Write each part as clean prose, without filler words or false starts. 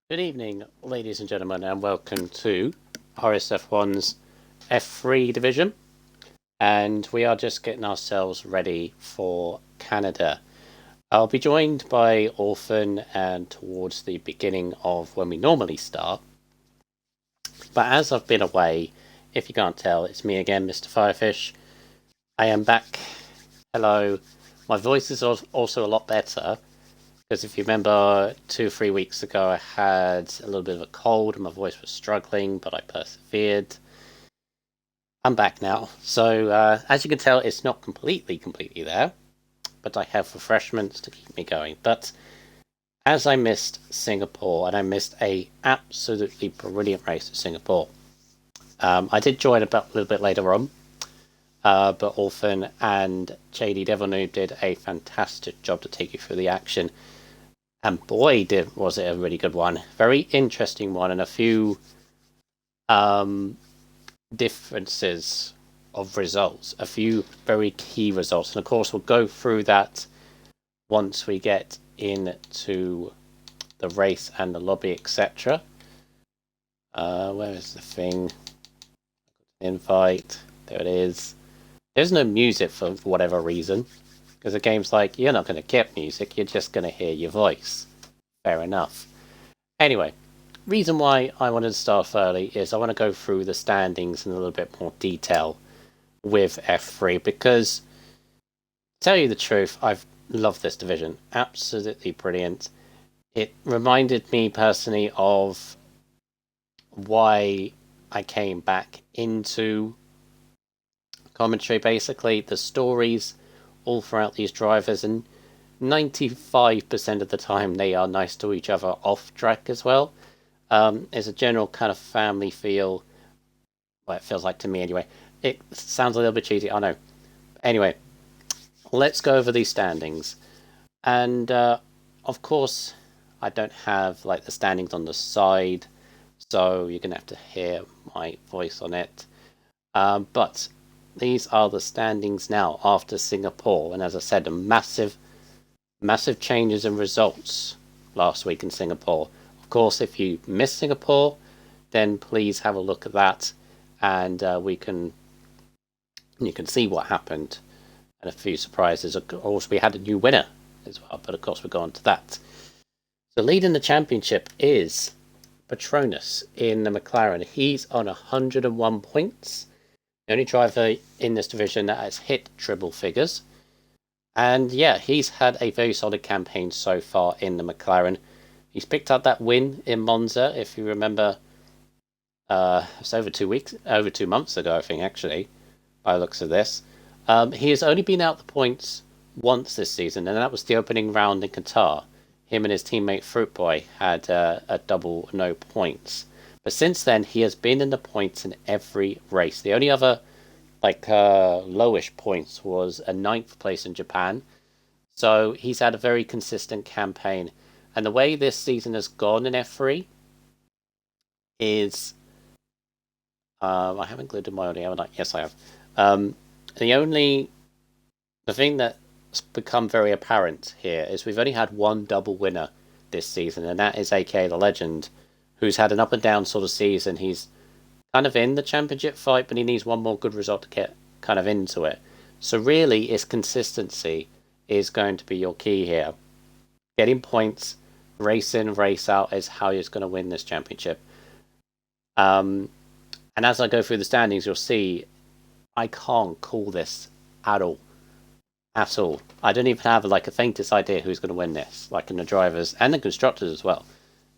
Good evening, ladies and gentlemen, and welcome to RSF1's F3 division. And we are just getting ourselves ready for Canada. I'll be joined by Orphan and towards the beginning of when we normally start. But as I've been away, if you can't tell, it's me again, Mr. Firefish. I am back. Hello. My voice is also a lot better. Because if you remember 2 or 3 weeks ago, I had a little bit of a cold and my voice was struggling, but I persevered. I'm back now. So, as you can tell, it's not completely there, but I have refreshments to keep me going. But as I missed Singapore, and I missed a absolutely brilliant race at Singapore, I did join a little bit later on, but Orphan and JD Devil Noob did a fantastic job to take you through the action. And boy, was it a really good one. Very interesting one, and a few differences of results. A few very key results. And of course, we'll go through that once we get into the race and the lobby, etc. Where is the thing? Invite. There it is. There's no music for whatever reason. Because the game's like, you're not going to get music, you're just going to hear your voice. Fair enough. Anyway, reason why I wanted to start early is I want to go through the standings in a little bit more detail with F3 because, to tell you the truth, I've loved this division. Absolutely brilliant. It reminded me personally of why I came back into commentary, basically. The stories all throughout these drivers, and 95% of the time they are nice to each other off track as well. It's a general kind of family feel. Well, it feels like to me anyway. It sounds a little bit cheesy, I know. Anyway, let's go over these standings. And of course, I don't have like the standings on the side, so you're going to have to hear my voice on it. But these are the standings now after Singapore. And as I said, a massive changes in results last week in Singapore. Of course, if you missed Singapore, then please have a look at that, and you can see what happened and a few surprises. Of course, we had a new winner as well, but of course we'll go on to that. So leading the championship is Patronus in the McLaren. He's on 101 points. The only driver in this division that has hit triple figures. And yeah, he's had a very solid campaign so far in the McLaren. He's picked up that win in Monza, if you remember. It's over 2 months ago, I think, actually, by the looks of this. He has only been out the points once this season, and that was the opening round in Qatar. Him and his teammate Fruitboy had a double no points. But since then, he has been in the points in every race. The only other lowish points was a 9th place in Japan. So he's had a very consistent campaign. And the way this season has gone in F3 is... I haven't included my audio, haven't I? Yes, I have. The thing that's become very apparent here is we've only had one double winner this season, and that is AK the Legend, who's had an up and down sort of season. He's kind of in the championship fight, but he needs one more good result to get kind of into it. So really, it's consistency is going to be your key here. Getting points, race in, race out is how you're going to win this championship. And as I go through the standings, you'll see I can't call this at all. At all. I don't even have like a faintest idea who's going to win this, like in the drivers and the constructors as well.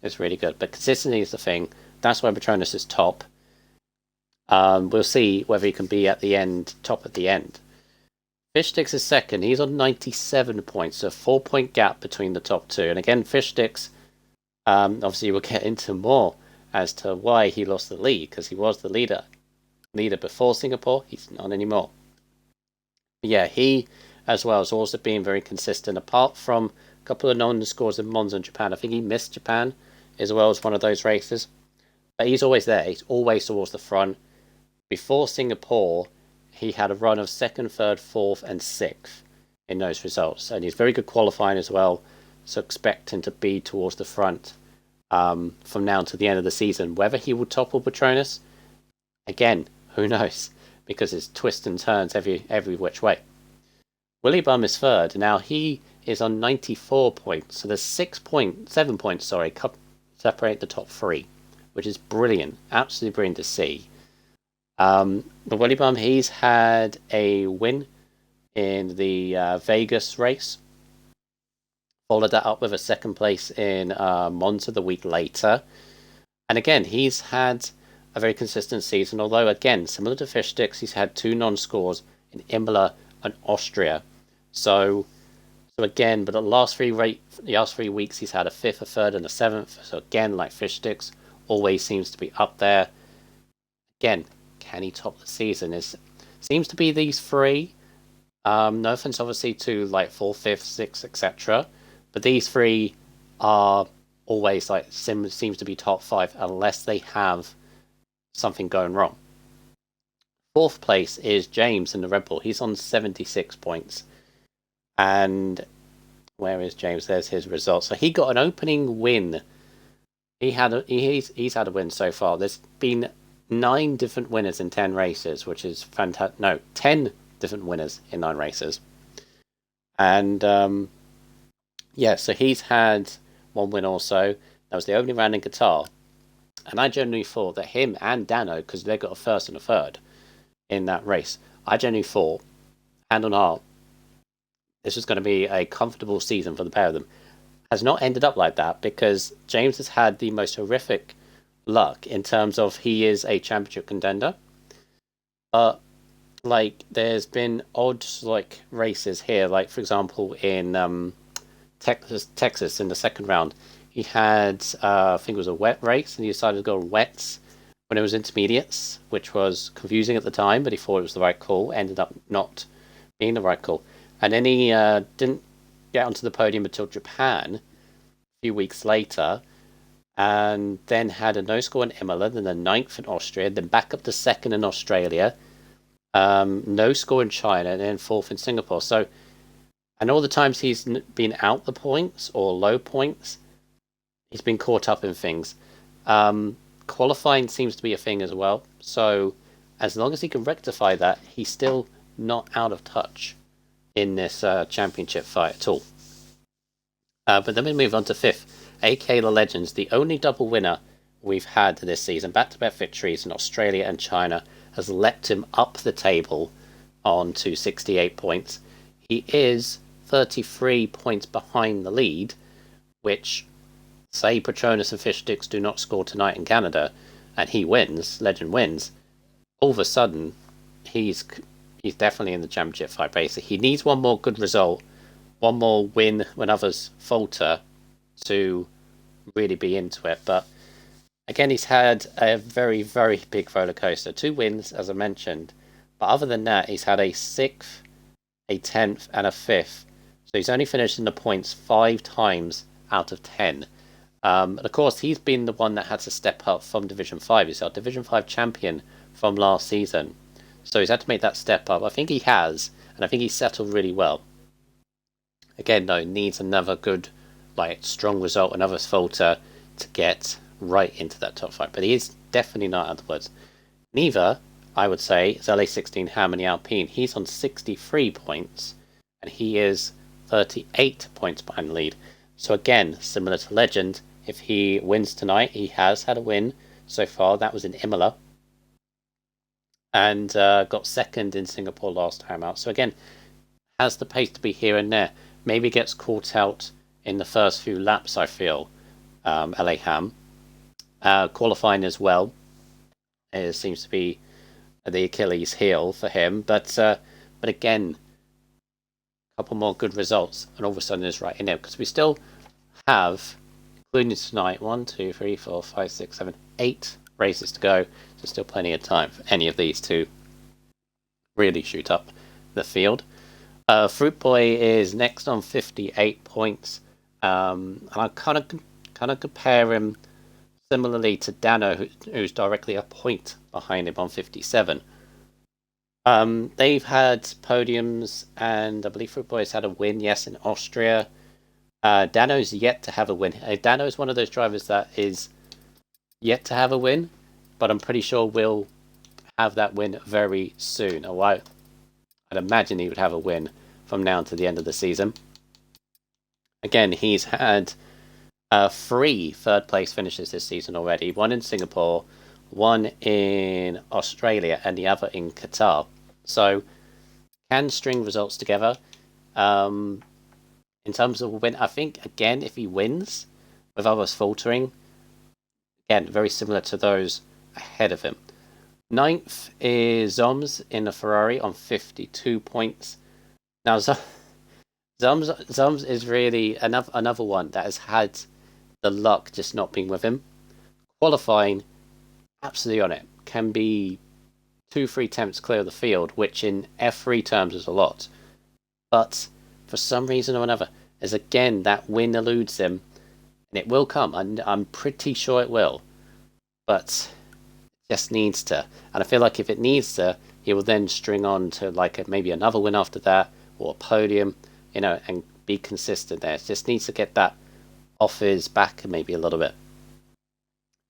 It's really good. But consistency is the thing. That's why Patronus is top. We'll see whether he can be at the end, top at the end. Fishsticks is second. He's on 97 points, so a 4-point gap between the top two. And again, Fishsticks, obviously we'll get into more as to why he lost the lead, because he was the leader before Singapore. He's not anymore. But yeah, he as well has also been very consistent, apart from a couple of non-scores in Monza and Japan. I think he missed Japan as well as one of those races. But he's always there. He's always towards the front. Before Singapore, he had a run of 2nd, 3rd, 4th, and 6th in those results. And he's very good qualifying as well. So expect him to be towards the front from now to the end of the season. Whether he will topple Petronas, again, who knows? Because it's twists and turns every which way. Willie Bum is third. Now he is on 94 points, so there's 7 points, sorry, separate the top three, which is brilliant, absolutely brilliant to see. The Willie Bum, he's had a win in the Vegas race. Followed that up with a second place in Monza the week later. And again, he's had a very consistent season, although again, similar to Fish Sticks, he's had 2 non-scores in Imola and Austria. So again, but the last 3 weeks he's had a 5th, a 3rd, and a 7th. So again, like Fish Sticks, always seems to be up there. Again, can he top the season? Seems to be these 3. No offense, obviously, to like 4th, 5th, 6th, etc. But these 3 are always like seems to be top 5 unless they have something going wrong. 4th place is James in the Red Bull. He's on 76 points. And where is James? There's his results. So he got an opening win. He's had a win so far. There's been 9 different winners in 10 races, which is fantastic. No, 10 different winners in 9 races. And yeah, so he's had 1 win also. That was the opening round in Qatar. And I genuinely thought that him and Dano, because they got a 1st and a 3rd in that race, I genuinely thought, hand on heart, this was going to be a comfortable season for the pair of them. Has not ended up like that, because James has had the most horrific luck in terms of he is a championship contender. But like there's been odd like races here, like for example in Texas in the second round, he had I think it was a wet race, and he decided to go wets when it was intermediates, which was confusing at the time, but he thought it was the right call. Ended up not being the right call, and then he didn't get onto the podium until Japan a few weeks later, and then had a no score in Imola, then the 9th in Austria, then back up to 2nd in Australia, no score in China, and then 4th in Singapore. So, and all the times he's been out the points or low points, he's been caught up in things. Qualifying seems to be a thing as well. So as long as he can rectify that, he's still not out of touch in this championship fight at all. But then we move on to 5th. AK The Legends, the only double winner we've had this season, back-to-back victories in Australia and China, has leapt him up the table on to 68 points. He is 33 points behind the lead, which, say Patronus and Fish Sticks do not score tonight in Canada, and he wins, Legend wins, all of a sudden, he's definitely in the championship fight, basically. He needs one more good result, one more win when others falter to really be into it. But again, he's had a very, very big roller coaster. 2 wins, as I mentioned. But other than that, he's had a 6th, a 10th, and a 5th. So he's only finished in the points 5 times out of 10. And of course, he's been the one that had to step up from Division 5. He's our Division 5 champion from last season. So he's had to make that step up. I think he has, and I think he's settled really well. Again, though, needs another good, strong result, another falter to get right into that top 5. But he is definitely not out of the woods. Neither, I would say, is LA16 Ham and the Alpine. He's on 63 points, and he is 38 points behind the lead. So again, similar to Legend, if he wins tonight, he has had a win so far. That was in Imola. And got 2nd in Singapore last time out. So again, has the pace to be here and there. Maybe gets caught out in the first few laps, I feel, LA Ham. Qualifying as well. It seems to be the Achilles heel for him. But again, a couple more good results, and all of a sudden it's right in there. Because we still have, including tonight, 1, 2, 3, 4, 5, 6, 7, 8 races to go. So still plenty of time for any of these to really shoot up the field. Fruit Boy is next on 58 points. And I kind of compare him similarly to Dano, who's directly a point behind him on 57. They've had podiums, and I believe Fruit Boy has had a win, yes, in Austria. Dano's yet to have a win. Dano's one of those drivers that is yet to have a win, but I'm pretty sure will have that win very soon. Oh, I'd imagine he would have a win from now to the end of the season. Again, he's had 3 third-place finishes this season already. 1 in Singapore, 1 in Australia, and the other in Qatar. So, can string results together. In terms of a win, I think, again, if he wins, with others faltering, again, very similar to those ahead of him. 9th is Zoms in the Ferrari on 52 points. Now, Zoms is really another one that has had the luck just not being with him. Qualifying, absolutely on it. Can be 2-3 attempts clear of the field, which in F3 terms is a lot. But for some reason or another, as again that win eludes him, and it will come. I'm pretty sure it will, but it just needs to. And I feel like if it needs to, he will then string on to like maybe another win after that, or a podium, and be consistent there. It just needs to get that off his back maybe a little bit.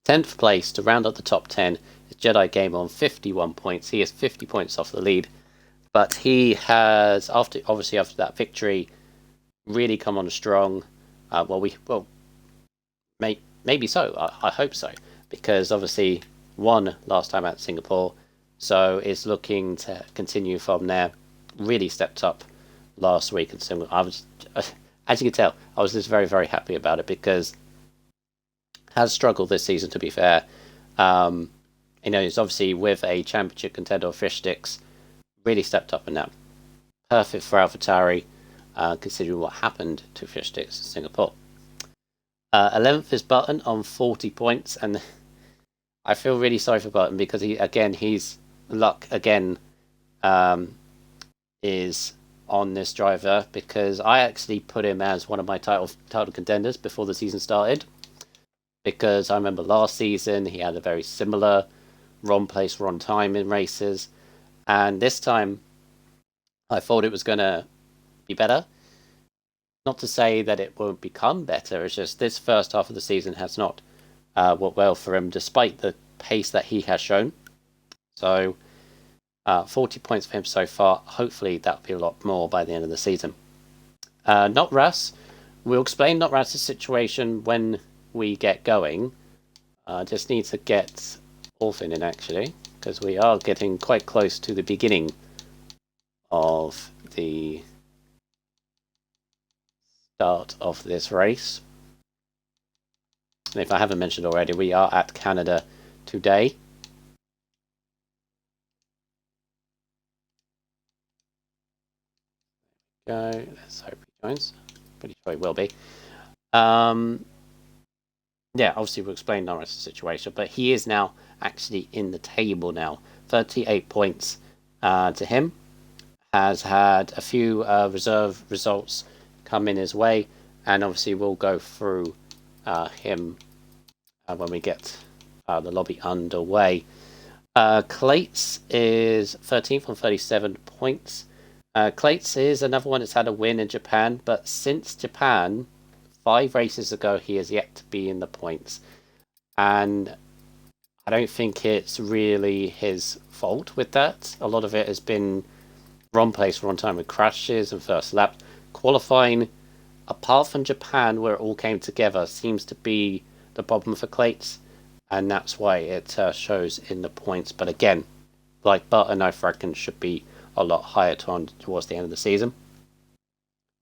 10th place to round up the top 10 is Jedi Gamer on 51 points. He is 50 points off the lead. But he has, after that victory, really come on strong. Maybe so. I hope so, because obviously won last time at Singapore, so is looking to continue from there. Really stepped up last week, and so I was, as you can tell, I was just very, very happy about it because has struggled this season. To be fair, it's obviously with a championship contender of fish sticks. Really stepped up in that. Perfect for AlphaTauri, considering what happened to fish sticks in Singapore. 11th is Button on 40 points, and I feel really sorry for Button because his luck again is on this driver, because I actually put him as one of my title contenders before the season started, because I remember last season he had a very similar wrong place, wrong time in races. And this time, I thought it was going to be better. Not to say that it won't become better, it's just this first half of the season has not worked well for him, despite the pace that he has shown. So, 40 points for him so far. Hopefully, that'll be a lot more by the end of the season. Not Ras. We'll explain Not Ras's situation when we get going. Just need to get Orphan in, actually, because we are getting quite close to the beginning of the start of this race. And if I haven't mentioned already, we are at Canada today. Let's hope he joins. Pretty sure he will be. Yeah, obviously we'll explain Norris' situation, but he is now actually in the table now. 38 points to him. Has had a few reserve results come in his way, and obviously we'll go through him when we get the lobby underway. Clates is 13th on 37 points. Clates is another one that's had a win in Japan, but since Japan, 5 races ago, he has yet to be in the points. And I don't think it's really his fault with that. A lot of it has been wrong place, wrong time with crashes and first lap. Qualifying, apart from Japan, where it all came together, seems to be the problem for Clates. And that's why it shows in the points. But again, like Button, I reckon should be a lot higher towards the end of the season.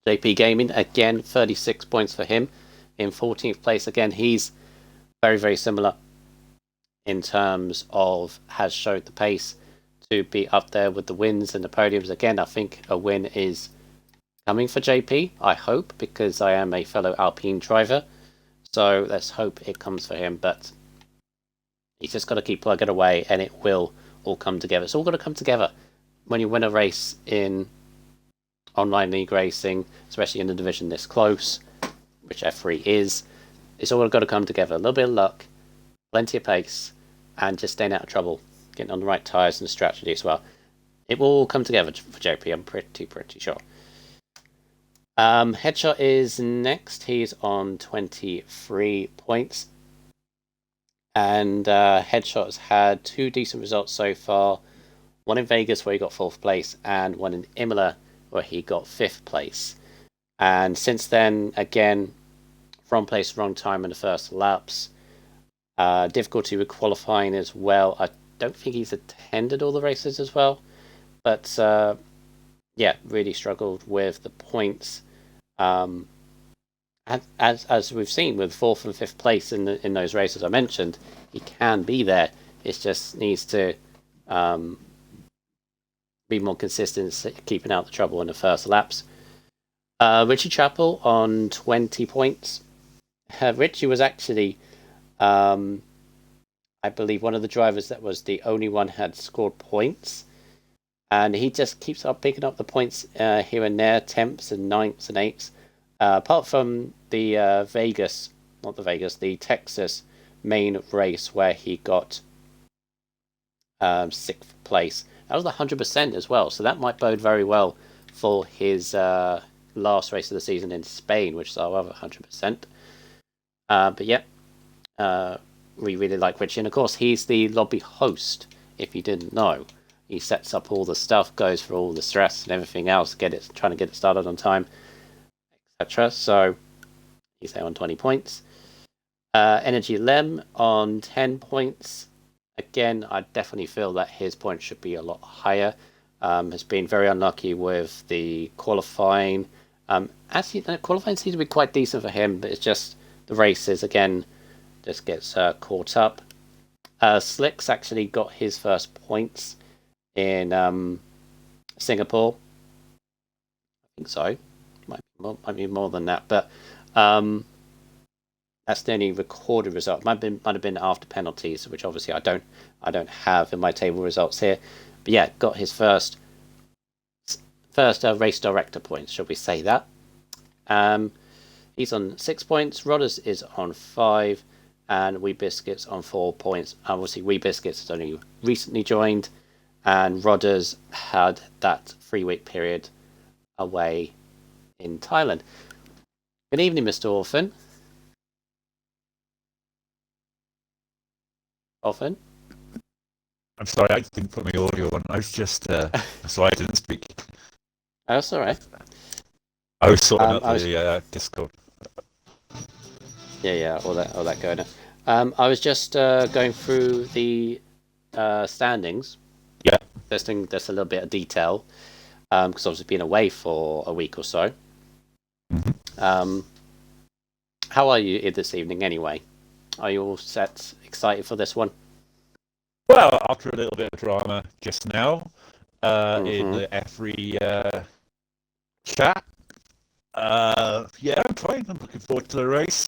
JP Gaming, again, 36 points for him in 14th place. Again, he's very, very similar in terms of has showed the pace to be up there with the wins and the podiums. Again, I think a win is coming for JP, I hope, because I am a fellow Alpine driver. So let's hope it comes for him. But he's just got to keep plugging away and it will all come together. It's all got to come together when you win a race in online league racing, especially in a division this close, which F3 is. It's all got to come together. A little bit of luck, plenty of pace, and just staying out of trouble, getting on the right tyres and strategy as well. It will all come together for JP, I'm pretty sure. Headshot is next. He's on 23 points. And Headshot's had 2 decent results so far. One in Vegas where he got 4th place, and one in Imola where he got 5th place. And since then, again, wrong place, wrong time in the first laps. Difficulty with qualifying as well. I don't think he's attended all the races as well. But yeah, really struggled with the points. As we've seen with 4th and 5th place in those races I mentioned, he can be there. It just needs to be more consistent, keeping out the trouble in the first laps. Richie Chappell on 20 points. Richie was actually, I believe, one of the drivers that was the only one had scored points. And he just keeps up picking up the points here and there, 10ths and 9ths and 8ths. Apart from the the Texas main race where he got 6th place. That was 100% as well, so that might bode very well for his last race of the season in Spain, which is our other 100%. But yeah, we really like Richie, and of course he's the lobby host, if you didn't know. He sets up all the stuff, goes for all the stress and everything else, trying to get it started on time, etc. So he's there on 20 points. Energy Lem on 10 points. Again, I definitely feel that his points should be a lot higher. Has been very unlucky with the qualifying. Actually, the qualifying seems to be quite decent for him, but it's just the races, again, just gets caught up. Slick's actually got his first points in Singapore. I think so. Might be more than that, but that's the only recorded result. Might have been after penalties, which obviously I don't have in my table results here. But yeah, got his first race director points, shall we say that? He's on 6 points. Rodders is on 5, and Wee Biscuits on 4 points. Obviously, Wee Biscuits has only recently joined, and Rodders had that 3-week period away in Thailand. Good evening, Mr. Orphan. Orphan? I'm sorry, I didn't put my audio on. I was just so I didn't speak. Oh, that's all right. I was sorting out the Discord. Yeah, all that going on. I was just going through the standings. Yeah. Testing just a little bit of detail, because obviously been away for a week or so. Mm-hmm. How are you this evening anyway? Are you all set, excited for this one? Well, after a little bit of drama just now in the F3 chat, yeah, I'm fine. I'm looking forward to the race.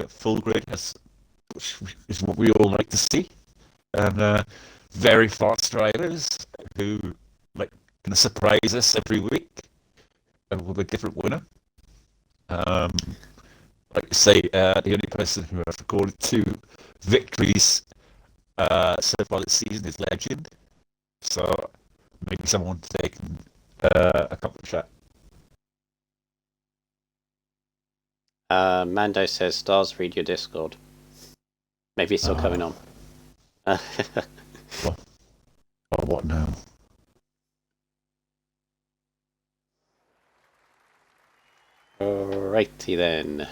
Full grid is what we all like to see, and very fast drivers who like can surprise us every week with a different winner. Like you say, the only person who has recorded 2 victories so far this season is Legend. So maybe someone taking a couple of shots. Mando says, "Stars, read your Discord." Maybe it's still coming on. What now? Alrighty then.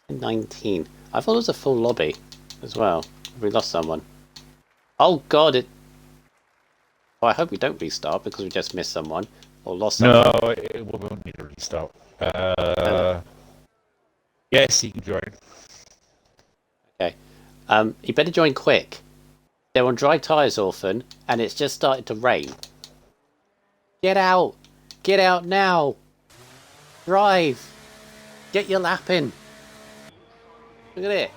19. I thought it was a full lobby as well. We lost someone. Oh god, it... Well, I hope we don't restart because we just missed someone. Or lost someone. No, we won't need to restart. Yes, you can join. Okay. You better join quick. They're on dry tyres, Orphan, and it's just started to rain. Get out! Get out now! Drive! Get your lap in! Look at it.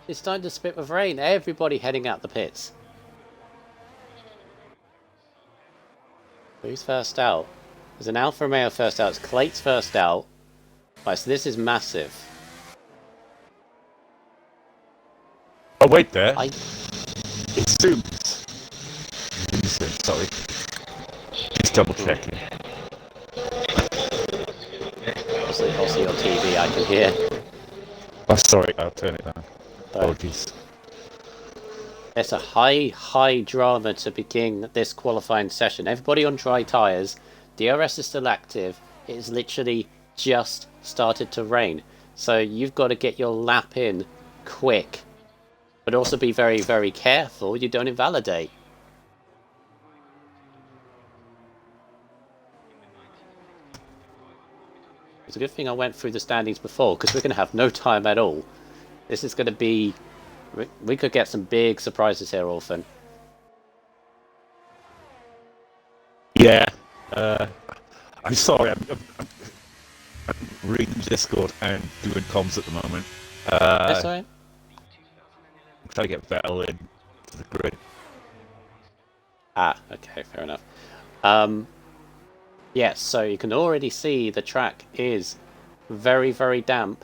It's starting to spit with rain. Everybody heading out the pits. Who's first out? There's an Alfa Romeo first out. It's Clate's first out. Right, so this is massive. Oh, wait there. It's zooms. Sorry. Just double checking. also your TV, I can hear. Oh, sorry, I'll turn it down. So, Apologies. it's a high drama to begin this qualifying session. Everybody on dry tyres. DRS is still active. It's literally just started to rain. So you've got to get your lap in quick. But also be very, very careful you don't invalidate. It's a good thing I went through the standings before, because we're going to have no time at all. This is going to be... We could get some big surprises here, Orphan. Yeah. I'm sorry, I'm reading Discord and doing comms at the moment. That's alright. I'm trying to get Vettel in to the grid. Ah, okay, fair enough. Yes, so you can already see the track is very, very damp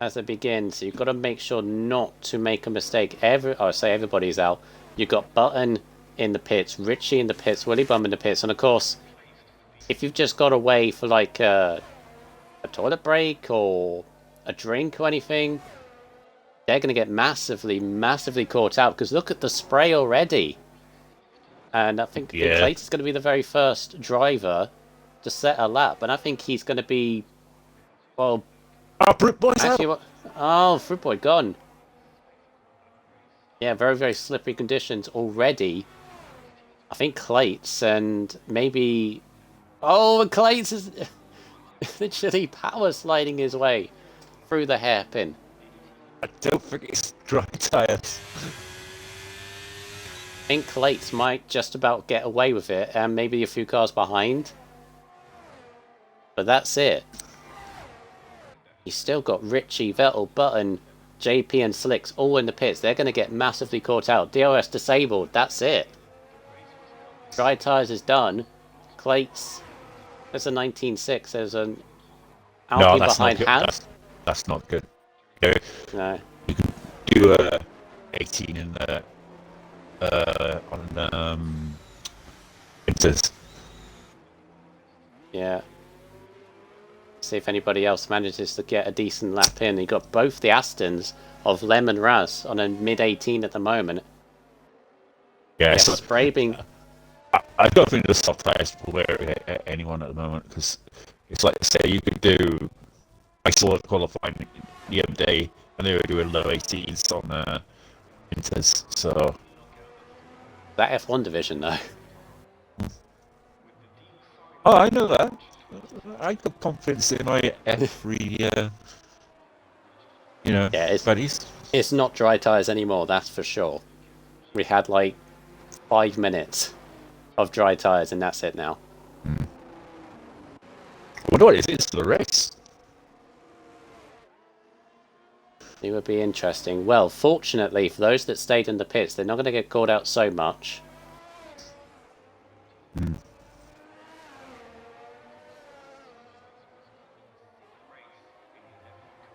as it begins. So you've got to make sure not to make a mistake. Everybody's out. You've got Button in the pits, Richie in the pits, Willy Bum in the pits, and of course, if you've just got away for like a toilet break or a drink or anything, they're going to get massively, massively caught out, because look at the spray already. And I think Clayton's going to be the very first driver to set a lap, and I think he's going to be, well... Oh, Fruit Boy's actually, out! Oh, Fruit Boy gone. Yeah, very, very slippery conditions already. I think Clates and maybe... Oh, and Clates is literally power sliding his way through the hairpin. I don't think it's dry tyres. I think Clates might just about get away with it, and maybe a few cars behind. But that's it. He's still got Richie, Vettel, Button, JP and Slicks all in the pits. They're going to get massively caught out. DRS disabled. That's it. Dry tyres is done. Clates. There's a 19.6. There's an Alpine behind Ham. That's not good. No. You can do 18 in there. On Inters. Yeah. See if anybody else manages to get a decent lap in. You got both the Astons of Lem and Raz on a mid-18 at the moment. Yeah, so spray being... I don't think the soft tyres will wear anyone at the moment, because it's like, say, you could do... I saw it qualifying the other day, and they were doing low 18s on Inters, so... That F1 division, though. Oh, I know that. I got confidence in my F3, buddies. It's not dry tyres anymore, that's for sure. We had like 5 minutes of dry tyres, and that's it now. Well, what is it? It's the race. It would be interesting. Well, fortunately, for those that stayed in the pits, they're not going to get called out so much.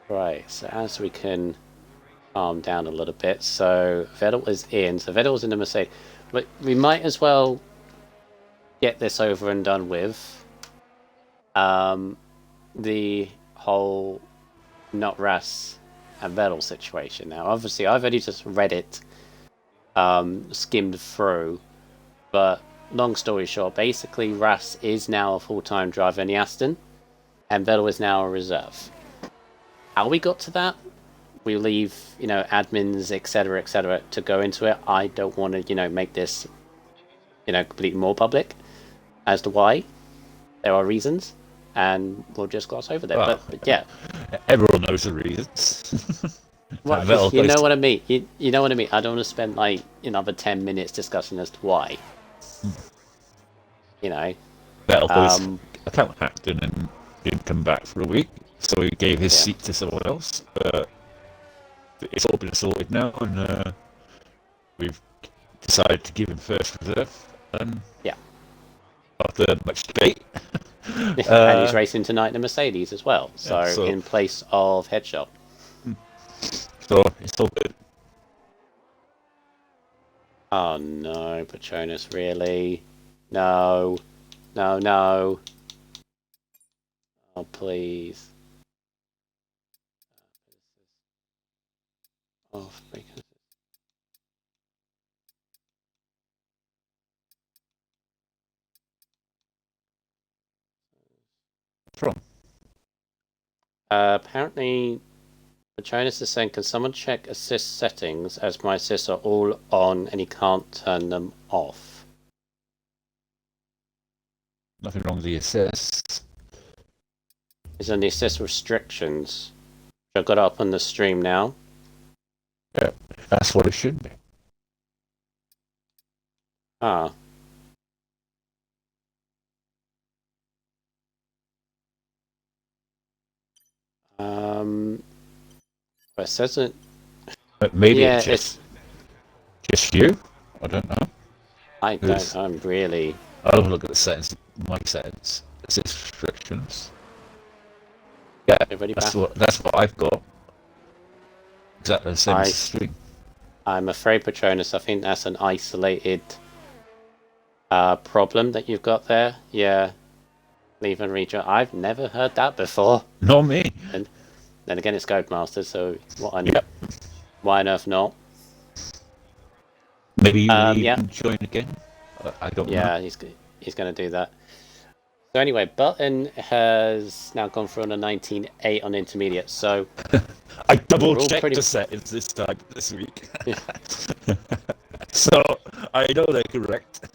Right, so as we can calm down a little bit, so Vettel is in. So Vettel's in the Mercedes. But we might as well get this over and done with. The whole not Russ and Vettel situation. Now, obviously, I've only just read it, skimmed through, but long story short, basically, Russ is now a full-time driver in the Aston, and Vettel is now a reserve. How we got to that, we leave, admins, etc., to go into it. I don't want to, make this, completely more public as to why. There are reasons, and we'll just gloss over them. Well, but yeah, everyone knows the reasons. Well, you know what I mean. You know what I mean. I don't want to spend like another 10 minutes discussing as to why. Vettel account hacked and didn't come back for a week, so he gave his seat to someone else. It's all been sorted now, and we've decided to give him first reserve. And after much debate, and he's racing tonight in a Mercedes as well. So in place of Headshot. So it's all good. Oh no, Patronus, really? No. Oh Oh, please. Oh, freaking. From? Apparently, Jonas is saying, can someone check assist settings as my assists are all on and he can't turn them off? Nothing wrong with the assists. Is on the assist restrictions. I've got it up on the stream now. Yeah, that's what it should be. Ah. It says it. But maybe Yeah, it's just you. I don't know. I don't. I'm really. I'll have a look at the settings. My settings. Assist restrictions. Yeah, that's what I've got. Exactly the same as the stream. I'm afraid, Patronus, I think that's an isolated problem that you've got there. Yeah. Leave and rejoin. I've never heard that before. Not me. And then again, it's Codemaster, so why on earth not? Maybe you can join again. I don't know. Yeah, he's going to do that. So anyway, Button has now gone for on a 19.8 on intermediate. So I double-checked the settings this week. So I know they're correct.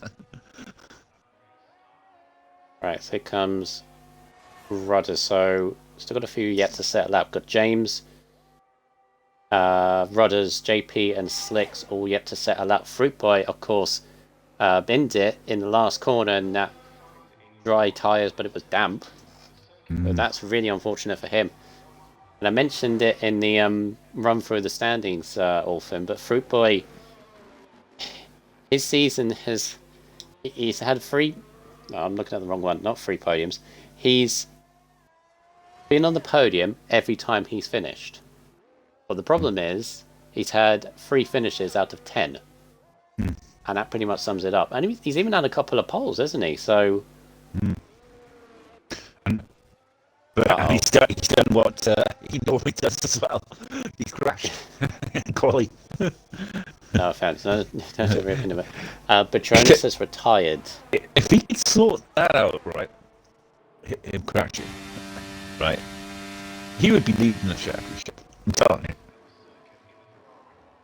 Right, so here comes Rudder. So still got a few yet to settle up. Got James, Rudders, JP, and Slicks all yet to settle up. Fruit Boy, of course, binned it in the last corner and that dry tyres, but it was damp. So that's really unfortunate for him. And I mentioned it in the run through the standings, Orphan, but Fruit Boy, his season he's had three. No, I'm looking at the wrong one. Not 3 podiums. He's been on the podium every time he's finished. But the problem is he's had 3 finishes out of 10, and that pretty much sums it up. And he's even had a couple of poles, hasn't he? So. But he's done what he normally does as well. He's crashed. Quali. No offense. No, don't rip into it. Patronus has retired. If he could sort that out, right, him crashing, right, he would be leading the championship. I'm telling you.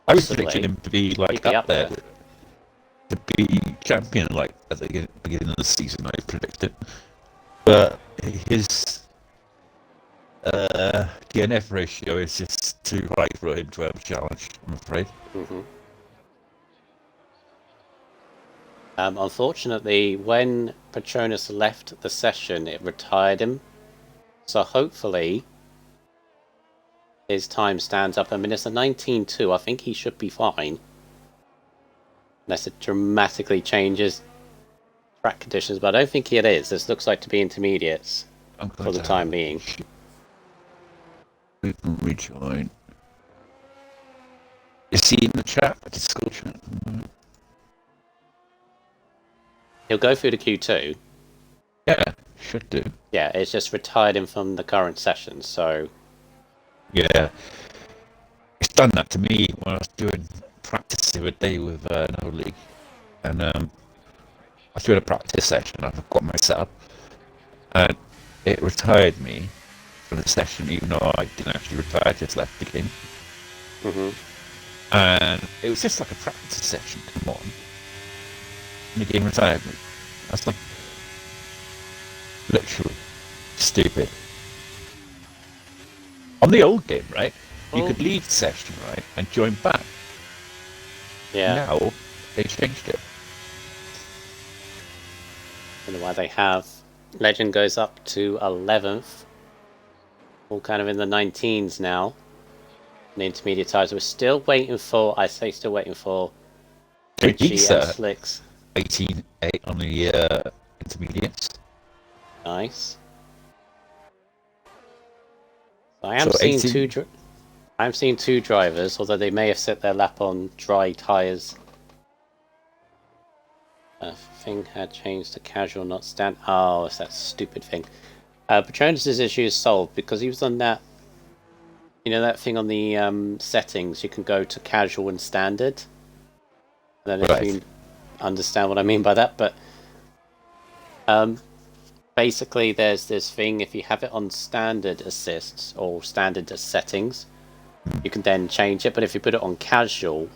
I was predicting him to be like up there, to be champion, like at the beginning of the season. I predicted, but his DNF ratio is just too high for him to have a challenge, I'm afraid. Unfortunately, when Patronus left the session, it retired him. So hopefully his time stands up. I mean, it's a 19.2. I think he should be fine. Unless it dramatically changes track conditions, but I don't think it is. This looks like to be intermediates for the time being. We can rejoin. Is he in the chat? Discord chat? He'll go through the Q2. Yeah, should do. Yeah, it's just retired him from the current session, so. Yeah. It's done that to me when I was doing practice the other day with No League. And I was doing a practice session, I've got my setup. And it retired me from the session, even though I didn't actually retire, I just left the game. And it was just like a practice session, come on. And the game retired me. That's like literally stupid. On the old game, right? You could leave the session, right, and join back. Yeah. Now they changed it. I don't know why they have. Legend goes up to 11th. All kind of in the 19s now. The intermediate tires. We're still waiting for. I say still waiting for. Richie and Slicks. 18.8 on the intermediates. Nice. So I am seeing 18... I'm seeing 2 drivers, although they may have set their lap on dry tyres. Thing had changed to casual, not stand. Oh, it's that stupid thing. Patronus's issue is solved because he was on that, that thing on the settings. You can go to casual and standard. I don't know if you understand what I mean by that, but basically there's this thing. If you have it on standard assists or standard settings, you can then change it. But if you put it on casual,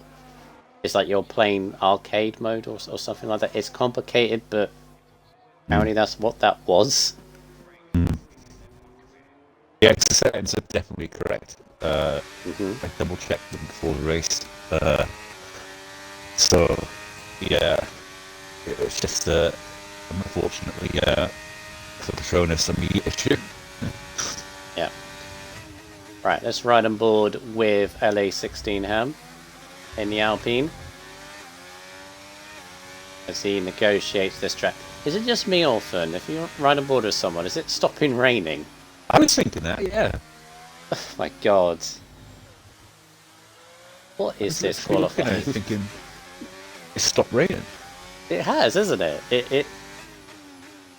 it's like you're playing arcade mode or something like that. It's complicated, but apparently that's what that was. Yeah, the settings are definitely correct. I double checked them before the race. So, yeah, it was just unfortunately for Patronus a me issue. Yeah. Right, let's ride on board with LA16 Ham in the Alpine as he negotiates this track. Is it just me, Orphan? If you ride on board with someone, is it stopping raining? I was thinking that, yeah. Oh my god. What is this qualifying? Thinking it stopped raining. It has, isn't it? It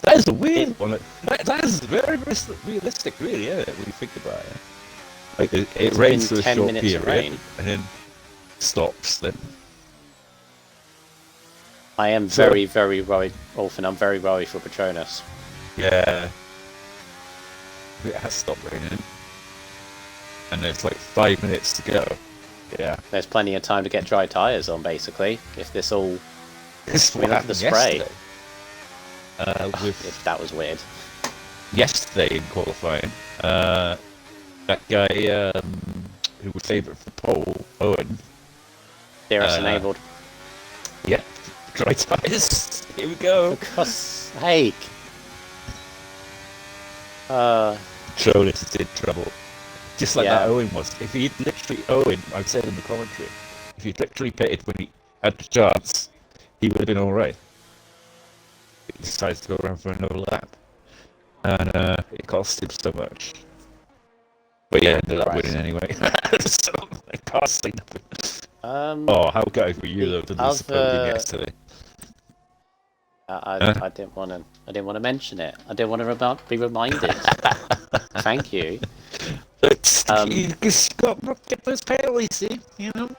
That is a weird one. That is very realistic, really, isn't it, when you think about it? Like, it rains for a short period, and then stops, then... I am very, very worried, Orphan. I'm very worried for Patronus. Yeah. It has stopped raining. And there's like 5 minutes to go. Yeah. There's plenty of time to get dry tyres on, basically, if this all... This look at the spray. That was weird. Yesterday in qualifying, that guy who was favourite for pole, Owen. DRS enabled. Yeah. Dry tyres. Here we go. For God's sake. Patronus is in trouble. Just like that Owen was. If he'd literally, Owen, I've said in the commentary, if he'd literally pitted when he had the chance, he would have been alright. He decided to go around for another lap. And it cost him so much. But yeah, ended up winning anyway. So I can't say nothing. Oh, how gutted were you though to lose the podium yesterday? I didn't want to mention it. I didn't want to be reminded. Thank you. You just got to get those penalties, you know.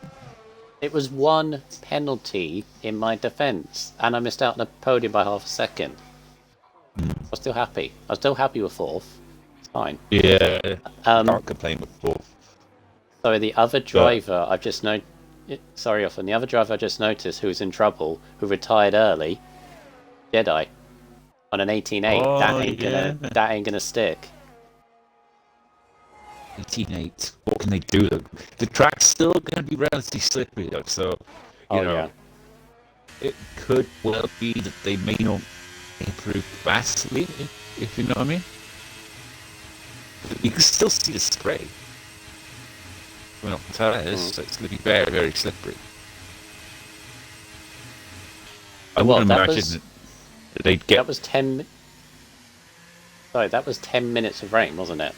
It was one penalty in my defence, and I missed out on the podium by half a second. I was still happy. I was still happy with fourth. It's fine. Yeah. Can't complain with fourth. So the other driver, I've just sorry, Often. The other driver I just noticed who was in trouble, who retired early, Jedi, on an 18.8. Oh, that ain't gonna stick. 18.8. What can they do though? The track's still going to be relatively slippery though, so you know, it could well be that they may not improve vastly, if you know what I mean. You can still see the spray. Well, not tires, so it's going to be very, very slippery. I wouldn't imagine that they'd get. That was 10. Sorry, that was 10 minutes of rain, wasn't it?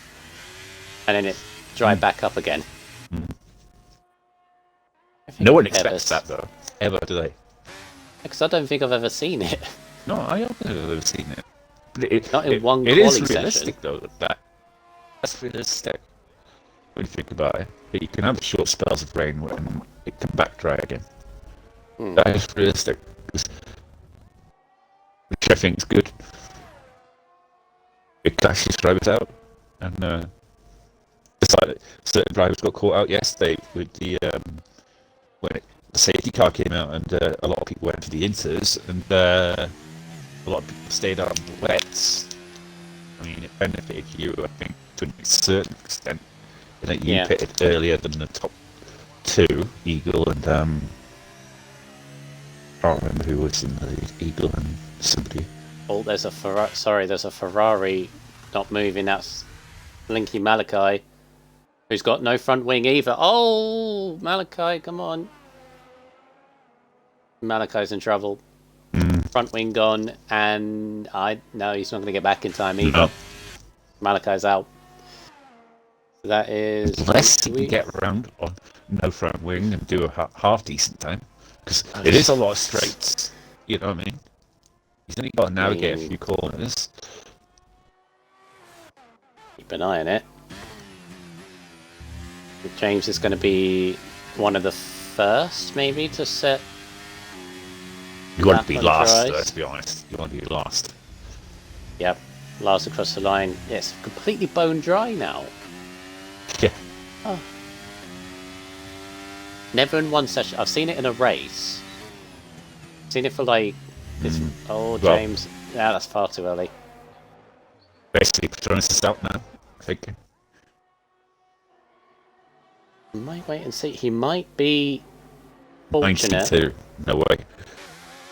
And then it dried back up again. No one expects that though, ever, do they? Because I don't think I've ever seen it. No, I don't think I've ever seen it. But not in one it is session. realistic though. That's realistic when you think about it. But you can have short spells of rain when it can back dry again. That is realistic. Which I think is good. It can actually drive it out, and certain drivers got caught out yesterday with the when the safety car came out, and a lot of people went to the inters, and a lot of people stayed out on the wets. I mean, it benefited you, I think, to a certain extent, in that you pitted earlier than the top two, Eagle and I can't remember who was in the lead, Eagle and somebody. Oh, there's a Ferrari not moving. That's Linky Malachi, who's got no front wing either. Oh, Malachi, come on. Malachi's in trouble. Front wing gone, and no, he's not going to get back in time either. No. Malachi's out. So that is... Unless he can get around on no front wing and do a half decent time. Because it is a lot of straights. You know what I mean? He's only got to navigate a few corners. Keep an eye on it. James is going to be one of the first, maybe, to set. You want to be lap last, on dries. let's be honest. You want to be last. Yep, last across the line. Yeah, it's completely bone dry now. Yeah. Oh. Never in one session. I've seen it in a race. Seen it for like. Oh, James. Yeah, that's far too early. Basically, Patronus is out now, I think. We might wait and see. He might be fortunate. 92. No way.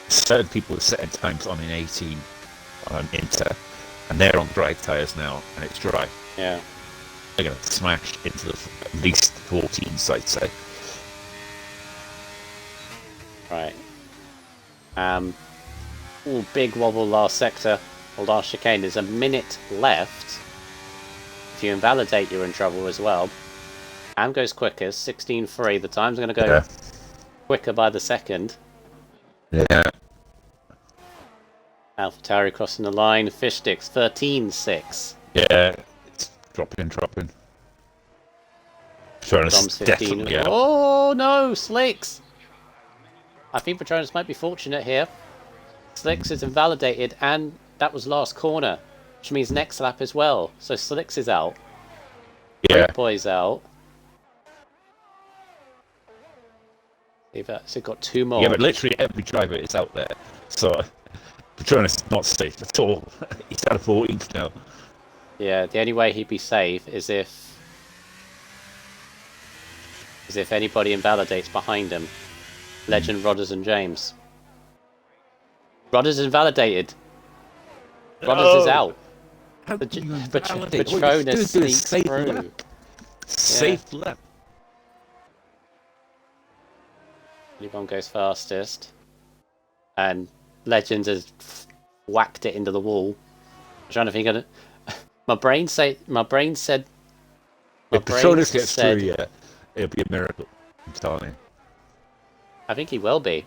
Certain people are setting times on in 18 on Inter, and they're on dry tyres now, and it's dry. Yeah. They're going to smash into at least 14s, I'd say. Right. Ooh, big wobble last sector. Or last chicane. There's a minute left. If you invalidate, you're in trouble as well. Am goes quickest, 16.3. The time's going to go quicker by the second. Yeah. AlphaTauri crossing the line. Fish sticks, 13.6. Yeah, it's dropping. Dom's 15. Oh no, Slicks! I think Patronus might be fortunate here. Slicks is invalidated, and that was last corner, which means next lap as well. So Slicks is out. Yeah. Great Boy's out. So got two more. Yeah, but literally every driver is out there. So Patronus is not safe at all. He's out of 14th now. Yeah, the only way he'd be safe is if anybody invalidates behind him. Legend, Rodders, and James. Rodders invalidated. Rodders is out. Patronus sneaks through. Safe lap. Anyone goes fastest. And Legend has whacked it into the wall. I'm trying to think of it. My brain said. If Patronus gets through, yeah, it'll be a miracle. I'm telling you. I think he will be.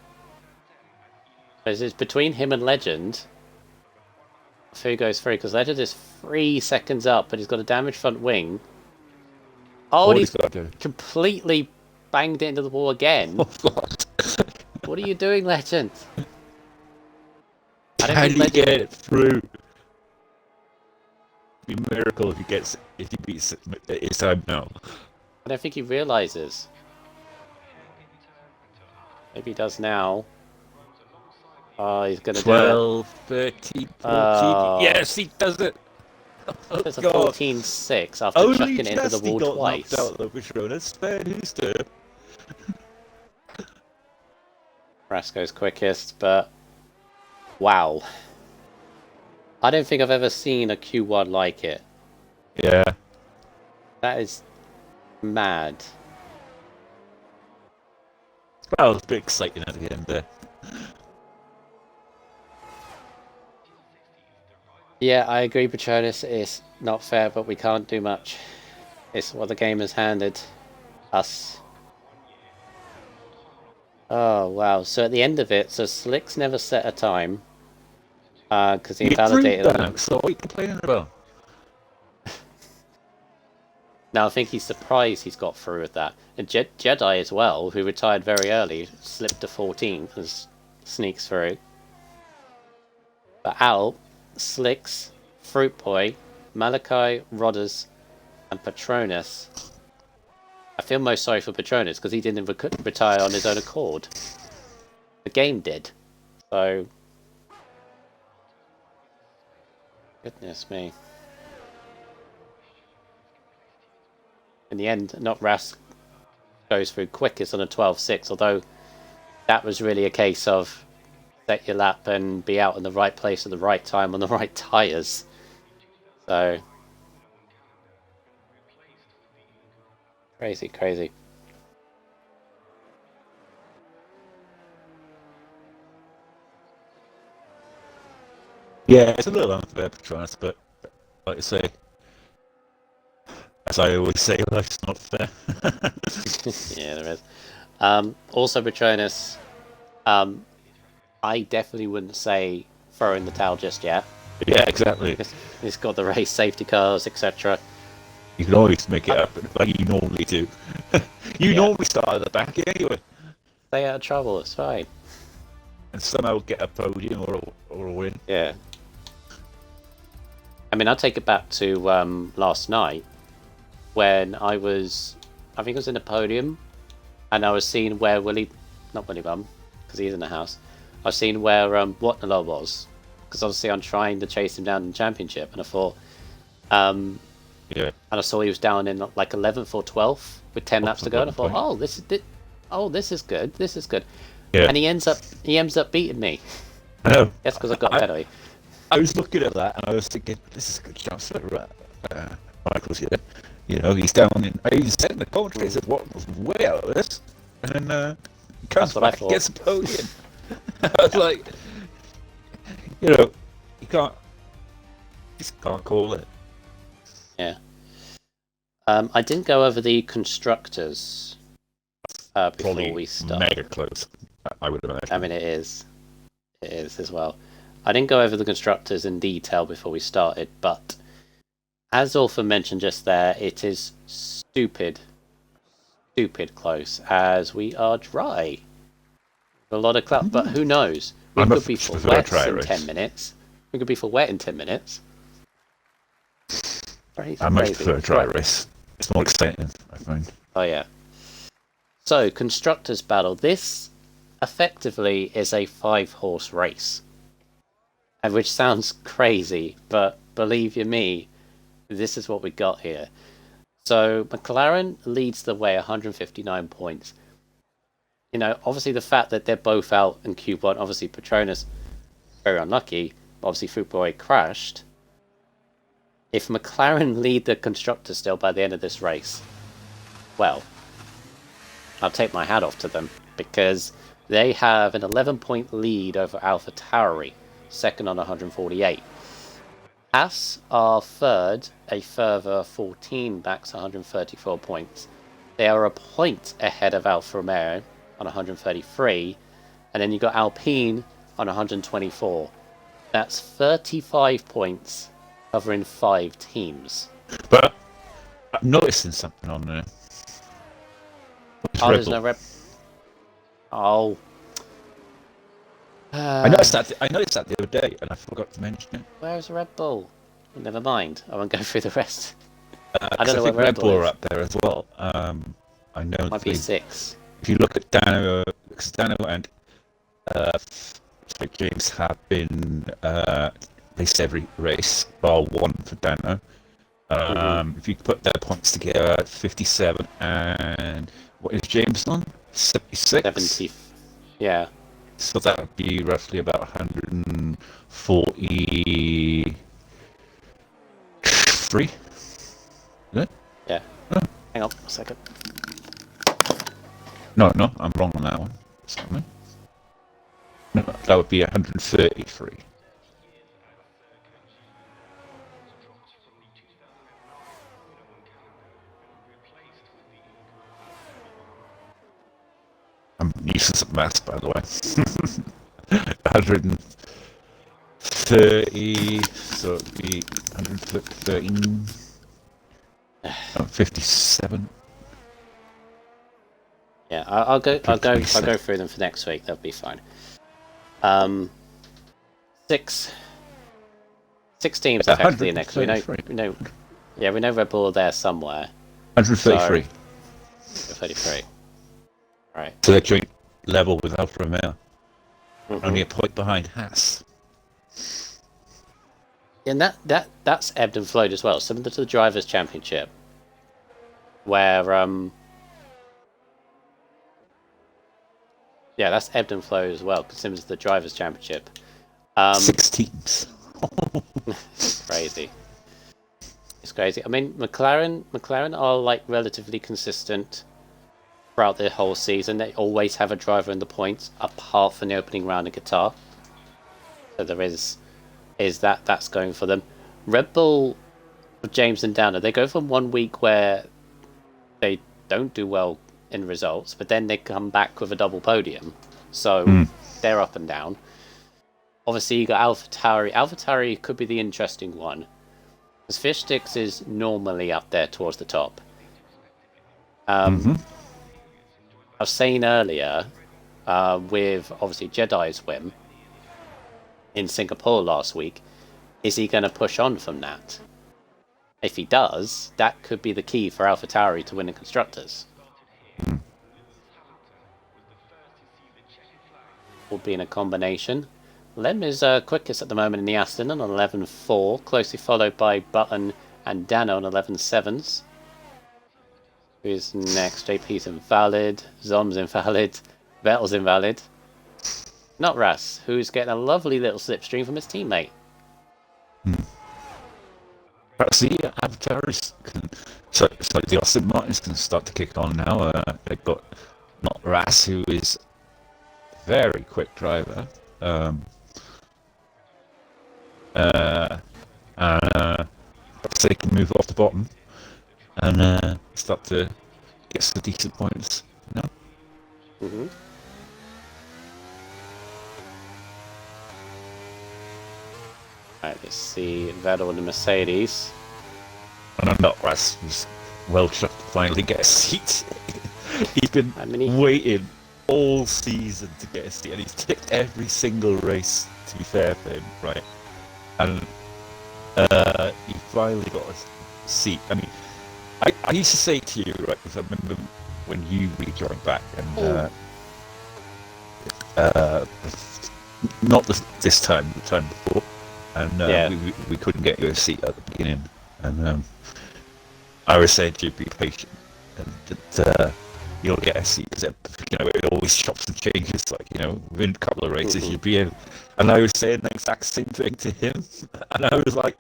Because it's between him and Legend. Who goes through? Because Legend is 3 seconds up, but he's got a damaged front wing. Oh, and he's completely banged it into the wall again. Oh, God. What are you doing, Legend? How do you get it through? It'd be a miracle if he beats his time now. I don't think he realises. Maybe he does now. Oh, he's going to do it. 12, 13, 14. Yes, he does it. There's a 14.6 after chucking it into the wall twice. Knocked out the Patronus. Who's there? Rasco's quickest, but wow. I don't think I've ever seen a Q1 like it. Yeah. That is mad. Well, it was a bit exciting at the end there. Yeah, I agree, Patronus. It's not fair, but we can't do much. It's what the game has handed us. Oh, wow. So at the end of it, so Slick's never set a time. Because he invalidated on. So what are you complaining about? Now, I think he's surprised he's got through with that. And Jedi as well, who retired very early, slipped to 14th and sneaks through. But Al, Slicks, Fruit Boy, Malachi, Rodders, and Patronus. I feel most sorry for Patronus because he didn't retire on his own accord. The game did. So... Goodness me. In the end, not Rask goes through quickest on a 12.6, although that was really a case of set your lap and be out in the right place at the right time on the right tyres. So... Crazy. Yeah, it's a little unfair, Patronus, but like I say, as I always say, life's not fair. Yeah, there is. Also, Patronus, I definitely wouldn't say throw in the towel just yet. Yeah, exactly. He's got the race safety cars, etc. You can always make it up like you normally do. You normally start at the back anyway. Stay out of trouble, it's fine. And somehow get a podium or a win. Yeah. I mean, I'll take it back to last night when I think I was in the podium, and I was seeing where not Willy Bum, because he's in the house. I was seeing where Watnala was, because obviously I'm trying to chase him down in the championship, and I thought, and I saw he was down in like 11th or 12th with 10 laps to go, and I thought, this is good, this is good. Yeah. And he ends up beating me. I know. That's because I got better. I was looking at that and I was thinking, this is a good chance for Michael's here. You know, he's down in. I even said in the commentary, I said, what was way out of this? And then he comes back and gets a podium. I was like, you know, you just can't call it. Yeah. I didn't go over the constructors before we start. Mega close, I would imagine. I mean, it is as well. I didn't go over the constructors in detail before we started, but as Orphan mentioned just there, it is stupid close, as we are dry. A lot of cloud, but who knows? We could be for wet in 10 minutes. We could be for wet in 10 minutes. I much prefer a dry race. It's more exciting, I find. Oh yeah. So, constructors battle. This effectively is a 5-horse race. And which sounds crazy, but believe you me, this is what we got here. So McLaren leads the way, 159 points. You know, obviously the fact that they're both out in Q1, obviously Petronas very unlucky. Obviously Fuboy crashed. If McLaren lead the constructor still by the end of this race, well, I'll take my hat off to them, because they have an 11-point lead over AlphaTauri, second on 148. Haas are third, a further 14 back to 134 points. They are a point ahead of Alfa Romeo on 133, and then you got Alpine on 124. That's 35 points covering 5 teams. But I'm noticing something on there. There's no Red. Oh. I noticed that the other day, and I forgot to mention it. Where's Red Bull? Well, never mind. I won't go through the rest. I don't know where Red Bull are up there as well. I know might be 6. If you look at Dano and James have been raced every race, bar one for Dano. If you put their points together, 57, and what is James on? 76? 70. Yeah. So that would be roughly about 143. Is it? Yeah. Oh. Hang on a second. No, I'm wrong on that one. Sorry. No, that would be 133. I'm useless at maths, by the way. 130, so it would be 113, 57. Yeah, I'll go through them for next week. That'll be fine. 6 teams effectively next week. We know. Yeah, we know Red Bull are there somewhere. 133. 33. Right. So they're joint level with Alfa Romeo. Only a point behind Haas. And that's ebbed and flowed as well. Similar to the Drivers' Championship, where that's ebbed and flowed as well. Similar to the Drivers' Championship. 6 teams. Crazy. It's crazy. I mean, McLaren are like relatively consistent throughout the whole season. They always have a driver in the points, apart from the opening round of Qatar. So there is that's going for them. Red Bull, with James and Downer, they go from one week where they don't do well in results, but then they come back with a double podium. So they're up and down. Obviously, you got AlphaTauri. AlphaTauri could be the interesting one, Because fish sticks is normally up there towards the top. I was saying earlier, with obviously Jedi's win in Singapore last week, is he going to push on from that? If he does, that could be the key for AlphaTauri to win the Constructors. Will be in a combination. Lem is quickest at the moment in the Aston on 11.4, closely followed by Button and Dano on 11.7s. Who's next? JP's invalid, Zom's invalid, Vettel's invalid. Not Russ, who's getting a lovely little slipstream from his teammate. Perhaps the avatars so the Austin Martins can start to kick on now. They've got not Ras, who is a very quick driver. Perhaps they can move off the bottom and start to get some decent points. No? Right, let's see Vettel and the Mercedes. And I'm not Ras was well chuffed to finally get a seat. He's been waiting all season to get a seat, and he's ticked every single race, to be fair to him, right? And he finally got a seat. I mean, I used to say to you, right, because I remember when you rejoined back, and not this time, the time before, and we couldn't get you a seat at the beginning, and I was saying to you, be patient, and that you'll get a seat, because it always chops and changes, like, within a couple of races you'll be in. And I was saying the exact same thing to him, and I was like,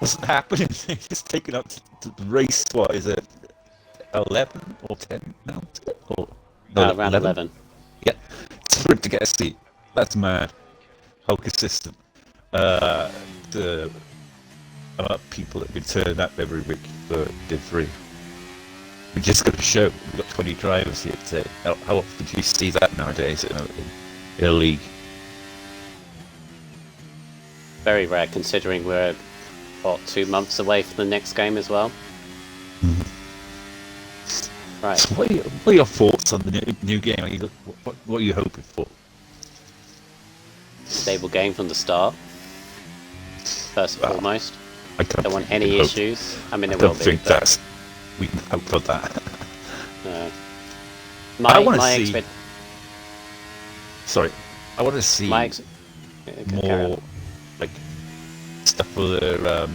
wasn't happening. He's taken up the race, what is it, 11 or 10 now? Or, no, around 11. Yeah, it's for him to get a seat. That's mad. How consistent. The amount of people that have been turning up every week for Div 3. We're just going to show we've got 20 drivers here today. How often do you see that nowadays in a league? Very rare, considering we're 2 months away from the next game as well. Right. So what are your thoughts on the new game? What are you hoping for? Stable game from the start. First and foremost. I don't want any issues. I mean, I don't think we can hope for that. No. I want to see. Sorry, I want to see more like stuff for the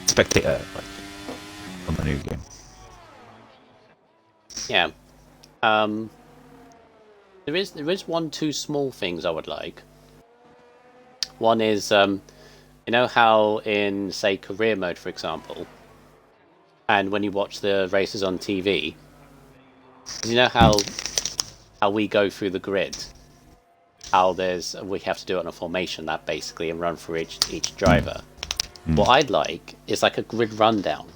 spectator, like on the new game. Yeah. There is 2 small things I would like. One is, you know how in, say, career mode, for example, and when you watch the races on TV, you know how we go through the grid, how we have to do it on a formation that basically and run through each driver. What I'd like is like a grid rundown,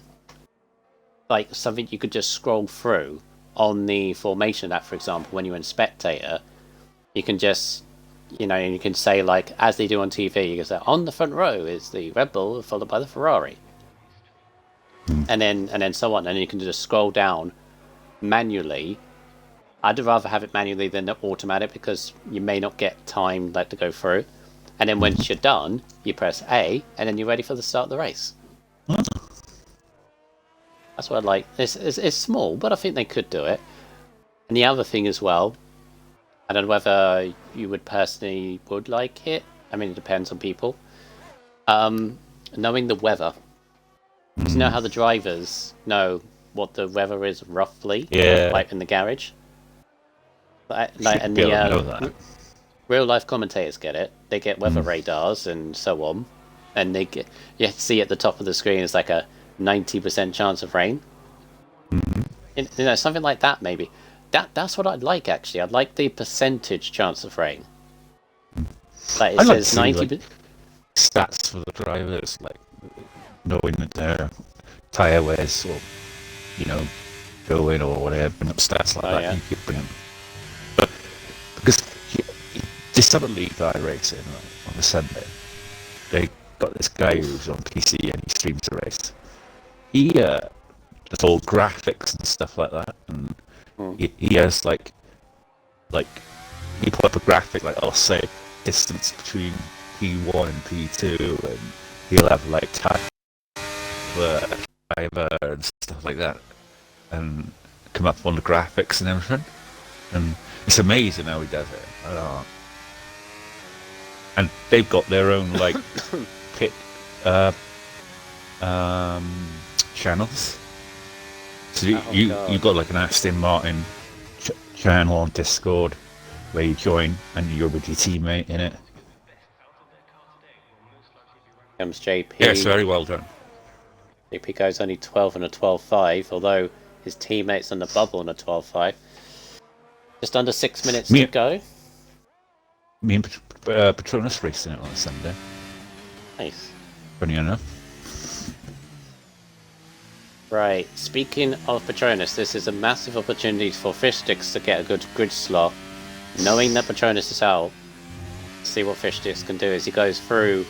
like something you could just scroll through on the formation that, for example, when you're in spectator, you can just, you can say, like, as they do on TV, you can say, on the front row is the Red Bull followed by the Ferrari. And then so on, and you can just scroll down manually. I'd rather have it manually than automatic, because you may not get time to go through. And then once you're done, you press A, and then you're ready for the start of the race. That's what I like. It's small, but I think they could do it. And the other thing as well, I don't know whether you would personally like it. I mean, it depends on people. Knowing the weather. Do you know how the drivers know what the weather is roughly? Yeah. Like in the garage? And the real life commentators get it. They get weather radars and so on. And you see at the top of the screen it's like a 90% chance of rain. Something like that maybe. That's what I'd like, actually. I'd like the percentage chance of rain. Like it says 90%. Stats for the drivers, like knowing that their tyre wears or going or whatever, bring up stats like that. Yeah. You could bring them, but because this other league that I race in on the Sunday, they got this guy who's on PC and he streams the race. He does all graphics and stuff like that, and he has like he put up a graphic like I'll say distance between P1 and P2, and he'll have like time driver and stuff like that, and come up on the graphics and everything. And it's amazing how he does it. And they've got their own like pit channels. So you've got like an Aston Martin channel on Discord where you join and you're with your teammate in it. Comes JP. Yes, very well done. JP goes only 12 and a 12.5, although his teammates on the bubble on a 12.5. Just under 6 minutes to go. Me and Patronus racing it on Sunday. Nice. Funny enough. Right, speaking of Patronus, this is a massive opportunity for Fish Sticks to get a good grid slot. Knowing that Patronus is out, see what Fish Sticks can do as he goes through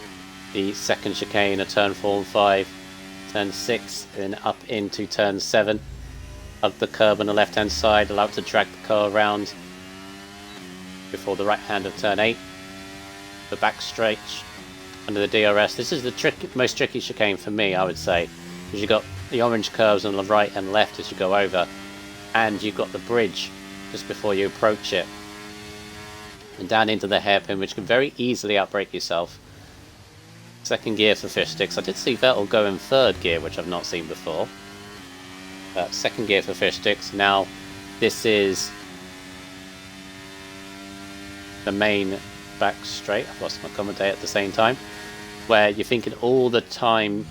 the second chicane at turn 4 and 5, turn 6, and up into turn 7. Up the curb on the left hand side, allowed to drag the car around before the right hand of turn 8. The back stretch under the DRS. This is the most tricky chicane for me, I would say, because you've got the orange curves on the right and left as you go over, and you've got the bridge just before you approach it, and down into the hairpin, which can very easily outbrake yourself. Second gear for Fish Sticks. I did see Vettel go in third gear, which I've not seen before. Second gear for Fish Sticks. Now this is the main back straight. I've lost my commentator at the same time, where you're thinking all the time,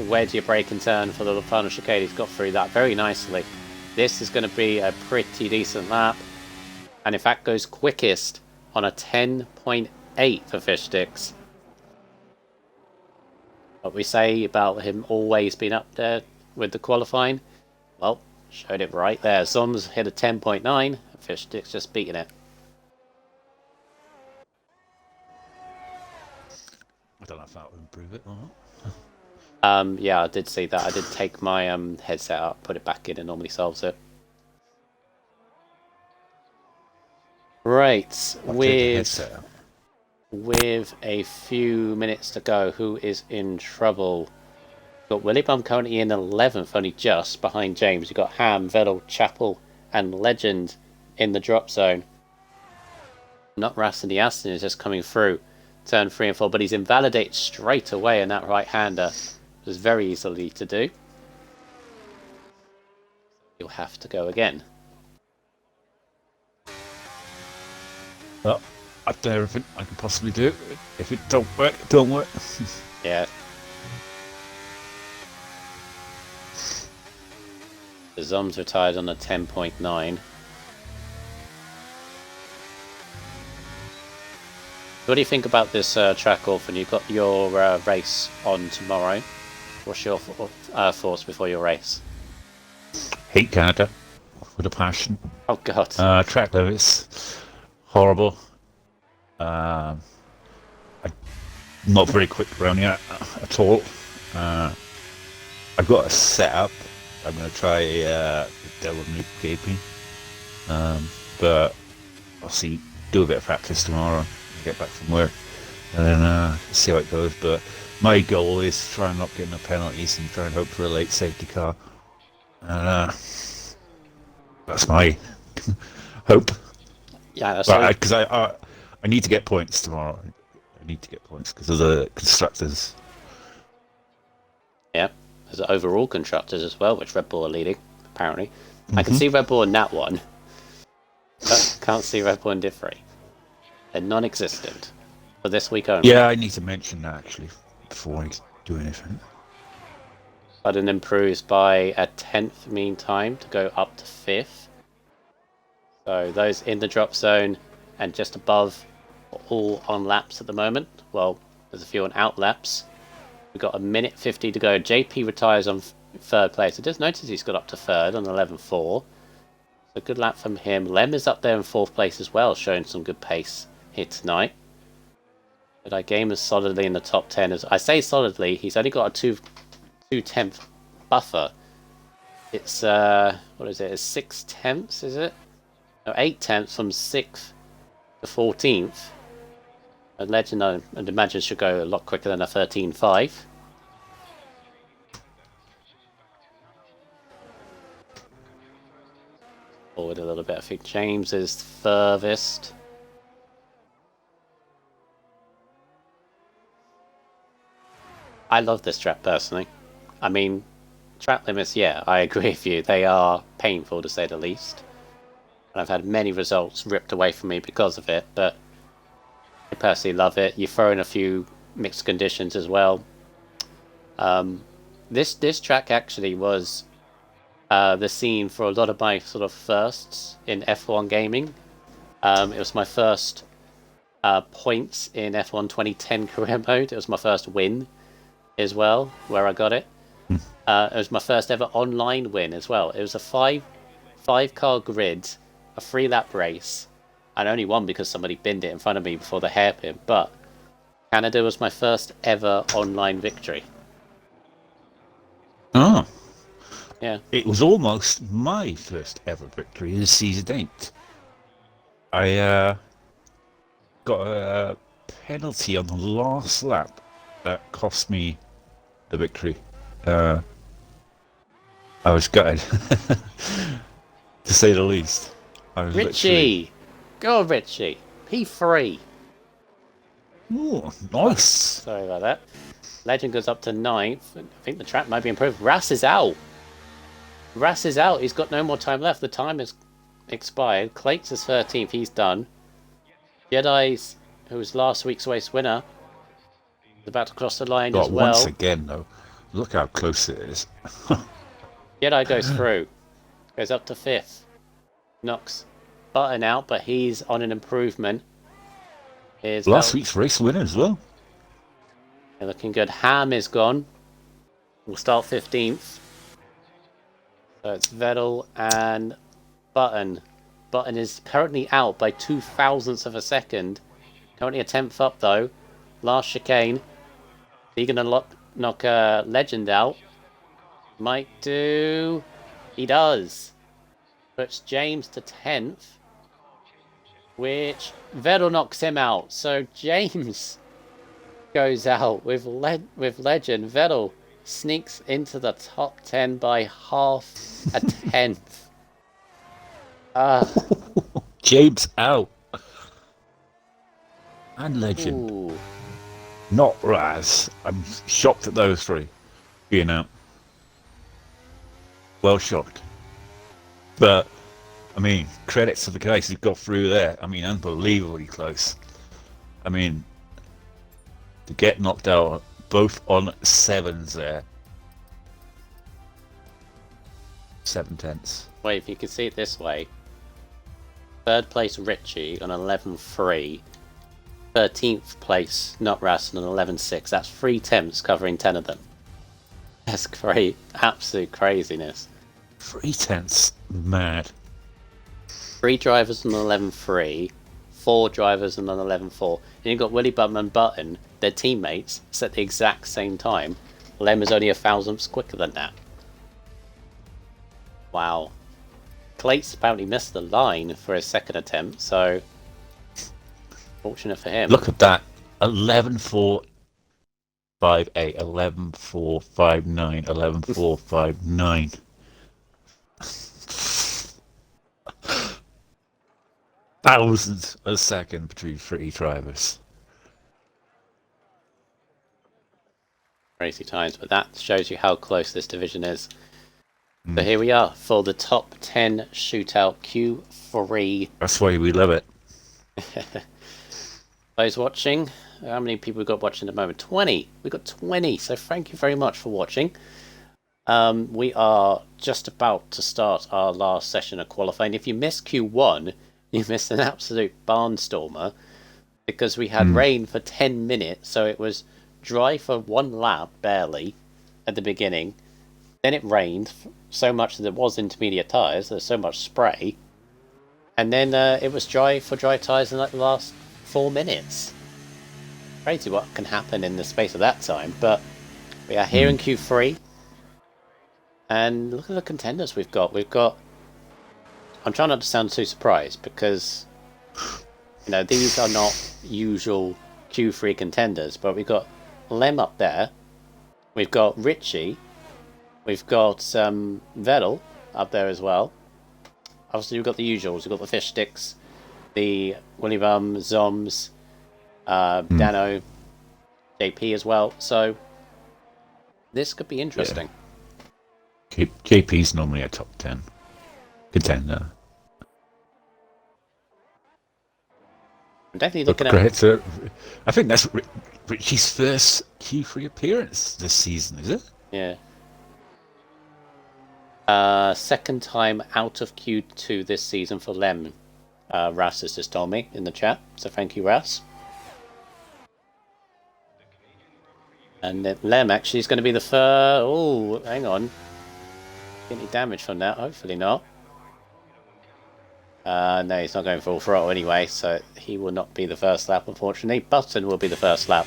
where do you brake and turn for the final chicane? He's got through that very nicely. This is going to be a pretty decent lap, and in fact goes quickest on a 10.8 for Fish Sticks. What we say about him always being up there with the qualifying, well, showed it right there. Zom's hit a 10.9, and Fish Sticks just beating it. I don't know if that would improve it or not. Yeah, I did see that. I did take my headset out, put it back in, and normally solves it. Right, with a few minutes to go, who is in trouble? Got Willie Bum currently in 11th, only just behind James. You've got Ham, Vettel, Chappell, and Legend in the drop zone. Not Raston the Aston is just coming through turn 3 and 4, but he's invalidated straight away in that right-hander. It was very easily to do. You'll have to go again. Well, I've done everything I can possibly do. If it don't work, it don't work. Yeah. The Zom's retired on a 10.9. What do you think about this track, Orphan? You've got your race on tomorrow. What's your thoughts before your race? Hate Canada with a passion. Oh God! Track though is horrible. I'm not very quick around here at all. I've got a setup. I'm going to try Devil Noob Gaping, but I'll see. Do a bit of practice tomorrow. Get back from work and then see how it goes. But my goal is to try and not get no penalties and try and hope for a late safety car. And that's my hope. Yeah, that's because I need to get points tomorrow. I need to get points because of the constructors. Yeah, there's overall constructors as well, which Red Bull are leading apparently. I can see Red Bull in that one, but can't see Red Bull in Div 3. They're non-existent for this week only. Yeah, I need to mention that actually before I do anything. Sudden improves by a 10th meantime to go up to 5th. So those in the drop zone and just above are all on laps at the moment. Well, there's a few on out laps. We've got a minute 50 to go. JP retires on 3rd place. I just noticed he's got up to 3rd on 11.4. So good lap from him. Lem is up there in 4th place as well, showing some good pace here tonight. But I game as solidly in the top 10 as I say solidly. He's only got a 2/10 buffer. It's what is it? It's 6/10, is it? No, 8/10 from 6th to 14th. A Legend, I'd imagine, should go a lot quicker than a 13.5. Forward a little bit. I think James is furthest. I love this track personally. I mean, track limits, yeah, I agree with you. They are painful to say the least. And I've had many results ripped away from me because of it, but I personally love it. You throw in a few mixed conditions as well. This track actually was the scene for a lot of my sort of firsts in F1 gaming. It was my first points in F1 2010 career mode. It was my first win as well, where I got it. It was my first ever online win as well. It was a five car grid, a 3-lap race. I only won because somebody binned it in front of me before the hairpin, but Canada was my first ever online victory. Oh. Yeah. It was almost my first ever victory in season 8. I got a penalty on the last lap that cost me the victory. I was gutted, to say the least. I was Richie! Go on, Richie! P3! Ooh, nice! Sorry about that. Legend goes up to 9th. I think the track might be improved. Ras is out! Ras is out. He's got no more time left. The time has expired. Clates is 13th. He's done. Jedi's, who was last week's race winner, is about to cross the line as well. Once again, though, look how close it is. Jedi goes through. Goes up to 5th. Knocks Button out, but he's on an improvement. Here's last week's race winner as well. Looking good. Ham is gone. We'll start 15th. So it's Vettel and Button. Button is currently out by 0.02 of a second. Currently a 10th up though. Last chicane. Is he going to knock Legend out? Might do. He does. Puts James to 10th. Which Vettel knocks him out. So James goes out with Legend. Vettel sneaks into the top 10 by half a tenth. James out. And Legend. Ooh. Not Raz. I'm shocked at those three being out. Well shocked. But, I mean, credits to the guys who got through there. I mean, unbelievably close. I mean, to get knocked out both on 7s there. 7/10. Wait, if you can see it this way. 3rd place Richie on 11.3. 13th place Not Ras on 11.6. That's 3 temps covering 10 of them. That's great. Absolute craziness. 3/10. Mad. 3 drivers on 11.3. 4 drivers on 11.4. And you've got Willie Button and Button, their teammates, set the exact same time. Lem is only 1,000ths quicker than that. Wow. Clates apparently missed the line for his second attempt, so fortunate for him. Look at that. 11.458, 11.459, 11.459. Thousands a second between 3 drivers. Crazy times, but that shows you how close this division is. So here we are for the top 10 shootout Q3. That's why we love it. Those watching, how many people we got watching at the moment? 20. We got 20. So thank you very much for watching. We are just about to start our last session of qualifying. If you missed Q1, you missed an absolute barnstormer because we had rain for 10 minutes. So it was dry for 1 lap, barely, at the beginning. Then it rained so much that it was intermediate tyres. There's so much spray. And then it was dry for dry tyres in like the last 4 minutes. Crazy what can happen in the space of that time, but we are here in Q3. And look at the contenders we've got. I'm trying not to sound too surprised because, you know, these are not usual Q3 contenders, but we've got Lem up there. We've got Richie. We've got Vettel up there as well. Obviously, we've got the usuals. We've got the Fish Sticks, the Willy Bum, Zoms, Dano, JP as well. So this could be interesting. Yeah. JP's normally a top 10 contender. I'm definitely looking at. I think that's Richie's first Q3 appearance this season, is it? Yeah. Second time out of Q2 this season for Lem. Ras has just told me in the chat, so thank you, Ras. And Lem actually is going to be the first. Oh, hang on. Get any damage from that? Hopefully not. No, he's not going full throttle anyway, so he will not be the first lap, unfortunately. Button will be the first lap.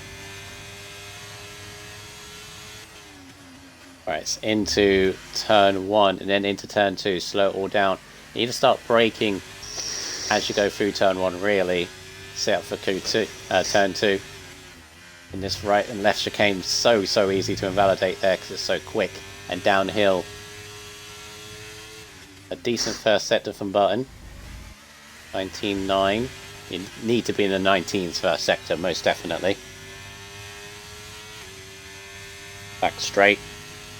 Right, it's into turn 1 and then into turn 2. Slow it all down. You need to start braking as you go through turn 1, really. Set up for turn 2. In this right and left chicane, so easy to invalidate there because it's so quick and downhill. A decent first sector from Button. 19.9. You need to be in the 19s first sector, most definitely. Back straight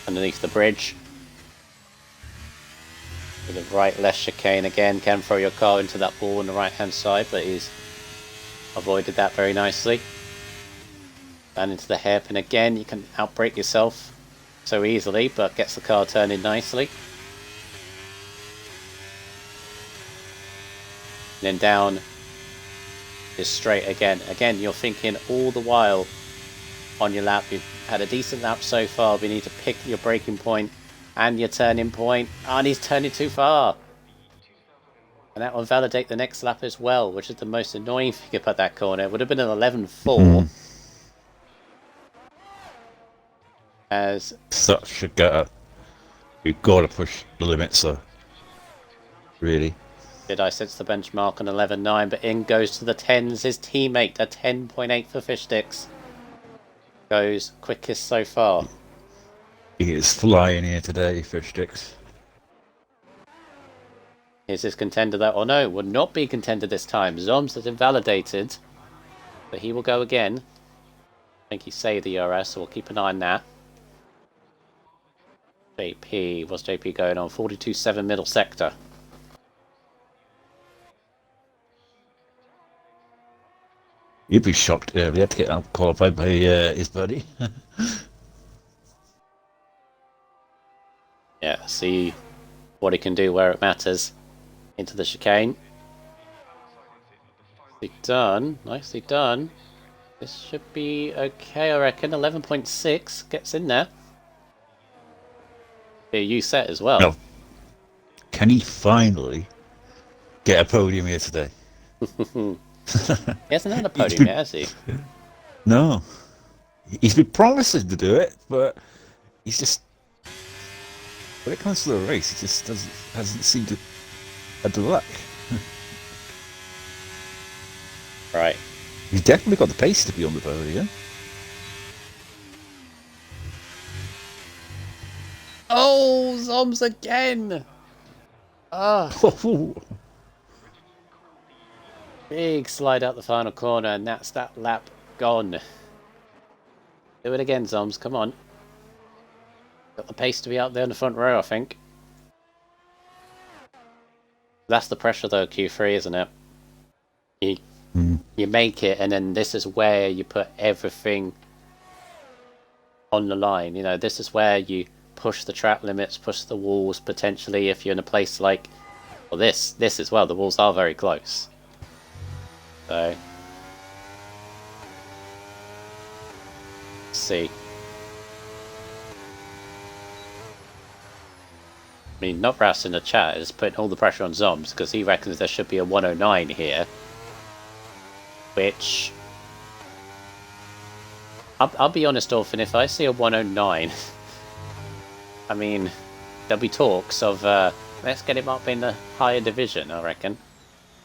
underneath the bridge. With the right left chicane again, can throw your car into that wall on the right hand side, but he's avoided that very nicely. And into the hairpin again, you can outbrake yourself so easily, but gets the car turning nicely. And then down is straight again. Again, you're thinking all the while on your lap, you've had a decent lap so far, but you need to pick your braking point and your turning point. And he's turning too far. And that will validate the next lap as well, which is the most annoying thing about that corner. It would have been an 11.4. As such a gutter. You've got to push the limits, so really. Did I sense the benchmark on 11.9, but in goes to the 10s. His teammate, a 10.8 for Fish Sticks. Goes quickest so far. He is flying here today, Fish Sticks. Here's his contender though. Oh no, would not be contender this time. Zoms has invalidated, but he will go again. I think he saved the ERS, so we'll keep an eye on that. JP, what's JP going on? 42.7 middle sector. You'd be shocked if he had to get out qualified by his buddy. Yeah, see what he can do where it matters. Into the chicane. Nicely done. Nicely done. This should be okay, I reckon. 11.6 gets in there. Be a U set as well. No. Can he finally get a podium here today? He hasn't had a podium yet, has he? No. He's been promising to do it, but he's just... When it comes to the race, he just hasn't seemed to have the luck. Right. He's definitely got the pace to be on the podium. Oh, Zoms again! Ah. Big slide out the final corner, and that's that lap gone. Do it again, Zoms, come on. Got the pace to be out there in the front row, I think. That's the pressure though, Q3, isn't it? You make it, and then this is where you put everything on the line. You know, this is where you push the track limits, push the walls, potentially, if you're in a place like... Well, this as well, the walls are very close. So... Let's see. I mean, Notras in the chat is putting all the pressure on Zoms because he reckons there should be a 109 here. Which I'll be honest, Orphan, if I see a 109, I mean, there'll be talks of, let's get him up in the higher division, I reckon.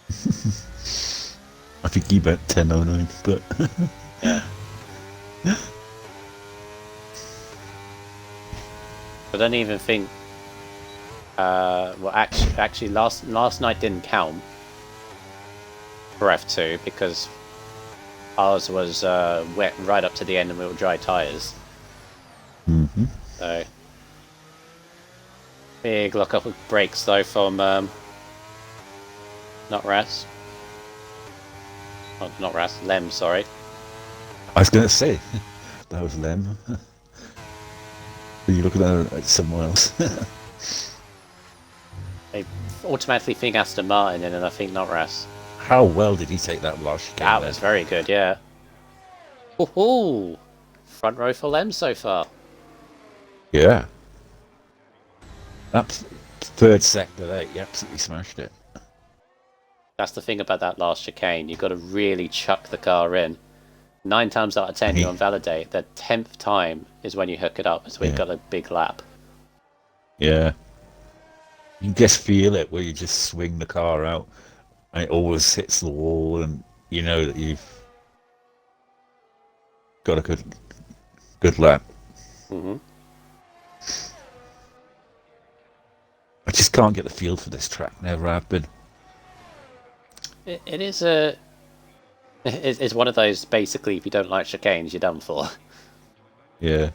I think he meant 1009, but... Yeah. I don't even think... well, actually, last night didn't count for F2 because ours was wet right up to the end and we were dry tyres. Mm-hmm. So big lock-up of brakes though from not Ras. Oh, not Ras, Lem, sorry. I was going to say, that was Lem. But you look at someone else. They automatically think Aston Martin and I think not Ras. How well did he take that last chicane? That was very good, yeah. Ooh, front row for Lem so far. Yeah. That third sector there, he absolutely smashed it. That's the thing about that last chicane. You've got to really chuck the car in. 9 times out of 10 you invalidate. The 10th time is when you hook it up. So we've got a big lap. Yeah. You can just feel it where you just swing the car out and it always hits the wall and you know that you've got a good lap. Mm-hmm. I just can't get the feel for this track. Never have been. It is a... It's one of those, basically, if you don't like chicanes, you're done for. Yeah.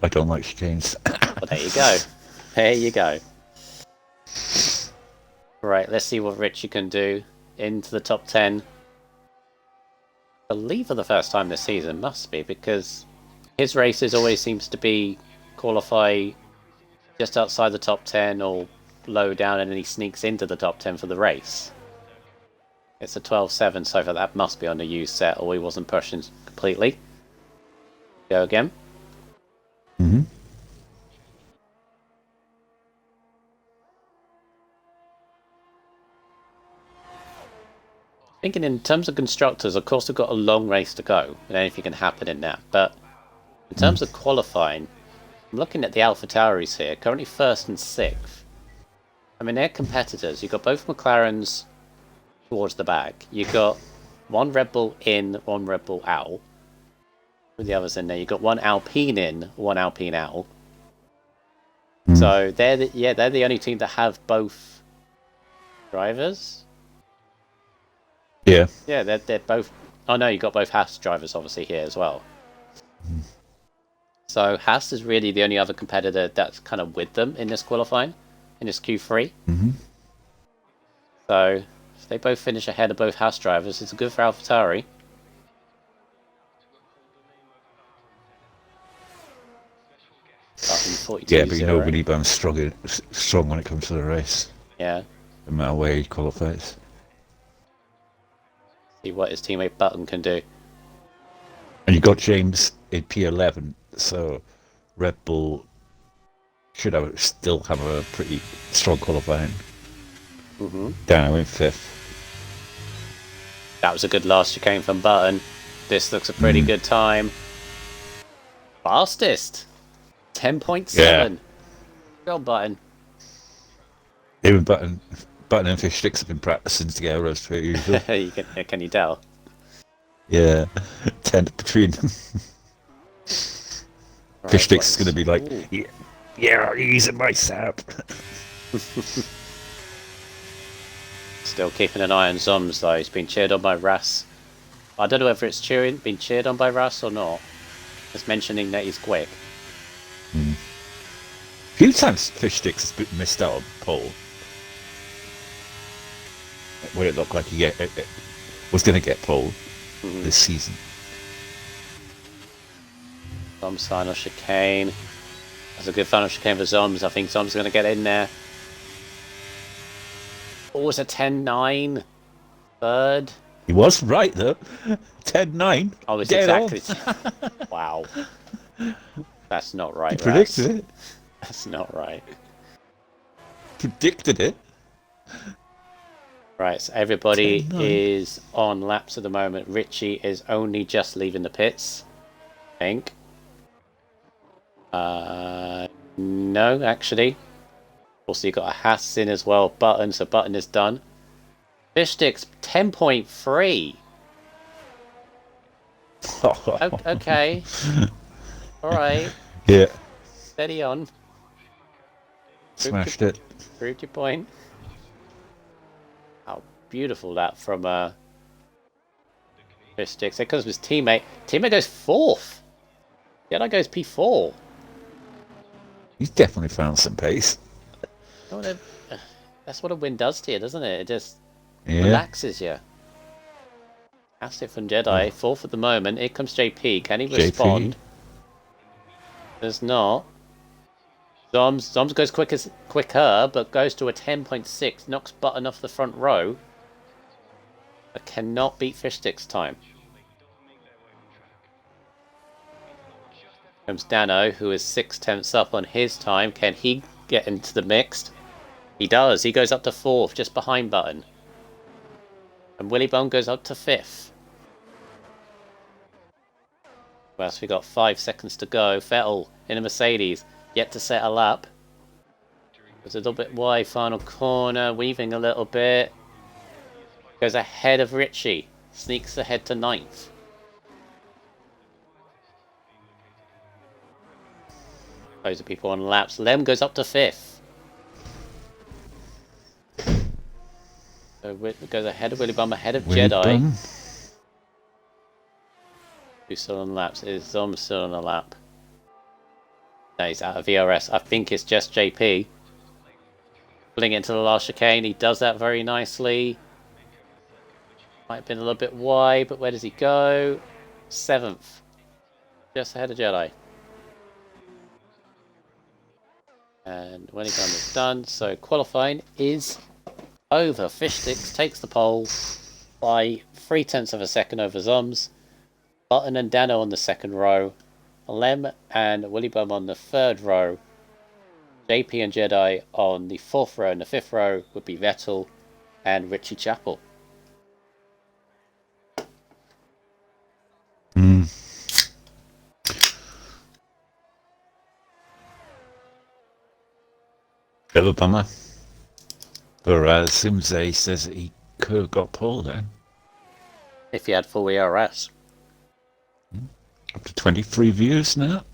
I don't like chicanes. Well, there you go. There you go. Right, let's see what Richie can do. Into the top 10. I believe for the first time this season, must be, because his races always seems to be qualify just outside the top 10 or low down and then he sneaks into the top 10 for the race. It's a 12.7 so far, that must be on a used set or he wasn't pushing completely. Go again. Mm-hmm. Thinking in terms of constructors, of course we've got a long race to go and anything can happen in that, but in terms of qualifying, I'm looking at the AlphaTauris here, currently 1st and 6th. I mean, they're competitors. You've got both McLarens towards the back. You've got one Red Bull in, one Red Bull out. With the others in there, you've got one Alpine in, one Alpine out. So they're the only team that have both drivers. Yeah. Yeah, they're both. Oh no, you got both Haas drivers obviously here as well. So Haas is really the only other competitor that's kind of with them in this qualifying, in this Q3. Mm-hmm. So if they both finish ahead of both Haas drivers, it's good for AlphaTauri. Yeah, but you know, Willie Bam's strong when it comes to the race. Yeah. No matter where he qualifies. See what his teammate Button can do. And you got James in P11, so Red Bull should still have a pretty strong qualifying. Mm-hmm. Down in 5th. That was a good last chicane from Button. This looks a pretty good time. Fastest! 10.7. Yeah. Go on, Button. Even Button and Fish Sticks have been practicing together as per usual. Can you tell? Yeah. 10 between them. Right, Fish Sticks is going to be like, ooh. yeah, I'm using my sap. Still keeping an eye on Zoms though. He's been cheered on by Ras. I don't know whether it's been cheered on by Ras or not. Just mentioning that he's quick. A few times Fish Sticks has been missed out on pole. Where it looked like he was going to get pole this season. Zoms final chicane. That's a good final chicane for Zoms. I think Zoms is going to get in there. Oh, it's a 10-9. Third. He was right though. 10-9. Oh, it's exactly. Wow. That's not right. He predicted it. That's not right. Predicted it. Right, so everybody 10-9. is on laps at the moment. Richie is only just leaving the pits. think. No, actually. Also, you got a Haas in as well. Button, so Button is done. Fish sticks 10.3. Okay. All right. Yeah, Steady on. smashed it. Proved your point. How beautiful that from Fish sticks. It comes with his teammate. Teammate goes 4th. Jedi goes P4. He's definitely found some pace. That's what a win does to you, doesn't it? It just relaxes you. That's it from Jedi. 4th at the moment. Here comes JP. Can he respond? Does not. Zoms goes quicker, but goes to a 10.6. Knocks Button off the front row. But cannot beat Fish Sticks time. Comes Dano, who is 6/10 up on his time. Can he get into the mixed? He does. He goes up to 4th, just behind Button. And Willy Bum goes up to 5th. Well, so we got 5 seconds to go. Vettel in a Mercedes, yet to settle up. Goes a little bit wide, final corner, weaving a little bit. Goes ahead of Richie, sneaks ahead to 9th. Loads of people on laps. Lem goes up to 5th. So goes ahead of Willy Bum, ahead of Jedi. Who's still on laps? Is Zom still on a lap? No, he's out of VRS. I think it's just JP. Pulling it into the last chicane. He does that very nicely. Might have been a little bit wide, but where does he go? 7th. Just ahead of Jedi. And when he's done, it's done. So qualifying is over. Fish Sticks takes the pole by 0.3 of a second over Zoms. Button and Dano on the 2nd row. Lem and Willy Bum on the 3rd row. JP and Jedi on the 4th row, and the 5th row would be Vettel and Richie Chapel. Bit of a bummer. Whereas Simsay says he could have got pole then. If he had full ERS. Up to 23 views now.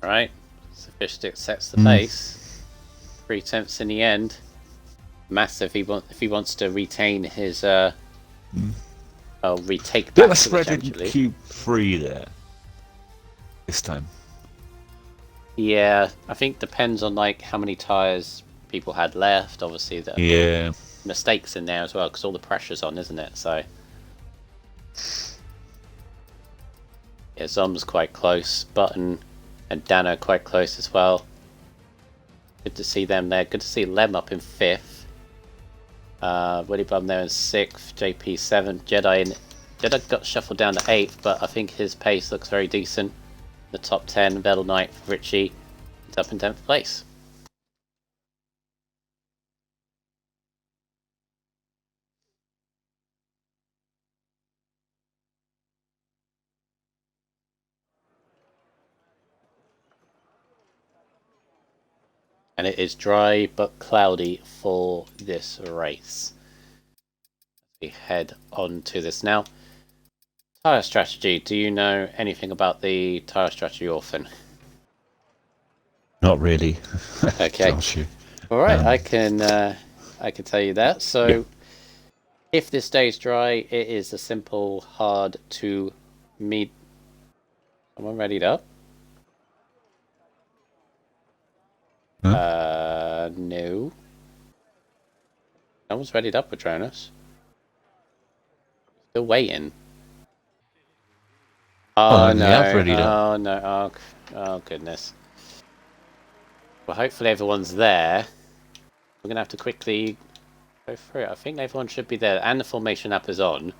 Right, so Fish Stick sets the pace. 0.3 in the end. Massive if he wants to retain his retake Bit back of a spread in essentially. Q3 there. This time. Yeah, I think depends on like how many tyres people had left. Obviously, the mistakes in there as well, because all the pressure's on, isn't it? So yeah, Zom's quite close. Button and Dano quite close as well. Good to see them there. Good to see Lem up in 5th. Willy Bum there in 6th. JP 7th. Jedi got shuffled down to 8th, but I think his pace looks very decent. The top 10, Vettel 9th, Richie is up in 10th place. And it is dry but cloudy for this race. We head on to this now. Tyre strategy. Do you know anything about the tyre strategy, Orphan? Not really. Okay. All right, I can tell you that. So, if this stays dry, it is a simple hard to meet. Someone readied up? No. No one's readied up, Patronus. Still waiting. Oh no! Oh no! Oh goodness! Well, hopefully everyone's there. We're gonna have to quickly go through it. I think everyone should be there, and the formation app is on.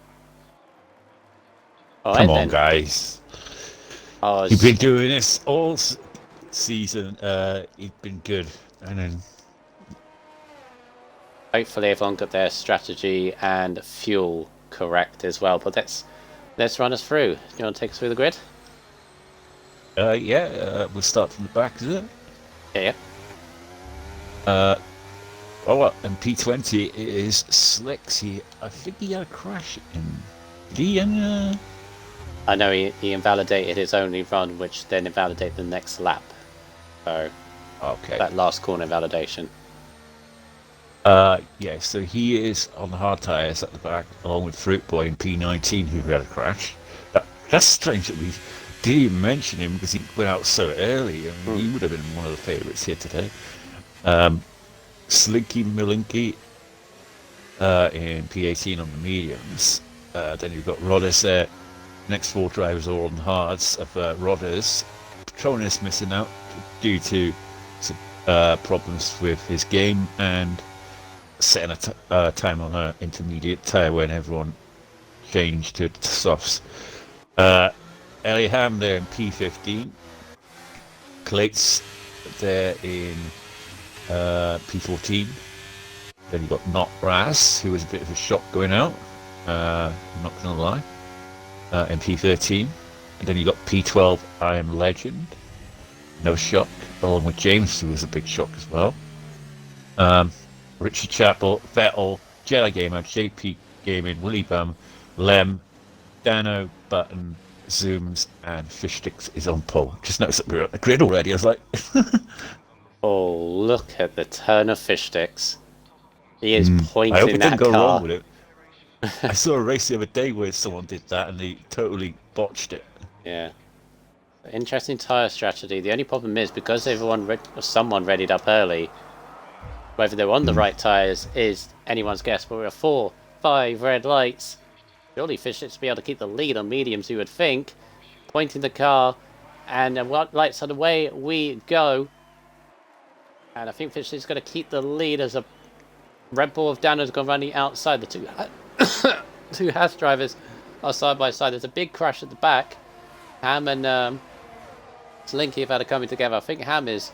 Come on, guys! Oh, you've been doing this all season, he's been good. And then Hopefully everyone got their strategy and fuel correct as well. But let's run us through. You want to take us through the grid? we'll start from the back, is it? Yeah. And P20 is Slicks. I think he had a crash in. Did he? I know he invalidated his only run, which then invalidated the next lap. So Okay. that last corner invalidation. So he is on the hard tyres at the back, along with Fruit Boy and P19, who had a crash. That's strange that we didn't even mention him because he went out so early. I mean, he would have been one of the favourites here today. Slinky Milinky in P18 on the mediums. Then you've got Rodders there. Next 4 drivers are all on hards of Rodders. Patronus missing out due to some problems with his game and setting a time on an intermediate tyre when everyone changed to softs. Eliham there in P15. Clates there in P14. Then you've got Not Raz, who was a bit of a shock going out, I'm not going to lie, in P13. And then you've got P12, I Am Legend, no shock, along with James, who was a big shock as well. Richie Chappell, Vettel, Jedi Gamer, JP Gaming, Willy Bum, Lem, Dano, Button, Zooms, and Fish Sticks is on pole. Just noticed that we're on the grid already. I was like, oh, look at the turn of Fish Sticks. He is I hope pointing it that didn't go car. wrong with it. I saw a race the other day where someone did that and they totally botched it. Yeah. Interesting tyre strategy. The only problem is because someone readied up early, whether they're on the right tyres is anyone's guess. But we're 4, 5 red lights. Surely Fish Sticks to be able to keep the lead on mediums, you would think. Pointing the car, and what lights are the way we go. And I think Fish Sticks is going to keep the lead as a Red Bull of Dano's gone running outside. The two Haas drivers are side by side. There's a big crash at the back. Ham and Slinky have had to coming together. I think Ham is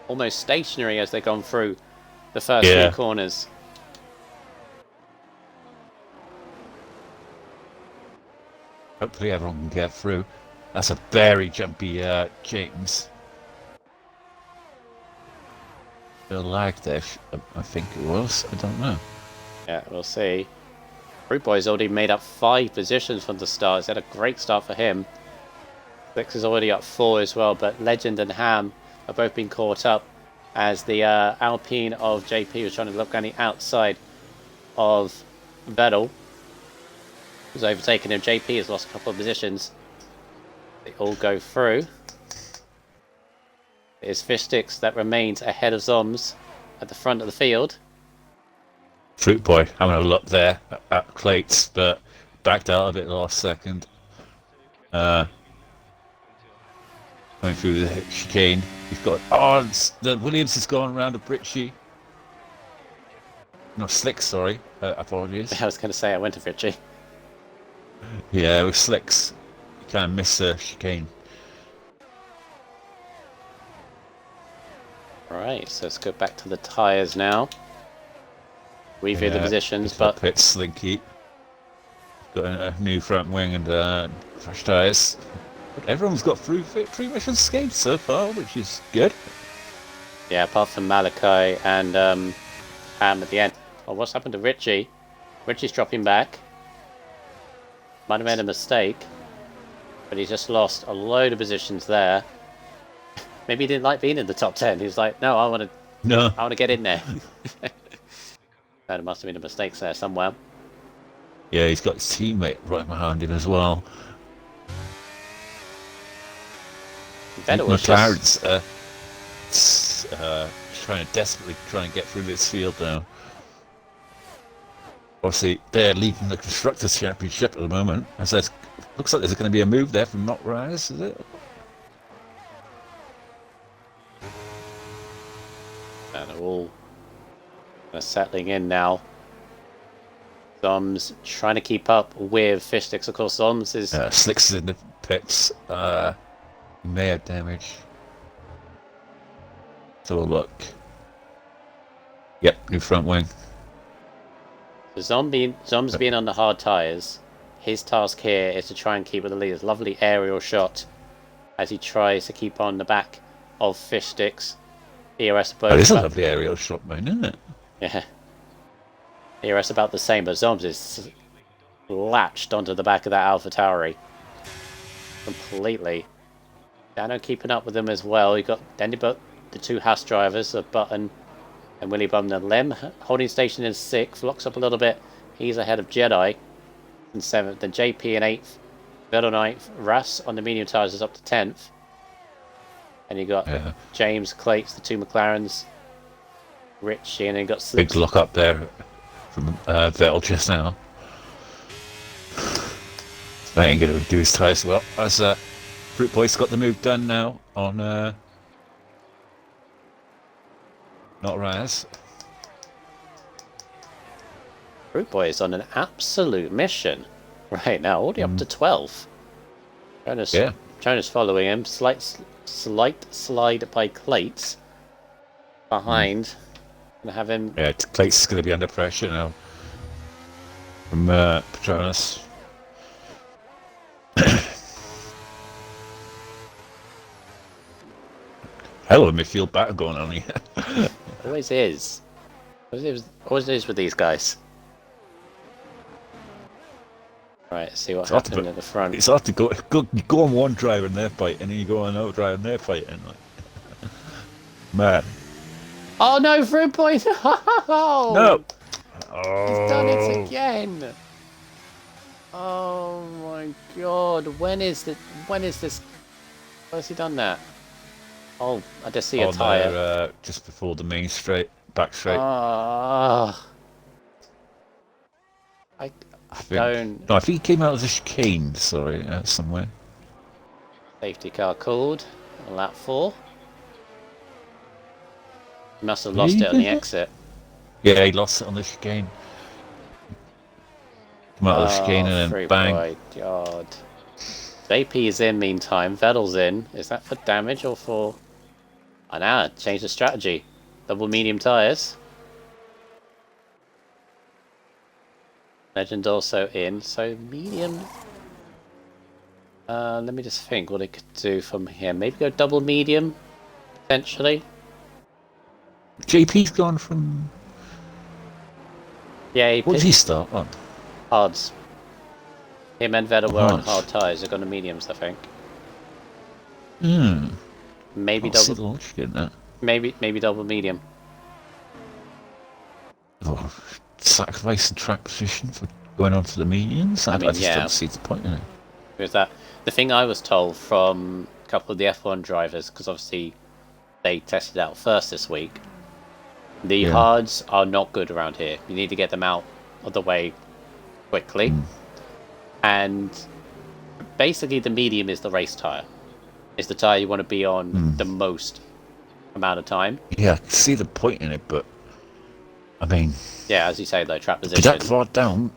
almost stationary as they've gone through the first 3 corners. Hopefully everyone can get through. That's a very jumpy James. A lag there, I think it was. I don't know. Yeah, we'll see. Fruit Boy's already made up 5 positions from the start. It's had a great start for him. Six is already up 4 as well, but Legend and Ham have both been caught up as the Alpine of JP was trying to look on the outside of Vettel. Who's overtaken him. JP has lost a couple of positions. They all go through. It's Fish Sticks that remains ahead of Zoms at the front of the field. Fruit Boy having a look there at Clates, but backed out of it last second. Going through the chicane. He's got the Williams has gone around a Britchie. No, Slicks, sorry. Apologies. I was going to say I went to Richie. Yeah, with Slicks. You can't miss a chicane. Right, so let's go back to the tyres now. Review the positions, but Pit Slinky. Got a new front wing and fresh tyres. But everyone's got through pretty much unscathed so far, which is good. Yeah, apart from Malachi and Ham at the end. Well, what's happened to Richie? Richie's dropping back. Might have made a mistake, but he's just lost a load of positions there. Maybe he didn't like being in the top 10. He's like, no, I want to get in there. There must have been a mistake there somewhere. Yeah, he's got his teammate right behind him as well. Vettel was McLaren's desperately trying to get through this field now. Obviously, they're leading the Constructors' Championship at the moment. As looks like there's going to be a move there from Not Raz, is it? And they're all settling in now. Zoms trying to keep up with Fish Sticks. Of course, Zoms is... Slicks is in the pits. May have damage. Let's have a look. Yep, new front wing. So Zomb's being on the hard tyres. His task here is to try and keep with the leaders. Lovely aerial shot as he tries to keep on the back of Fish Sticks. ERS both. Oh, this is a lovely aerial shot, man, isn't it? Yeah. ERS about the same, but Zombs is latched onto the back of that Alpha Tauri completely. Dano keeping up with him as well. You got the two Haas drivers, Button and Willy Bum and Lem holding station in 6th, locks up a little bit. He's ahead of Jedi in 7th, then JP in 8th, Vettel 9th, Russ on the medium tyres is up to 10th. And you got James, Clates, the two McLarens, Richie, and then you got Big lock up there from Vettel just now. That ain't going to do his tyres well. As Fruit Boy's got the move done now on not Raz. Fruit Boy is on an absolute mission right now, already up to 12th. Jonas following him, slight slide by Clates behind, and have him. Yeah, Clates is going to be under pressure now from Patronus. Hell of a midfield battle going on here. Always is. Always is with these guys. Right, see what happened at the front. It's hard to go on one driver and they're fighting, and then you go on another driver and they're fighting. Like, man. Oh no, Fruit Boy! No! He's done it again! Oh my god, when is this? Why has he done that? Oh, I just see a tyre. Just before the main back straight. I don't... No, I think he came out of the chicane, sorry, somewhere. Safety car called on lap 4. He must have lost it on the exit. Yeah, he lost it on the chicane. Come out of the chicane and then bang. My god. JP is in meantime, Vettel's in. Is that for damage or for... I know, change the strategy. Double medium tyres. Legend also in, so medium... let me just think what it could do from here. Maybe go double medium, potentially. JP's gone from... Yeah, what did he start on? Hards. Him and Vettel were on hard tyres. They're going to mediums, I think. Maybe double. Maybe double medium. Oh, sacrificing track position for going on to the mediums. I just don't see the point in it. Because the thing I was told from a couple of the F1 drivers, because obviously they tested out first this week. The hards are not good around here. You need to get them out of the way quickly. And basically the medium is the race tyre. It's the tyre you want to be on the most amount of time. Yeah, I can see the point in it, but I mean... Yeah, as you say though, track position. That far down...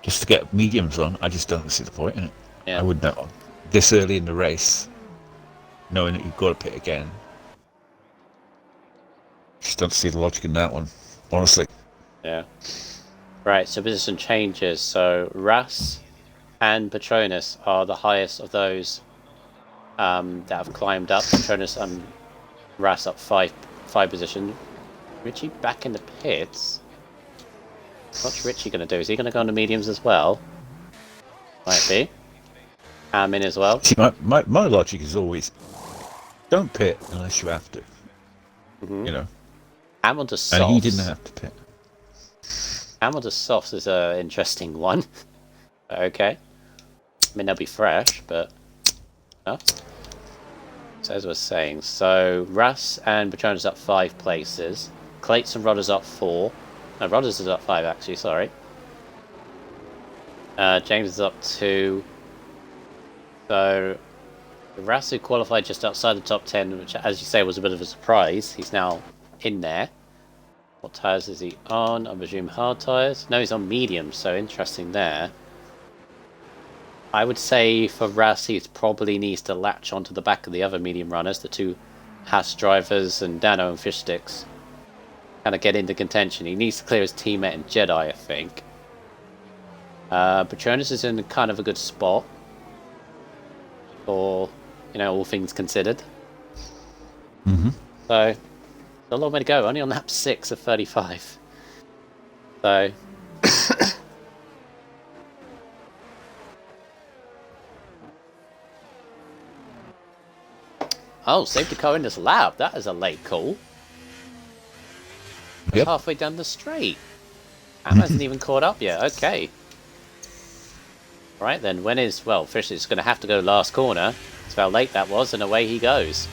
Just to get mediums on, I just don't see the point in it. Yeah. I would know. This early in the race, knowing that you've got to pit again. Just don't see the logic in that one, honestly. Yeah. Right, so position changes. So Russ and Patronus are the highest of those that have climbed up. Patronus and Russ up five position. Richie back in the pits. What's Richie going to do? Is he going to go on the mediums as well? Might be. In as well. See, my logic is always, don't pit unless you have to. You know. Onto softs. And he didn't have to pit. Onto softs is an interesting one. Okay. I mean, they'll be fresh, but... No. So as I was saying, so Russ and Patronus up 5 places. Clates and Rodders up 4. No, Rodders is up 5 actually, sorry. James is up 2. So Rasu qualified just outside the top 10, which, as you say, was a bit of a surprise. He's now in there. What tyres is he on? I presume hard tyres. No, he's on medium, so interesting there. I would say for Russ, he probably needs to latch onto the back of the other medium runners, the two Haas drivers and Dano and Fish Sticks. Kind of get into contention. He needs to clear his teammate and Jedi, I think. Patronus is in kind of a good spot for, all things considered. Mm-hmm. So, a long way to go. Only on lap 6 of 35. So... Oh, safety car in this lap. That is a late call. Yep. Halfway down the straight. Ham hasn't even caught up yet. Okay. Right then, Fish is going to have to go last corner. That's how late that was, and away he goes.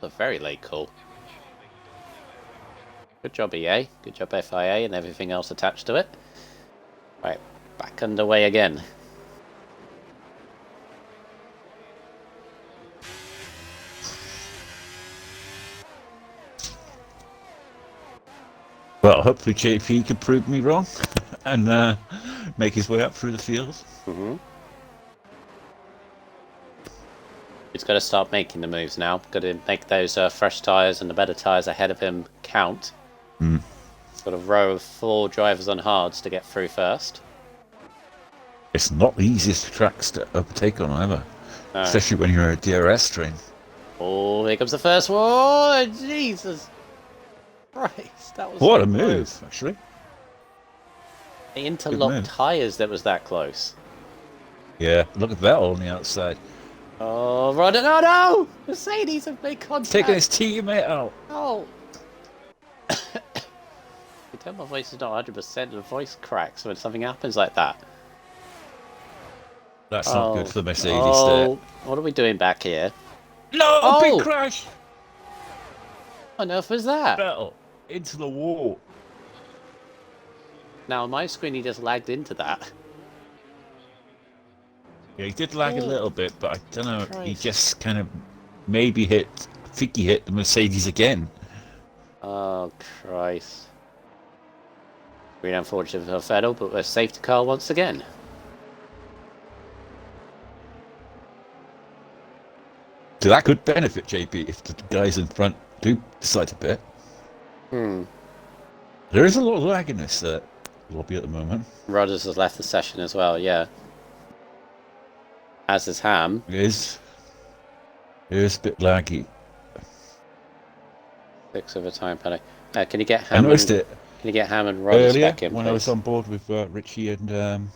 A very late call. Good job, EA. Good job, FIA, and everything else attached to it. Right, back underway again. Well, hopefully JP can prove me wrong and make his way up through the field. Mm-hmm. He's got to start making the moves now. Got to make those fresh tyres and the better tyres ahead of him count. Mm. Got a row of 4 drivers on hards to get through first. It's not the easiest tracks to overtake on either, No. especially when you're a DRS train. Oh, here comes the first one. Oh, Jesus Christ, that was What so a move, close. actually. The interlocked move. tyres that was that close. Yeah, look at that on the outside. Oh, Rodden, oh no! Mercedes have made contact. Taking his teammate out. Oh. You tell my voice is not 100%, the voice cracks when something happens like that. That's not good for the Mercedes Oh, what are we doing back here? there. No, Oh! big crash! What on earth was that? Battle into the wall. Now, on my screen, he just lagged into that. Yeah, he did lag a little bit, but I don't know. He Christ. just kind of maybe I think he hit the Mercedes again. Oh, Christ. Really unfortunate for Vettel, but we're safety car once again. So that could benefit JP if the guys in front do decide to pit. Hmm. There is a lot of lag in this lobby at the moment. Rodders has left the session as well, yeah. As is Ham. It is a bit laggy. 6 of a time penalty. Can you get I Ham? noticed it Can you get Ham and Rodders earlier back in, when I was please? on board with Richie, and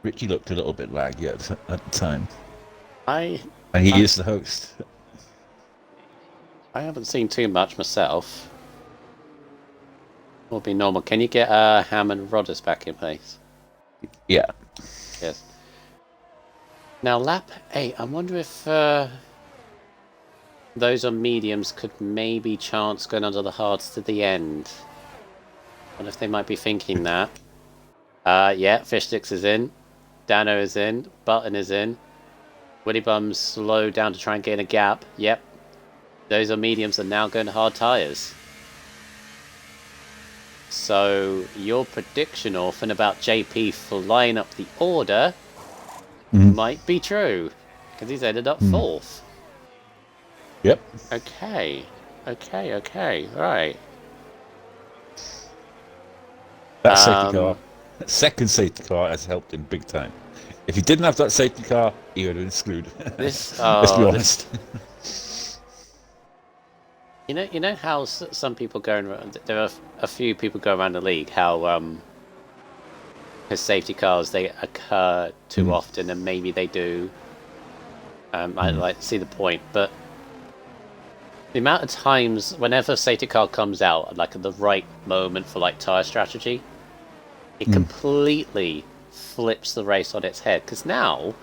Richie looked a little bit laggy at the time. And he is the host. I haven't seen too much myself. Will be normal. Can you get Ham and Rodders back in, please? Yeah. Yes. Now, lap 8. I wonder if those on mediums could maybe chance going under the hards to the end. I wonder if they might be thinking that. Yeah, Fish Sticks is in. Dano is in. Button is in. Willy Bum's slowed down to try and gain a gap. Yep. Those on mediums are now going to hard tyres. So, your prediction, Orphan, about JP flying up the order might be true. Because he's ended up 4th. Yep. Okay. Right. That safety car, that second safety car, has helped him big time. If he didn't have that safety car, he would have been screwed. This, Let's be honest. You know how some people go around. There are a few people go around the league. How his safety cars, they occur too often, and maybe they do. I like see the point, but the amount of times whenever a safety car comes out, like at the right moment for like tire strategy, it completely flips the race on its head. Because now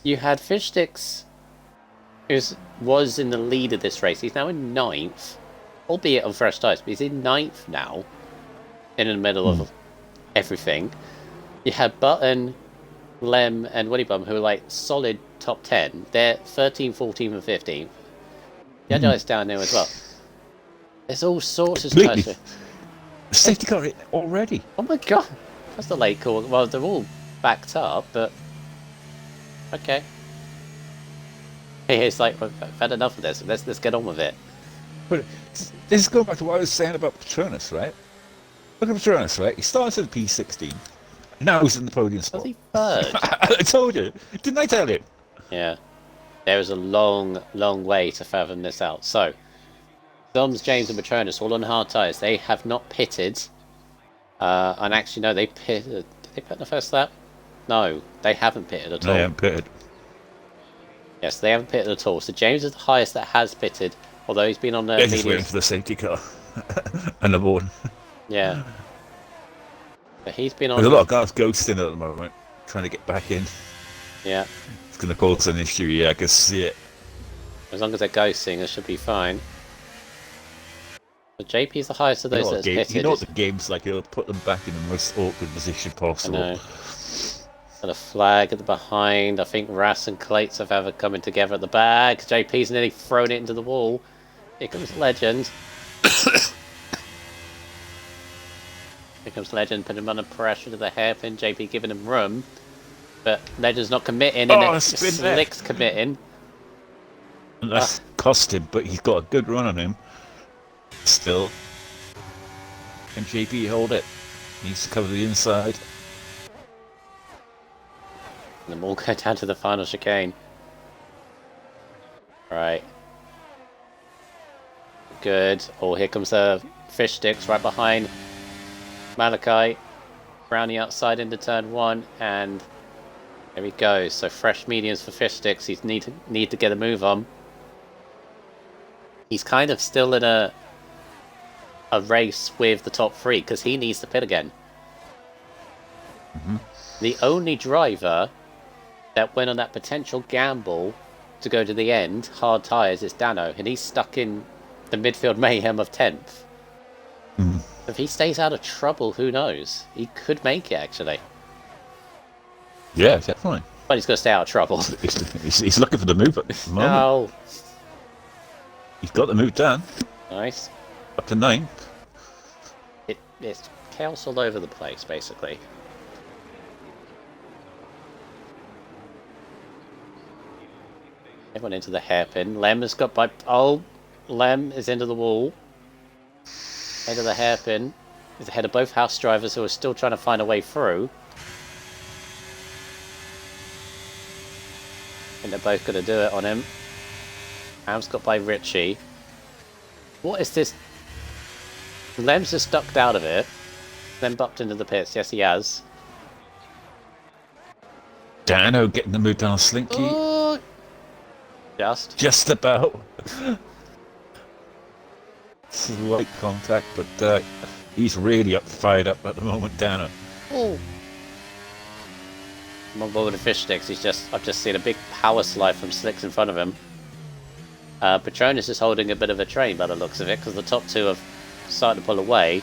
you had Fish Sticks, who was in the lead of this race. He's now in 9th, albeit on fresh tyres, but he's in 9th now, in the middle of everything. You had Button, Lem, and Willy Bum, who are like solid top 10. They're 13, 14, and 15. The other guys down there as well. There's all sorts of Completely. tyres. Safety car already. Oh my god! That's the late call. Well, they're all backed up, but okay. It's like I've had enough of this. Let's get on with it. But this is going back to what I was saying about Patronus, right? Look at Patronus, right? He started at P16. Now he's in the podium spot. Was he third? I told you. Didn't I tell you? Yeah. There is a long, long way to fathom this out. So, Doms, James, and Patronus all on hard tyres. They have not pitted. And actually, no, they pitted. Did they pit in the first lap? No, they haven't pitted at all. They haven't pitted. Yes, they haven't pitted at all. So James is the highest that has pitted, although he's been on the They're just waiting for the safety car. And the board. Yeah. But he's been on... There's a lot of guys ghosting at the moment, trying to get back in. Yeah. It's going to cause an issue, yeah, I can see it. As long as they're ghosting, it should be fine. But JP's the highest of those that's pitted. You know what the game's like, it'll put them back in the most awkward position possible. I know. And a flag at the behind. I think Ras and Clates have ever coming together at the back. JP's nearly thrown it into the wall. Here comes Legend. Here comes Legend, putting him under pressure to the hairpin. JP giving him room. But Legend's not committing, and then Slick's committing. And that's cost him, but he's got a good run on him. Still. Can JP hold it? Needs to cover the inside. And then we'll go down to the final chicane. Right. Good. Oh, here comes the fish sticks right behind Malachi. Brownie outside into turn 1, and there he goes. So fresh mediums for fish sticks. He's need to get a move on. He's kind of still in a race with the top 3 because he needs to pit again. The only driver that went on that potential gamble to go to the end, hard tyres, is Dano, and he's stuck in the midfield mayhem of 10th. If he stays out of trouble, who knows? He could make it, actually. Yeah, definitely. But he's going to stay out of trouble. He's looking for the move at the moment. No. He's got the move done. Nice. Up to 9th. It's chaos all over the place, basically. Everyone into the hairpin. Lem has got by... Oh, Lem is into the wall. Head of the hairpin. He's ahead of both house drivers who are still trying to find a way through. And they're both going to do it on him. Ham's got by Richie. What is this? Lem's just ducked out of it. Then bumped into the pits. Yes, he has. Dano getting the move down Slinky. Ooh. Just about. Slight contact, but he's really fired up at the moment, Dano. Oh. I'm on board with the fish sticks. I've just seen a big power slide from Slicks in front of him. Patronus is holding a bit of a train by the looks of it, because the top 2 have started to pull away.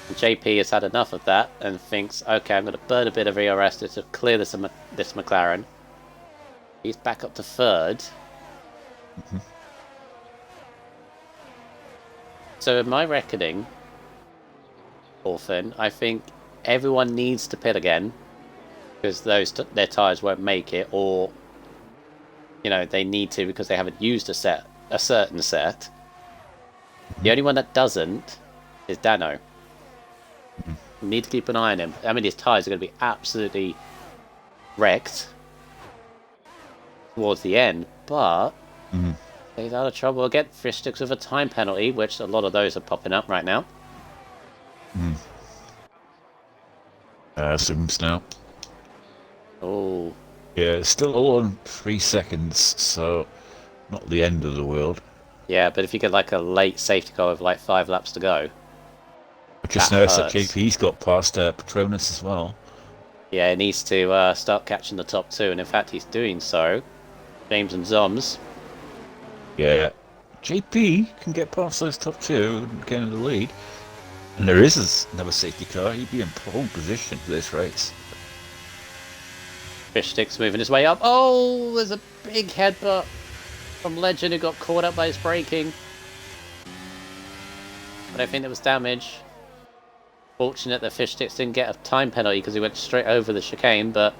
And JP has had enough of that and thinks, okay, I'm going to burn a bit of ERS to clear this McLaren. He's back up to 3rd. So in my reckoning, Orphan, I think everyone needs to pit again, because their tyres won't make it, or they need to because they haven't used a certain set. The only one that doesn't is Dano. You need to keep an eye on him. I mean, his tyres are going to be absolutely wrecked towards the end, but he's out of trouble again. Fish sticks with a time penalty, which a lot of those are popping up right now. Zooms now. Oh. Yeah, it's still all on 3 seconds, so not the end of the world. Yeah, but if you get like a late safety car with like 5 laps to go. I just noticed that JP's got past Patronus as well. Yeah, he needs to start catching the top 2, and in fact he's doing so. James and Zoms. Yeah, JP can get past those top 2 and get in the lead. And there is another safety car. He'd be in pole position for this race. Fish sticks moving his way up. Oh, there's a big headbutt from Legend who got caught up by his braking. I don't think there was damage. Fortunate that Fish Sticks didn't get a time penalty because he went straight over the chicane, but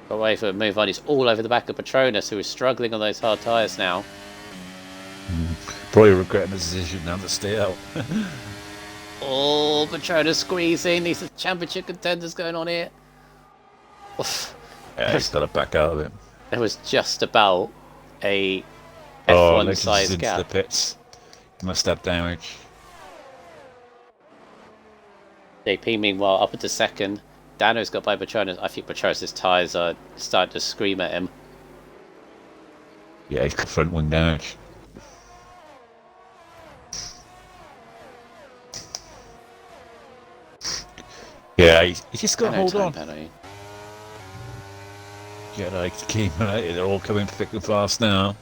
got away for a move on. He's all over the back of Patronus, who is struggling on those hard tyres now. Probably regretting the decision now to stay out. Oh, Patronus squeezing. These are championship contenders going on here. Oof. Yeah, he's got to back out of it. There was just about a F1 size into gap. the pits. He must have damage. JP, meanwhile, up into second. Dano's got by Patronus. I think Patronus' tyres are starting to scream at him. Yeah, he's got front wing damage. Yeah, he's just got to hold on. Penalty. Jedi came out. They're all coming thick and fast now.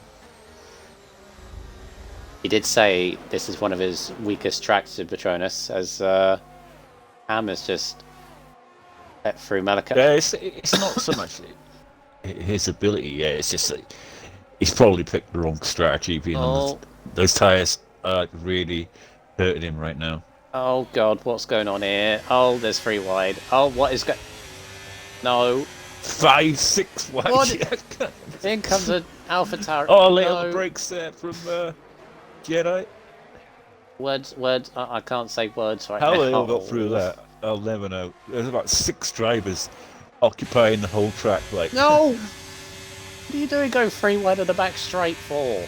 He did say this is one of his weakest tracks to Patronus, as Ham has just let through Malika. Yeah, it's not so much his ability. Yeah, it's just that he's probably picked the wrong strategy. Being on those tyres are really hurting him right now. Oh God, what's going on here? Oh, there's 3 wide. Oh, what is going? No. 5, 6 wide. What? In comes an Alpha Tower. Oh, little brakes there from Jedi. Words. I can't say words right now. How they all now. got through that, I'll never know. There's about 6 drivers occupying the whole track. Like no. What are you doing? Go 3 wide at the back straight for.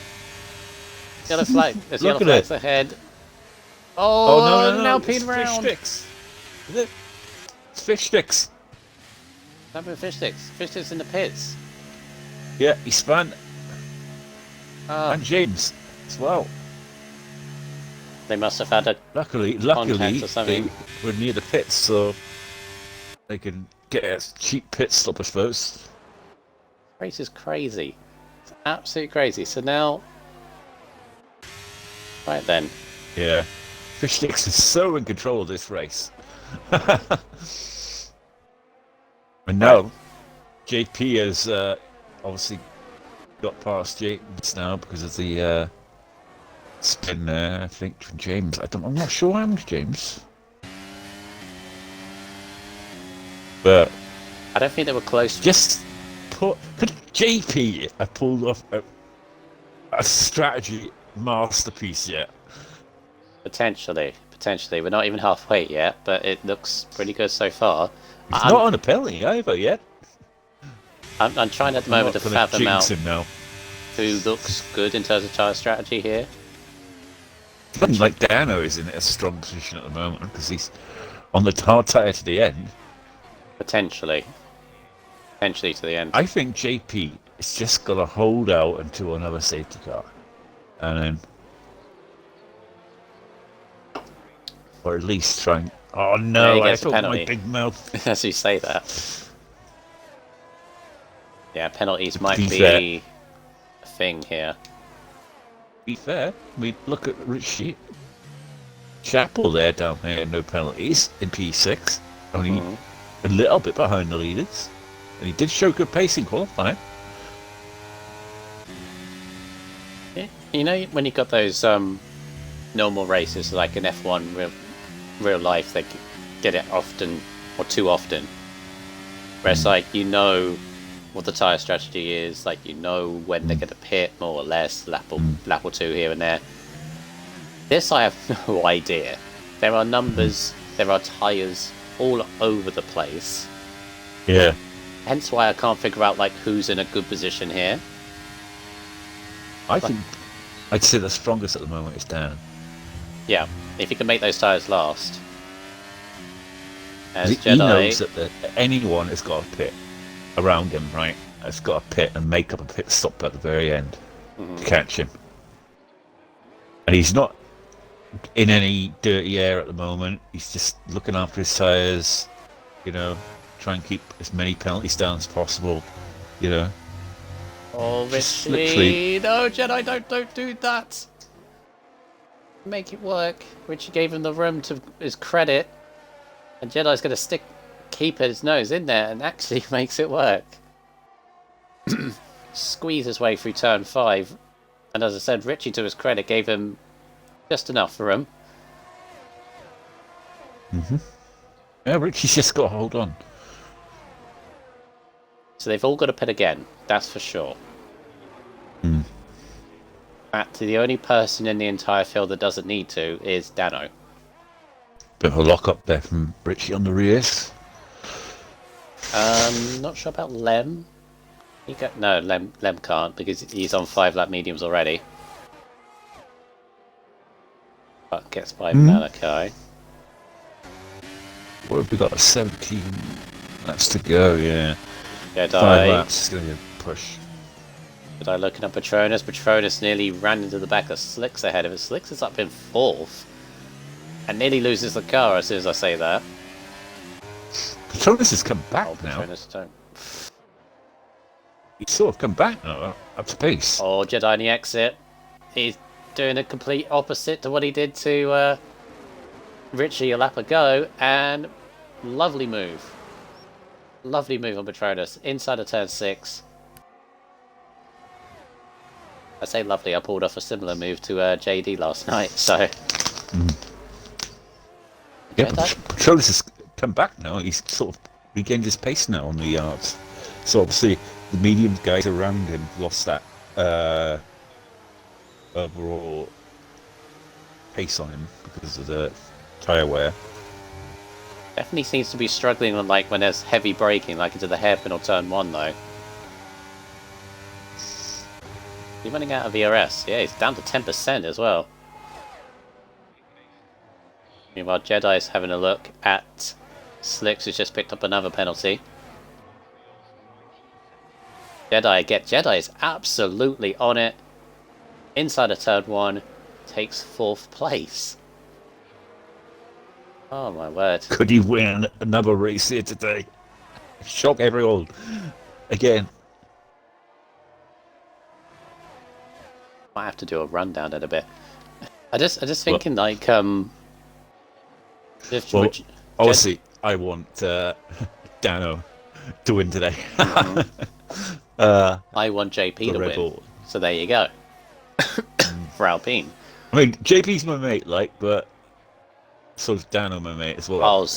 Yellow flag. There's yellow flags ahead. Oh, no, now pin round. Fish Sticks. Is it? It's Fish Sticks. Fish Sticks. Fish Sticks in the pits. Yeah, he spun. And James as well. They must have had a luckily they were near the pits, so they can get a cheap pit stop, I suppose. Race is crazy. It's absolutely crazy. So now, right then. Yeah, Fish Sticks is so in control of this race. And now, JP has obviously got past James now because of the spin there, I think, from James. I'm not sure how much James. But I don't think they were close. Could JP have pulled off a strategy masterpiece yet? Potentially. We're not even halfway yet, but it looks pretty good so far. He's not on a penalty either yet. I'm trying at the moment to fathom out who looks good in terms of tyre strategy here. Like Dano is in a strong position at the moment because he's on the hard tyre to the end. Potentially to the end. I think JP is just going to hold out until another safety car. And then... or at least try and... Oh no, I thought my big mouth... As you say that. Yeah, penalties might be a thing here. Be fair, look at Richie. Chapel there down there, no penalties in P6. Only a little bit behind the leaders. And he did show good pace in qualifying. Yeah, you know, when you got those normal races like an F1 real life, they get it often or too often. Whereas like you know what the tyre strategy is, like you know when they're going to pit more or less, lap or two here and there. This I have no idea. There are numbers, there are tyres all over the place. Yeah. Hence why I can't figure out like who's in a good position here. I think I'd say the strongest at the moment is Dan. Yeah, if he can make those tyres last. As he knows that anyone has got a pit around him, right? Has got a pit and make up a pit stop at the very end to catch him. And he's not in any dirty air at the moment. He's just looking after his tyres, you know, try and keep as many penalties down as possible, you know. Oh, Richie! No, Jedi, don't do that! Make it work. Richie gave him the room to his credit, and Jedi's going to keep his nose in there and actually makes it work. Squeeze his way through turn 5, and as I said, Richie, to his credit, gave him just enough for him. Mm-hmm. Yeah, Richie's just got to hold on. So they've all got to pit again. That's for sure. Mm. Fact, the only person in the entire field that doesn't need to is Dano. Bit of a lock up there from Richie on the rears. Not sure about Lem. No, Lem can't because he's on 5-lap mediums already. But gets by Malachi. What have we got? 17 laps to go, yeah. Jedi. 5 laps is going to be a push. Jedi looking at Patronus. Patronus nearly ran into the back of Slicks ahead of it. Slicks is up in 4th. And nearly loses the car as soon as I say that. Patronus has come back now. Patronus don't. He's sort of come back now, up to pace. Oh, Jedi in the exit. He's doing the complete opposite to what he did to Richie a lap ago. And lovely move. Lovely move on Patronus. Inside of turn 6. I say lovely, I pulled off a similar move to JD last night, so... Yeah, Patronus has come back now. He's sort of regained his pace now on the yards. So obviously the medium guys around him lost that overall pace on him because of the tyre wear. Definitely seems to be struggling on when there's heavy braking, like into the hairpin or turn 1 though. He's running out of ERS. Yeah, he's down to 10% as well. Meanwhile, Jedi's having a look at Slicks, who's just picked up another penalty. Jedi is absolutely on it. Inside of turn 1, takes 4th place. Oh my word. Could he win another race here today? Shock everyone. Again. Might have to do a rundown in a bit. I just thinking obviously I want Dano to win today. I want JP to win. Bull. So there you go. For Alpine. I mean, JP's my mate, but so is Dano my mate as well. And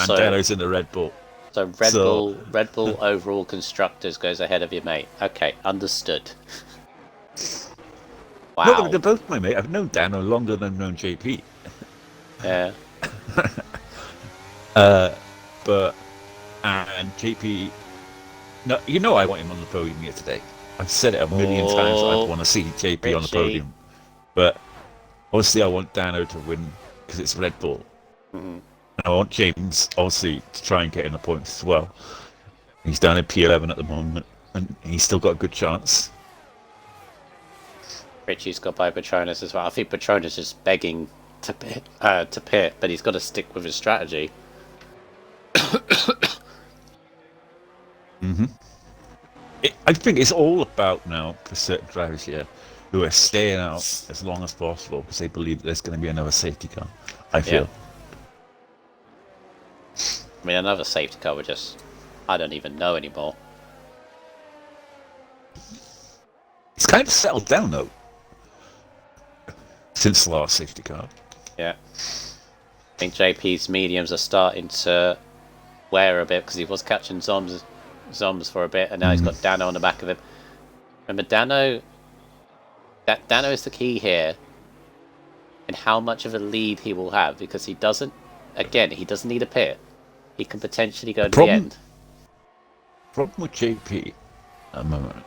Dano's in the Red Bull. So Red Bull overall constructors goes ahead of your mate. Okay, understood. Wow. No, they're both my mate. I've known Dano longer than I've known JP. Yeah. And JP, no, I want him on the podium here today. I've said it a million times. I want to see JP on the podium, but obviously I want Dano to win because it's Red Bull. And I want James obviously to try and get in the points as well. He's down in P11 at the moment, and he's still got a good chance. Richie's got by Patronus as well. I think Patronus is begging to pit, but he's got to stick with his strategy. I think it's all about now for certain drivers here who are staying out as long as possible because they believe there's going to be another safety car. I feel. Yeah. I mean, another safety car would I don't even know anymore. It's kind of settled down though since the last safety car. Yeah. I think JP's mediums are starting to wear a bit because he was catching Zombs for a bit, and now he's got Dano on the back of him. Remember, Dano is the key here in how much of a lead he will have, because he doesn't need a pit. He can potentially go to the end. Problem with JP at the moment,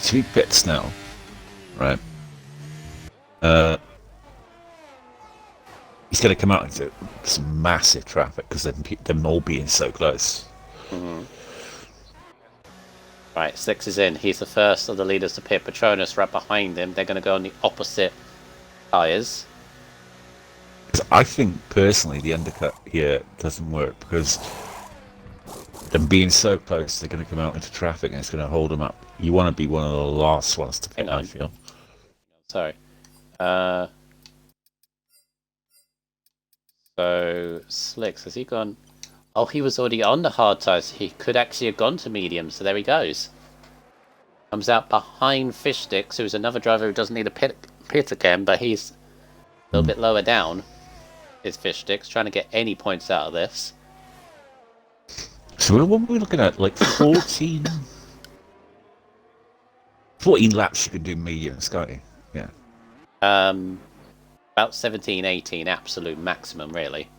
2 pits now, right? He's going to come out into some massive traffic because them all being so close. Right, Slicks is in. He's the first of the leaders to pit. Patronus right behind him. They're going to go on the opposite tyres. I think, personally, the undercut here doesn't work because them being so close, they're going to come out into traffic and it's going to hold them up. You want to be one of the last ones to pit, I feel. Sorry. So, Slicks, has he gone... Oh, he was already on the hard tyres. He could actually have gone to medium, so there he goes. Comes out behind Fish Sticks, who's another driver who doesn't need a pit again, but he's a little bit lower down. is Fish Sticks, trying to get any points out of this. So what were we looking at? Like 14 laps you can do mediums, can't you? Yeah. About 17, 18 absolute maximum, really.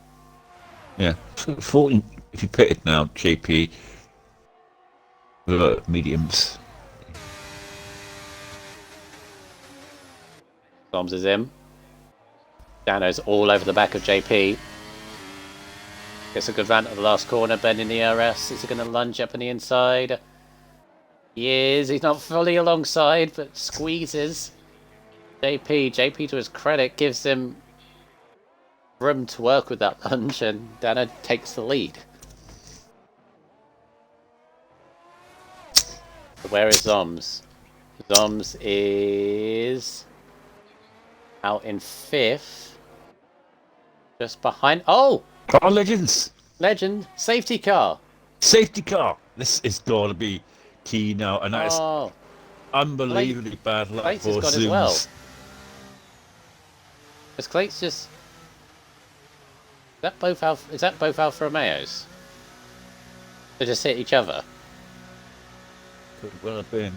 Yeah. So 14, if you pit it now, JP, mediums. Bombs is in. Dano's all over the back of JP. Gets a good run at the last corner, bending the RS. Is he going to lunge up on the inside? He is. He's not fully alongside, but squeezes. JP, to his credit, gives him room to work with that lunge, and Dano takes the lead. So where is Zoms? Zoms is out in 5th. Just behind. Oh! Car Legends! Legend! Safety car! Safety car! This is going to be key now, and that is Oh! unbelievably bad luck Clates for has got Zooms. as well. Is Clates just... Is that both Alfa Romeos? They just hit each other? Could well have been.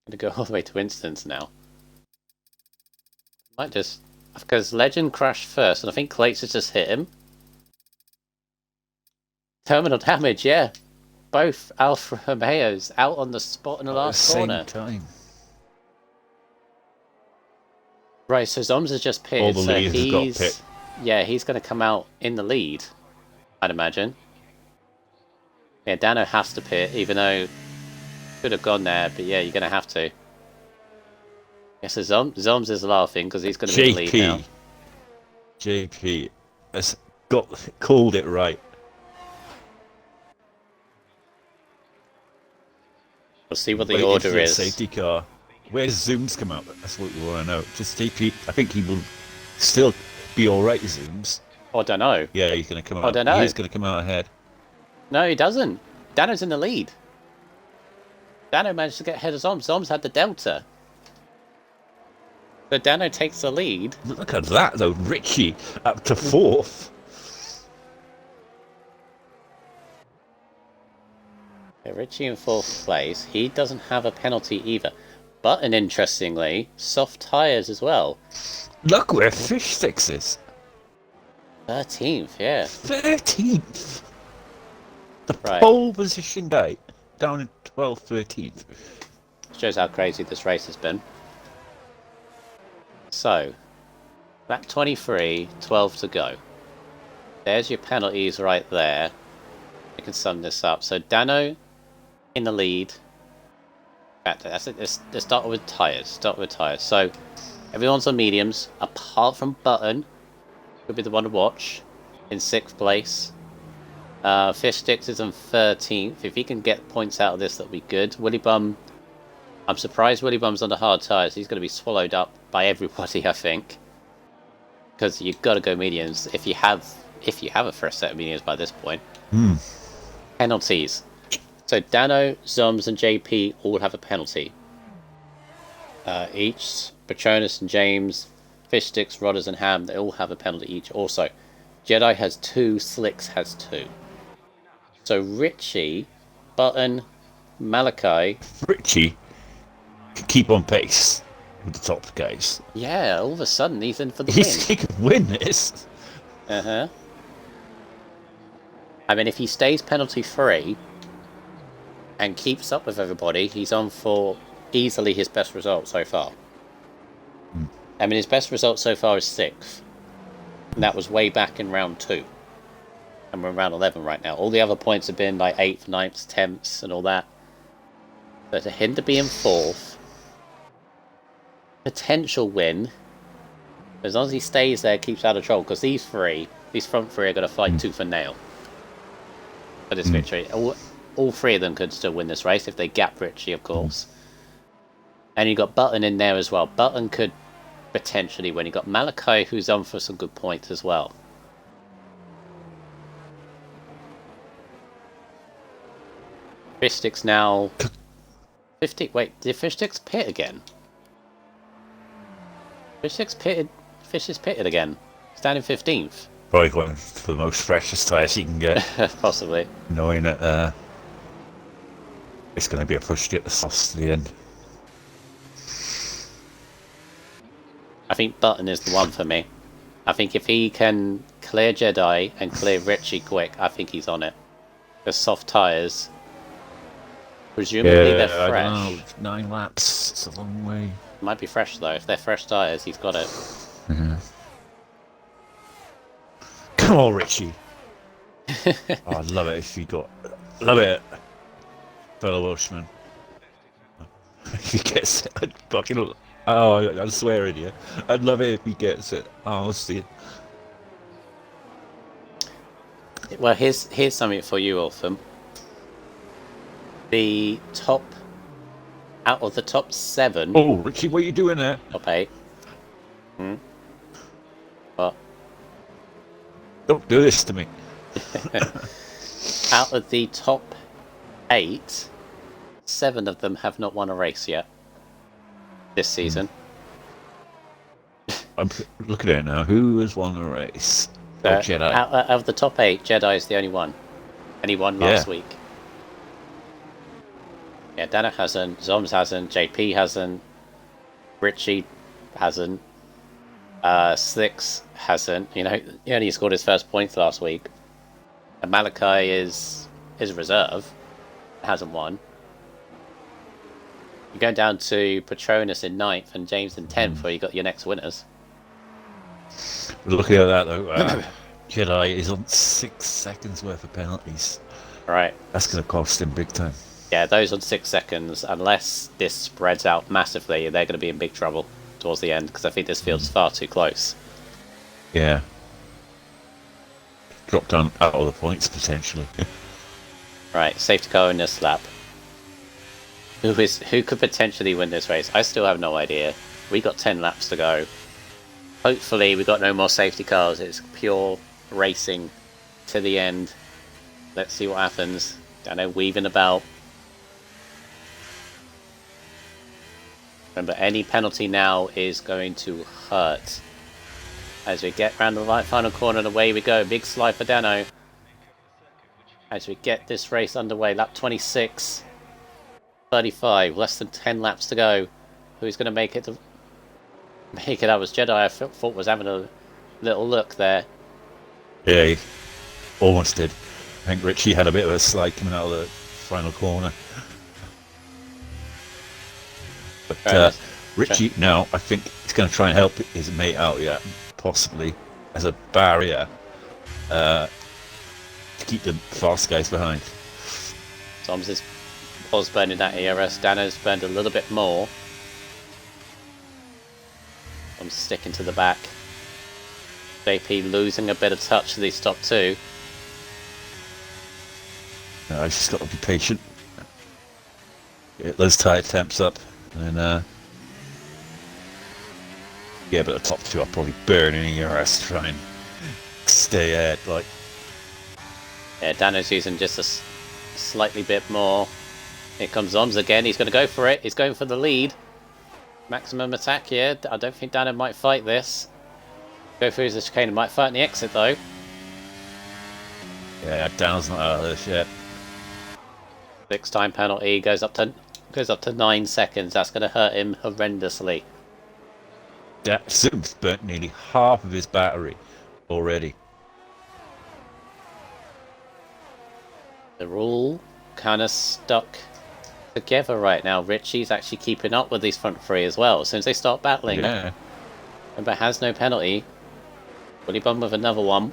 Gonna go all the way to instance now. Might just... Because Legend crashed first, and I think Clates has just hit him. Terminal damage, yeah. Both Alfa Romeos out on the spot in the last corner. Same time. Right, so Zoms has just pitted, All the so leaders have got pit. Yeah, he's going to come out in the lead, I'd imagine. Yeah, Dano has to pit, even though could have gone there, but yeah, you're going to have to. Yes, so Zoms is laughing because he's going to be in the lead now. JP has called it right. We'll see what the order is. Safety car. Where's Zooms come out? That's what we want to know. Just JP, I think he will still be alright, Zooms. I don't know. Yeah, he's going to come out. I don't know. He's going to come out ahead. No, he doesn't. Dano's in the lead. Dano managed to get ahead of Zoms. Zoms had the Delta. But Dano takes the lead. Look at that, though. Richie up to 4th. Yeah, Richie in 4th place. He doesn't have a penalty either. But, and interestingly, soft tyres as well. Look where Fish Sticks is. 13th, yeah. 13th. The Right. pole position guy down in 12th, 13th. Shows how crazy this race has been. So, lap 23, 12 to go. There's your penalties right there. You can sum this up. So Dano in the lead. That's it. Let's start with tyres. So everyone's on mediums, apart from Button, who'll be the one to watch, in 6th place. Fish Sticks is on 13th. If he can get points out of this, that'll be good. Willy Bum, I'm surprised Willy Bum's on the hard tyres. He's going to be swallowed up by everybody, I think. Because you've got to go mediums if you have a first set of mediums by this point. Penalties. So Dano, Zoms, and JP all have a penalty. Each. Patronus and James, Fish Sticks, Rodders, and Ham, they all have a penalty each also. Jedi has 2, Slicks has 2. So Richie, Button, Malachi... Richie can keep on pace with the top guys. Yeah, all of a sudden he's in for the win. He could win this. I mean, if he stays penalty free and keeps up with everybody, he's on for easily his best result so far. I mean, his best result so far is 6th. And that was way back in round 2. And we're in round 11 right now. All the other points have been like 8th, 9th, 10th, and all that. But for him to be in 4th, potential win, as long as he stays there, keeps out of trouble, because these front three are going to fight tooth and nail for this victory. All 3 of them could still win this race if they gap Richie, of course. And you got Button in there as well. Button could potentially win. You got Malachi, who's on for some good points as well. Fish Sticks now 50. Wait, did Fish Sticks pit again? Fish Sticks pitted Fish is pitted again? He's down in 15th. Probably going for the most freshest tyres he can get. Possibly. Knowing that it's going to be a push to get the sauce to the end. I think Button is the one for me. I think if he can clear Jedi and clear Richie quick, I think he's on it. The soft tyres. Presumably they're fresh. I don't know. 9 laps. It's a long way. Might be fresh though. If they're fresh tyres, he's got it. Mm-hmm. Come on, Richie. Oh, I'd love it if he got... Love it. Fellow Welshman. If he gets it, I'd fucking... Oh, I'm swearing here. I'd love it if he gets it. Honestly. Well, here's something for you, Ultham. The top... Out of the top 7... Oh, Richie, what are you doing there? Top 8. What? Don't do this to me. Out of the top 8, 7 of them have not won a race yet. This season. I'm looking at it now. Who has won a race? Jedi. Out of the top 8, Jedi is the only one. And he won last week. Yeah, Dana hasn't, Zoms hasn't, JP hasn't, Richie hasn't, Slicks hasn't. You know, he only scored his first points last week. And Malachi is reserve, hasn't won. You go down to Patronus in 9th and James in 10th, where you got your next winners. Looking at that though, Jedi is on 6 seconds worth of penalties. Right. That's going to cost him big time. Yeah, those on 6 seconds, unless this spreads out massively, they're going to be in big trouble towards the end, because I think this field's far too close. Yeah. Drop down out of the points, potentially. Right, safety car in this lap. Who could potentially win this race? I still have no idea. We got 10 laps to go. Hopefully we got no more safety cars. It's pure racing to the end. Let's see what happens. I know, weaving about. Remember, any penalty now is going to hurt. As we get round the right final corner, and away we go. Big slide for Dano. As we get this race underway, lap 26. 35, less than 10 laps to go. Who's going to make it? Make it up as Jedi, I thought was having a little look there. Yeah, he almost did. I think Richie had a bit of a slide coming out of the final corner. But Richie now, I think he's going to try and help his mate out, possibly as a barrier to keep the fast guys behind. Tom's was burning that ERS. Dano's burned a little bit more. I'm sticking to the back. JP losing a bit of touch to these top 2. No, I just got to be patient. Get those tyre temps up, and yeah, but the top 2 are probably burning ERS to try and stay ahead. Like, yeah, Dano's using just a slightly bit more. Here comes Zoms again. He's going to go for it. He's going for the lead. Maximum attack here. I don't think Dano might fight this. Go through the chicane. Might fight in the exit though. yeah, Dano's not out of this yet. 6 time penalty goes up to 9 seconds. That's going to hurt him horrendously. Zoom's burnt nearly half of his battery already. They're all kind of stuck together right now. Richie's actually keeping up with these front 3 as well. As soon as they start battling, remember, has no penalty. Willy Bum with another one.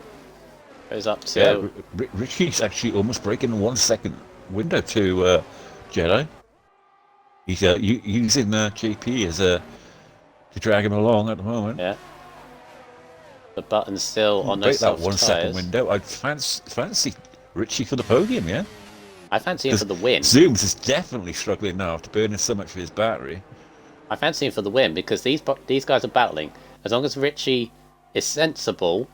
Goes up to... Yeah, Richie's actually almost breaking the 1 second window to Jedi. He's using JP as to drag him along at the moment. Yeah. The button's still on those break that soft 1 second tyres. window. I'd fancy Richie for the podium, yeah? I fancy him for the win. Zooms is definitely struggling now after burning so much of his battery. I fancy him for the win because these guys are battling. As long as Richie is sensible,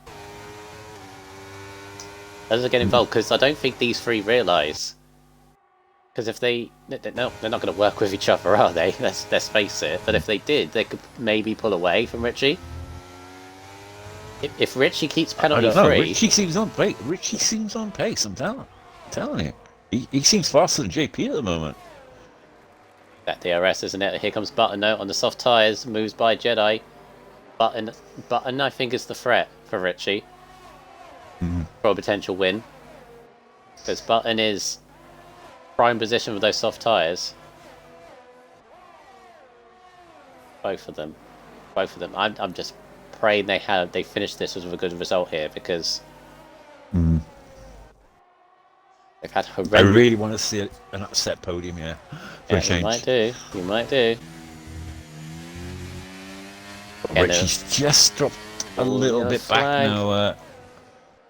doesn't get involved, because I don't think these 3 realise. Because if they're not going to work with each other, are they? Let's face it. But if they did, they could maybe pull away from Richie. If Richie keeps I penalty don't know. free, Richie seems on pace. Richie seems on pace. I'm telling you. He seems faster than JP at the moment. that DRS, isn't it? Here comes Button out on the soft tyres, moves by Jedi. Button, I think, is the threat for Richie for a potential win. Because Button is prime position with those soft tyres. Both of them. I'm just praying they finish this with a good result here, because they've had horrendous. I really want to see an upset podium here. For a change. You might do. Richie's just dropped a little bit back now.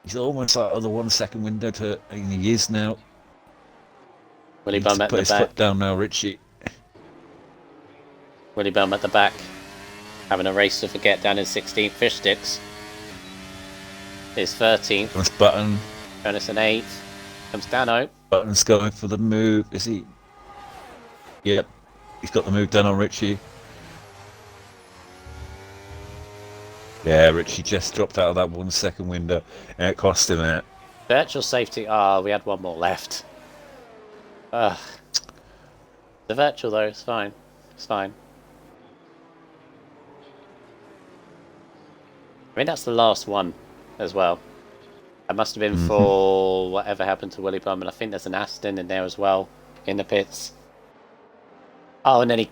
He's almost out of the 1 second window he is now. Willy Bum at the back. Put his foot down now, Richie. Willy Bum at the back. Having a race to forget down in 16th. Fish Sticks is 13th. Comes Button. Jonas in 8th. Comes Dano. Button's going for the move. Is he? Yep. He's got the move done on Richie. Yeah, Richie just dropped out of that 1 second window, and it cost him it. Virtual safety. We had one more left. The virtual, though, is fine. It's fine. I mean, that's the last one as well. That must have been for whatever happened to Willy Bum, and I think there's an Aston in there as well, in the pits. Oh, and then he...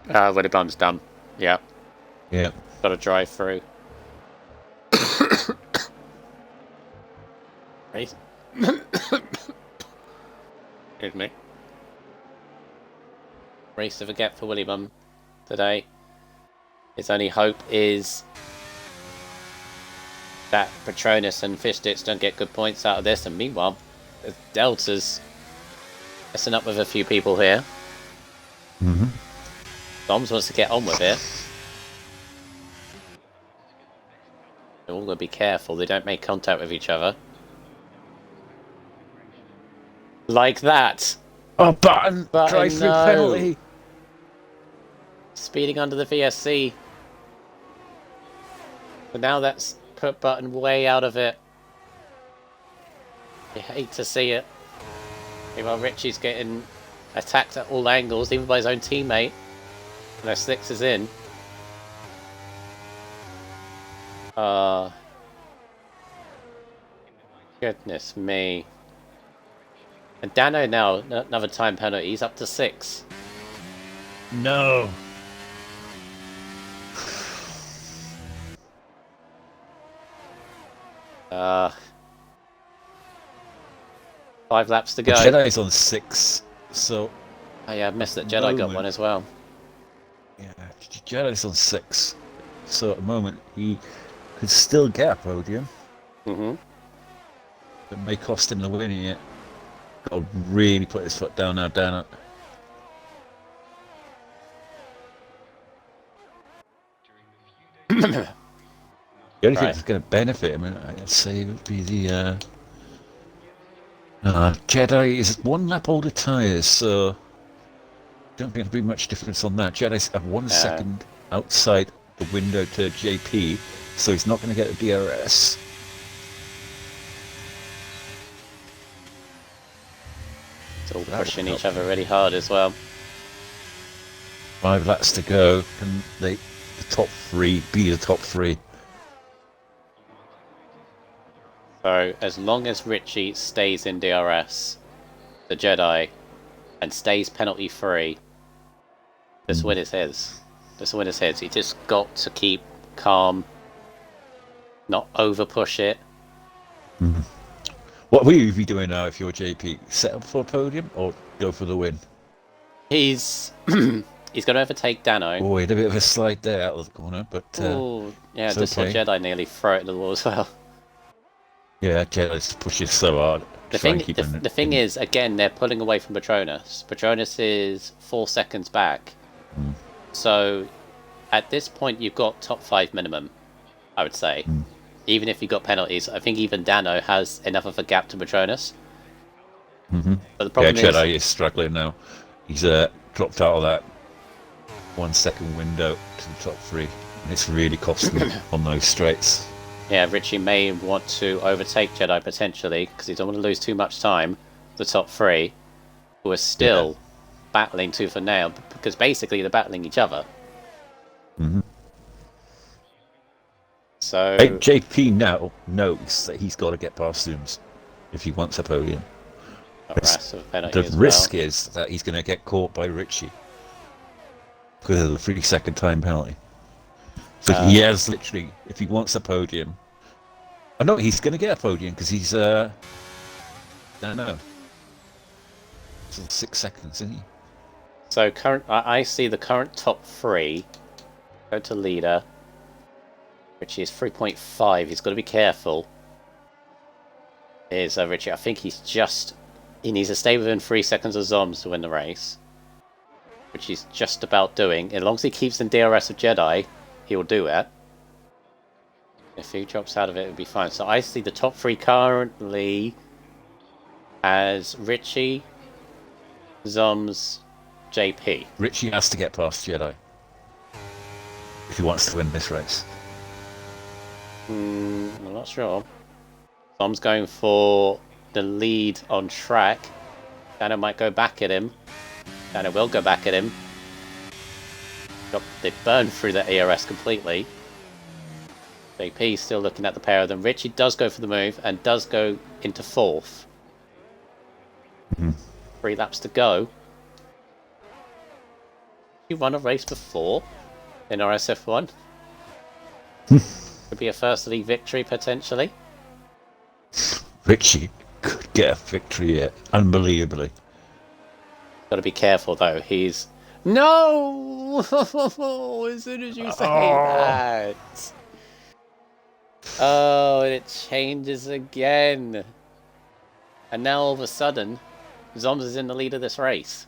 Willy Bum's done. Yeah. Yeah. Got to drive through. Excuse me. Race to forget for Willy Bum today. His only hope is that Patronus and Fishtits don't get good points out of this, and meanwhile, Delta's messing up with a few people here. Doms wants to get on with it. They're all going to be careful they don't make contact with each other. Like that! Oh, Button! Drive-through penalty! Speeding under the VSC. But now that's put Button way out of it. You hate to see it. Meanwhile, Richie's getting attacked at all angles, even by his own teammate. No, Slicks is in. Goodness me. And Dano now, another time penalty. He's up to 6. No! 5 laps to go. Jedi's on 6, so... Oh yeah, I missed that Jedi got one as well. Yeah, Jedi's on 6, so at the moment he could still get a podium. It may cost him the win here. Got to really put his foot down now, Dano. The only thing that's going to benefit him, I'd say, would be the Jedi is 1 lap older tyres, so don't think there'll be much difference on that. Jedi's have 1 second outside the window to JP, so he's not going to get a DRS. It's all pushing each other really hard as well. 5 laps to go. Can the top 3 be the top 3? So, as long as Richie stays in DRS, the Jedi, and stays penalty free, this win is his. This win is his. He just got to keep calm, not over push it. What will you be doing now if you're JP? Set up for a podium or go for the win? He's going to overtake Dano. Oh, he had a bit of a slide there out of the corner, but yeah, just saw Jedi nearly throw it into the wall as well. Yeah, Jedi's pushing so hard. The thing is, again, they're pulling away from Patronus. Patronus is 4 seconds back. So, at this point, you've got top 5 minimum, I would say. Even if you've got penalties, I think even Dano has enough of a gap to Patronus. But the problem Jedi is struggling now. He's dropped out of that 1 second window to the top 3. And it's really costly on those straights. Yeah, Richie may want to overtake Jedi potentially, because he don't want to lose too much time. The top three, who are still battling tooth and nail, because basically they're battling each other. Mm-hmm. So JP now knows that he's got to get past Zooms if he wants a podium. The risk is that he's going to get caught by Richie because of the 3-second time penalty. So he has literally, if he wants a podium, I know he's going to get a podium because he's, I don't know, still 6 seconds, isn't he? So I see the current top three. Go to leader, Richie is 3.5. He's got to be careful. Here's Richie. I think he needs to stay within 3 seconds of Zoms to win the race, which he's just about doing. As long as he keeps in DRS of Jedi, he will do it. If he drops out of it, it'll be fine. So I see the top three currently as Richie, Zoms, JP. Richie has to get past Jedi if he wants to win this race. I'm not sure. Zoms going for the lead on track. Dano might go back at him. Dano will go back at him. They burned through the ERS completely. JP still looking at the pair of them. Richie does go for the move and does go into fourth. 3 laps to go. You won a race before in RSF1. Could be a first league victory potentially. Richie could get a victory here, unbelievably. Got to be careful though. He's no. As soon as you say that, oh, and it changes again. And now all of a sudden, Zoms is in the lead of this race.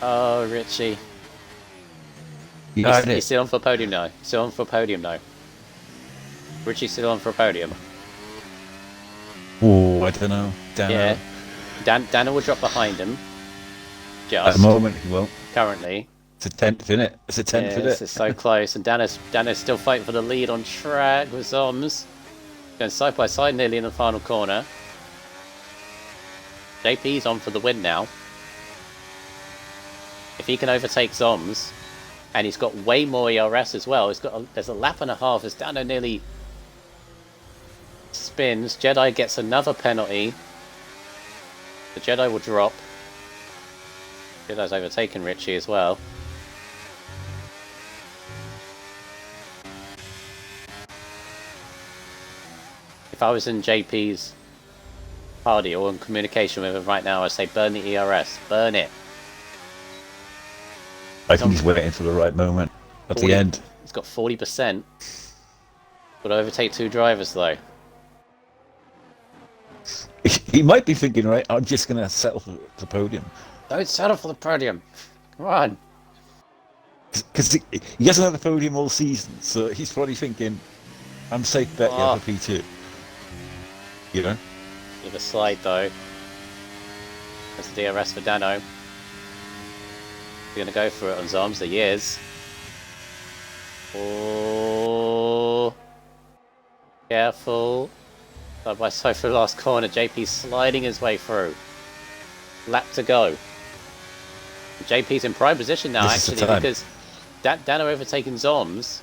Oh, Richie. He's still on for podium now. Still on for podium now. Richie's still on for podium. Oh, I don't know. Yeah. Dana will drop behind him. Just. At the moment, he won't. Currently. It's a 10th, isn't it? It's a 10th, isn't it? This is so close. And Dana's still fighting for the lead on track with Zoms. Going side by side nearly in the final corner. JP's on for the win now. If he can overtake Zoms, and he's got way more ERS as well. There's a lap and a half as Dano nearly spins. Jedi gets another penalty. The Jedi will drop. Jedi's overtaken Richie as well. If I was in JP's party or in communication with him right now, I'd say burn the ERS. Burn it. I think he's waiting for the right moment at the end. He's got 40%. Got to overtake 2 drivers though. He might be thinking, right, I'm just going to settle for the podium. Don't settle for the podium. Come on. Because he hasn't had the podium all season, so he's probably thinking, I'm safe bet here for P2. You know? Give a slide though. That's the DRS for Dano. We're going to go for it on Zoms. He is. Oh. Careful. Side by side for the last corner. JP sliding his way through. Lap to go. JP's in prime position now, actually, because Dano overtaking Zoms.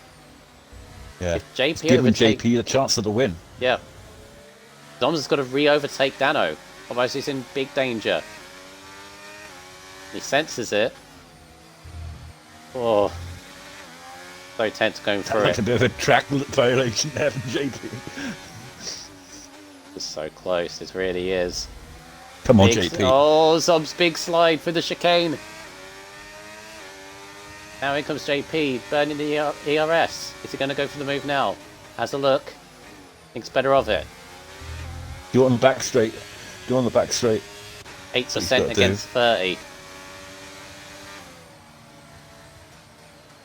Yeah. If JP giving JP a chance of the win. Yeah. Zoms has got to re-overtake Dano. Otherwise he's in big danger. He senses it. Oh. So tense going through That's a bit of a track violation there from JP. It's so close, it really is. Come on, JP. Oh, Zoms big slide for the chicane. Now in comes JP, burning the ERS. Is he going to go for the move now? Has a look. Thinks better of it. You're on the back straight. You're on the back straight. 8% against 30.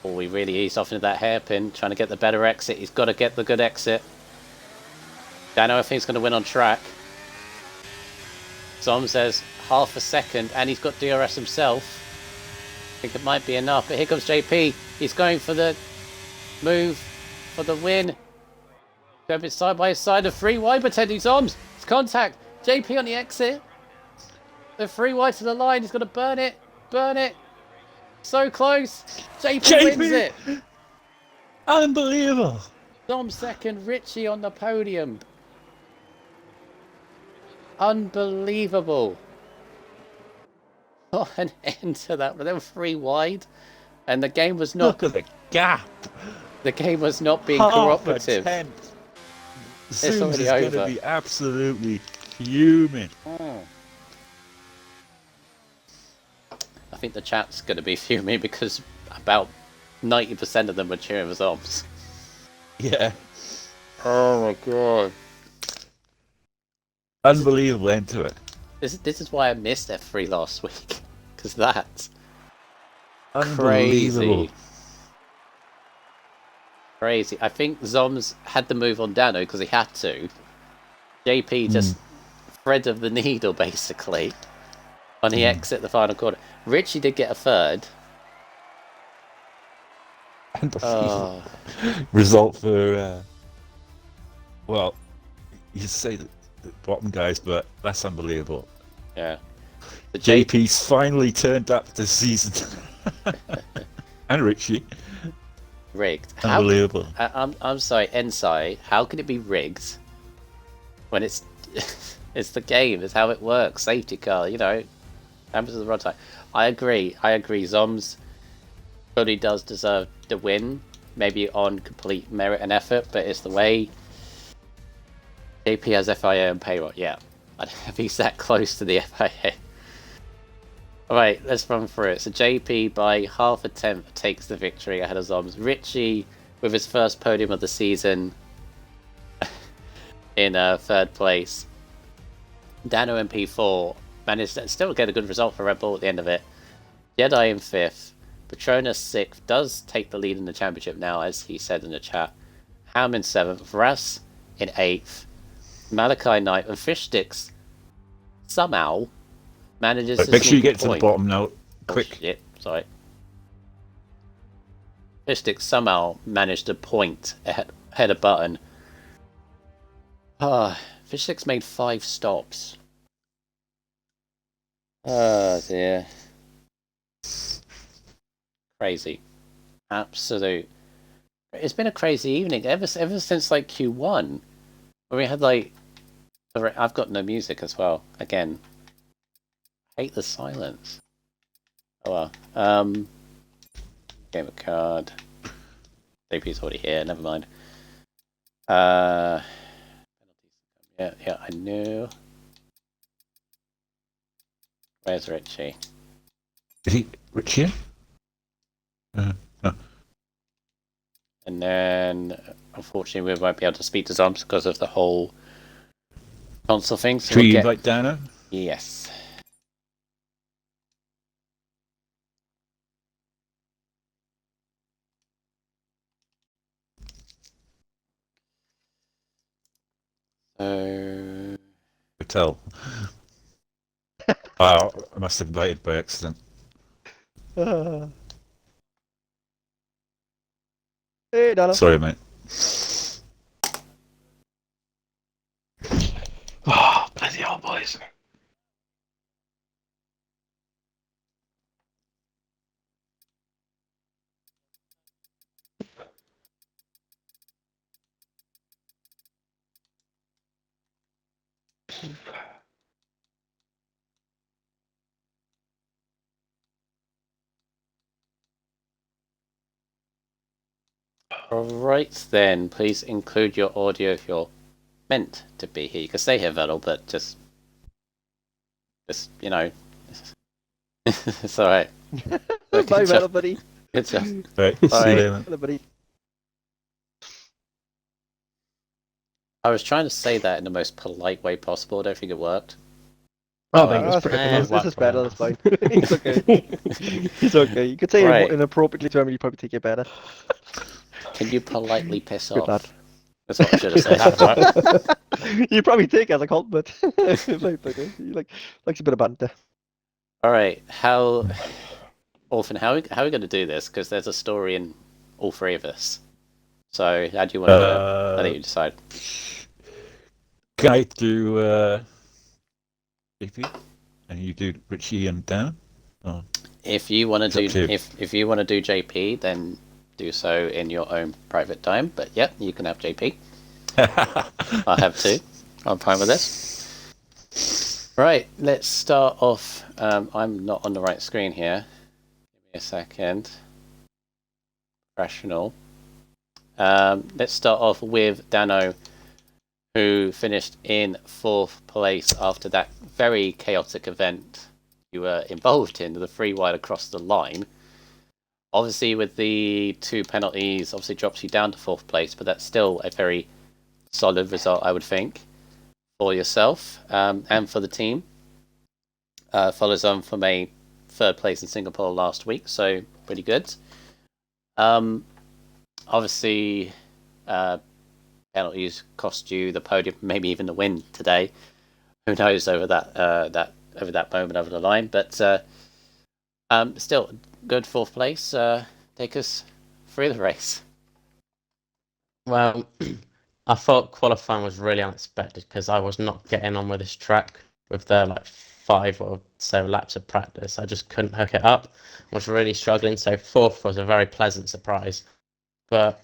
Oh, he really eased off into that hairpin, trying to get the better exit. He's got to get the good exit. Dano, I think, is going to win on track. Zoms says half a second, and he's got DRS himself. I think it might be enough, but here comes JP. He's going for the move for the win. Going side by side. The 3 wide pretending Zoms. It's contact. JP on the exit. The 3 wide to the line. He's going to burn it. Burn it. So close. JP wins it. Unbelievable. Zoms second. Richie on the podium. Unbelievable. What an end to that. They were 3 wide. And the game was not... Look at the gap. The game was not being Half cooperative. a tenth. It's Zooms already is going over. to be absolutely fuming. I think the chat's going to be fuming because about 90% of them were cheering for Zoms. Yeah. Oh my god. Unbelievable end to it. This is why I missed F3 last week. Because that's Unbelievable. Crazy. I think Zoms had the move on Dano because he had to. JP just thread of the needle basically on the exit the final quarter. Richie did get a third. Unbelievable. Result for well, you say the bottom guys, but that's unbelievable. Yeah. The JP's finally turned up this season. And Richie. rigged. Unbelievable. I'm sorry, Ensai. How can it be rigged when it's it's the game? It's how it works. Safety car, you know, happens at the wrong time. I agree. Zoms really does deserve the win, maybe on complete merit and effort, but it's the way JP has FIA and payroll. Yeah, I don't know if he's that close to the FIA. Alright, let's run through it. So JP by half a tenth takes the victory ahead of Zoms. Richie with his first podium of the season in third place. Dano in P4 managed to still get a good result for Red Bull at the end of it. Jedi in 5th. Patronus 6th does take the lead in the championship now, as he said in the chat. Ham in 7th. Vras in 8th. Malachi 9th. And Fishsticks somehow manages to make sure you get to the bottom now, quick. Oh, shit, sorry. Fishsticks somehow managed to point ahead of Button. Fishsticks made 5 stops. Oh dear. Crazy. Absolute. It's been a crazy evening ever since like Q1. Where we had like... I've got no music as well. Again. Hate the silence. Oh well. Game of card. JP's already here, never mind. Yeah, I knew. Where's Richie? Is he Richie? No. And then, unfortunately, we won't be able to speak to Zoms because of the whole console thing. So Should we invite Dana? Yes. So... Hotel. Oh, I must have invited by accident. Hey, Donna. Sorry, mate. Oh, bloody hell, boys. Alright then, please include your audio if you're meant to be here. You can stay here, Vettel, but just you know, it's alright. Bye, Vettel, buddy. Good job. Right, see you later, man. Hello, buddy. I was trying to say that in the most polite way possible. I don't think it worked. Oh, this is better, that's fine. It's okay. It's okay. You could say Right. it inappropriately to him and you probably take it better. Can you politely piss Good off? lad. That's what I should have said. You probably take it as a compliment. It's like, okay. You likes a bit of banter. Alright, how Orphan, how are we going to do this? Because there's a story in all three of us. So how do you want to do it? I think you decide. Can I do JP and you do Richie and Dan? Oh, If you want to it's do up to you. if you want to do JP, then do so in your own private time. But yeah, you can have JP. I'll have two. I'm fine with this. Right, let's start off. I'm not on the right screen here. Give me a second. Professional. Let's start off with Dano, who finished in 4th place after that very chaotic event you were involved in, the 3 wide across the line. Obviously, with the 2 penalties, obviously drops you down to 4th place, but that's still a very solid result, I would think, for yourself and for the team. Follows on from a 3rd place in Singapore last week, so pretty good. Obviously, penalties cost you the podium, maybe even the win today. Who knows over that moment over the line? But still, good 4th place. Take us through the race. Well, I thought qualifying was really unexpected because I was not getting on with this track with the 5 or so laps of practice. I just couldn't hook it up. I was really struggling. So 4th was a very pleasant surprise. But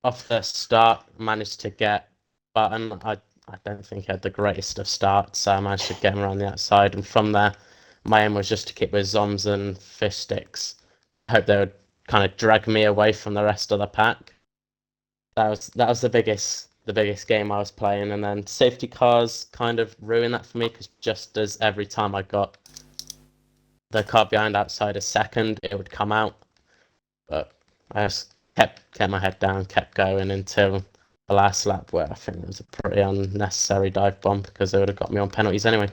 off the start, I managed to get Button. I don't think he had the greatest of starts, so I managed to get him around the outside. And from there, my aim was just to keep with Zoms and Fish Sticks. I hope they would kind of drag me away from the rest of the pack. That was the biggest game I was playing, and then safety cars kind of ruined that for me because just as every time I got the car behind outside a second, it would come out. But I just kept my head down, kept going until the last lap, where I think it was a pretty unnecessary dive bomb because they would have got me on penalties anyway.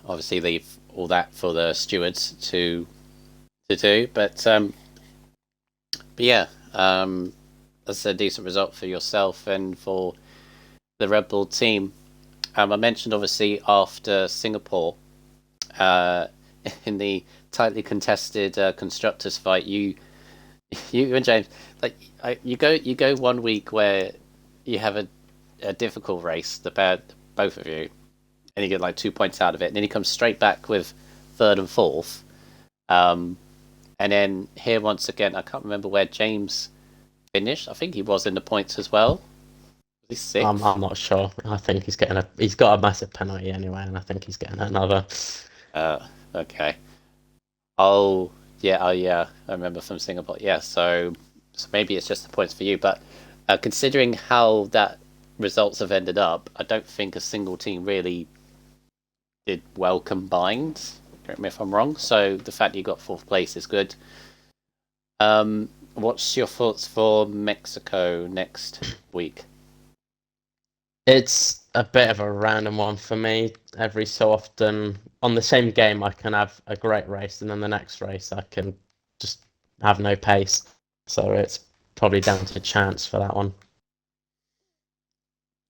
Obviously, leave all that for the stewards to do, but yeah, that's a decent result for yourself and for the Red Bull team. I mentioned obviously after Singapore, in the tightly contested constructors fight, you and James, you go 1 week where you have a difficult race, both of you, and you get 2 points out of it, and then he comes straight back with 3rd and 4th. And then here once again, I can't remember where James finished. I think he was in the points as well. Was he 6th? I'm not sure. I think he's got a massive penalty anyway, and I think he's getting another. Okay. Oh yeah, I remember from Singapore. Yeah, so maybe it's just the points for you, but considering how that results have ended up, I don't think a single team really did well combined. Correct me if I'm wrong. So the fact you got 4th place is good. What's your thoughts for Mexico next week? It's a bit of a random one for me. Every so often, on the same game, I can have a great race, and then the next race, I can just have no pace. So it's probably down to chance for that one.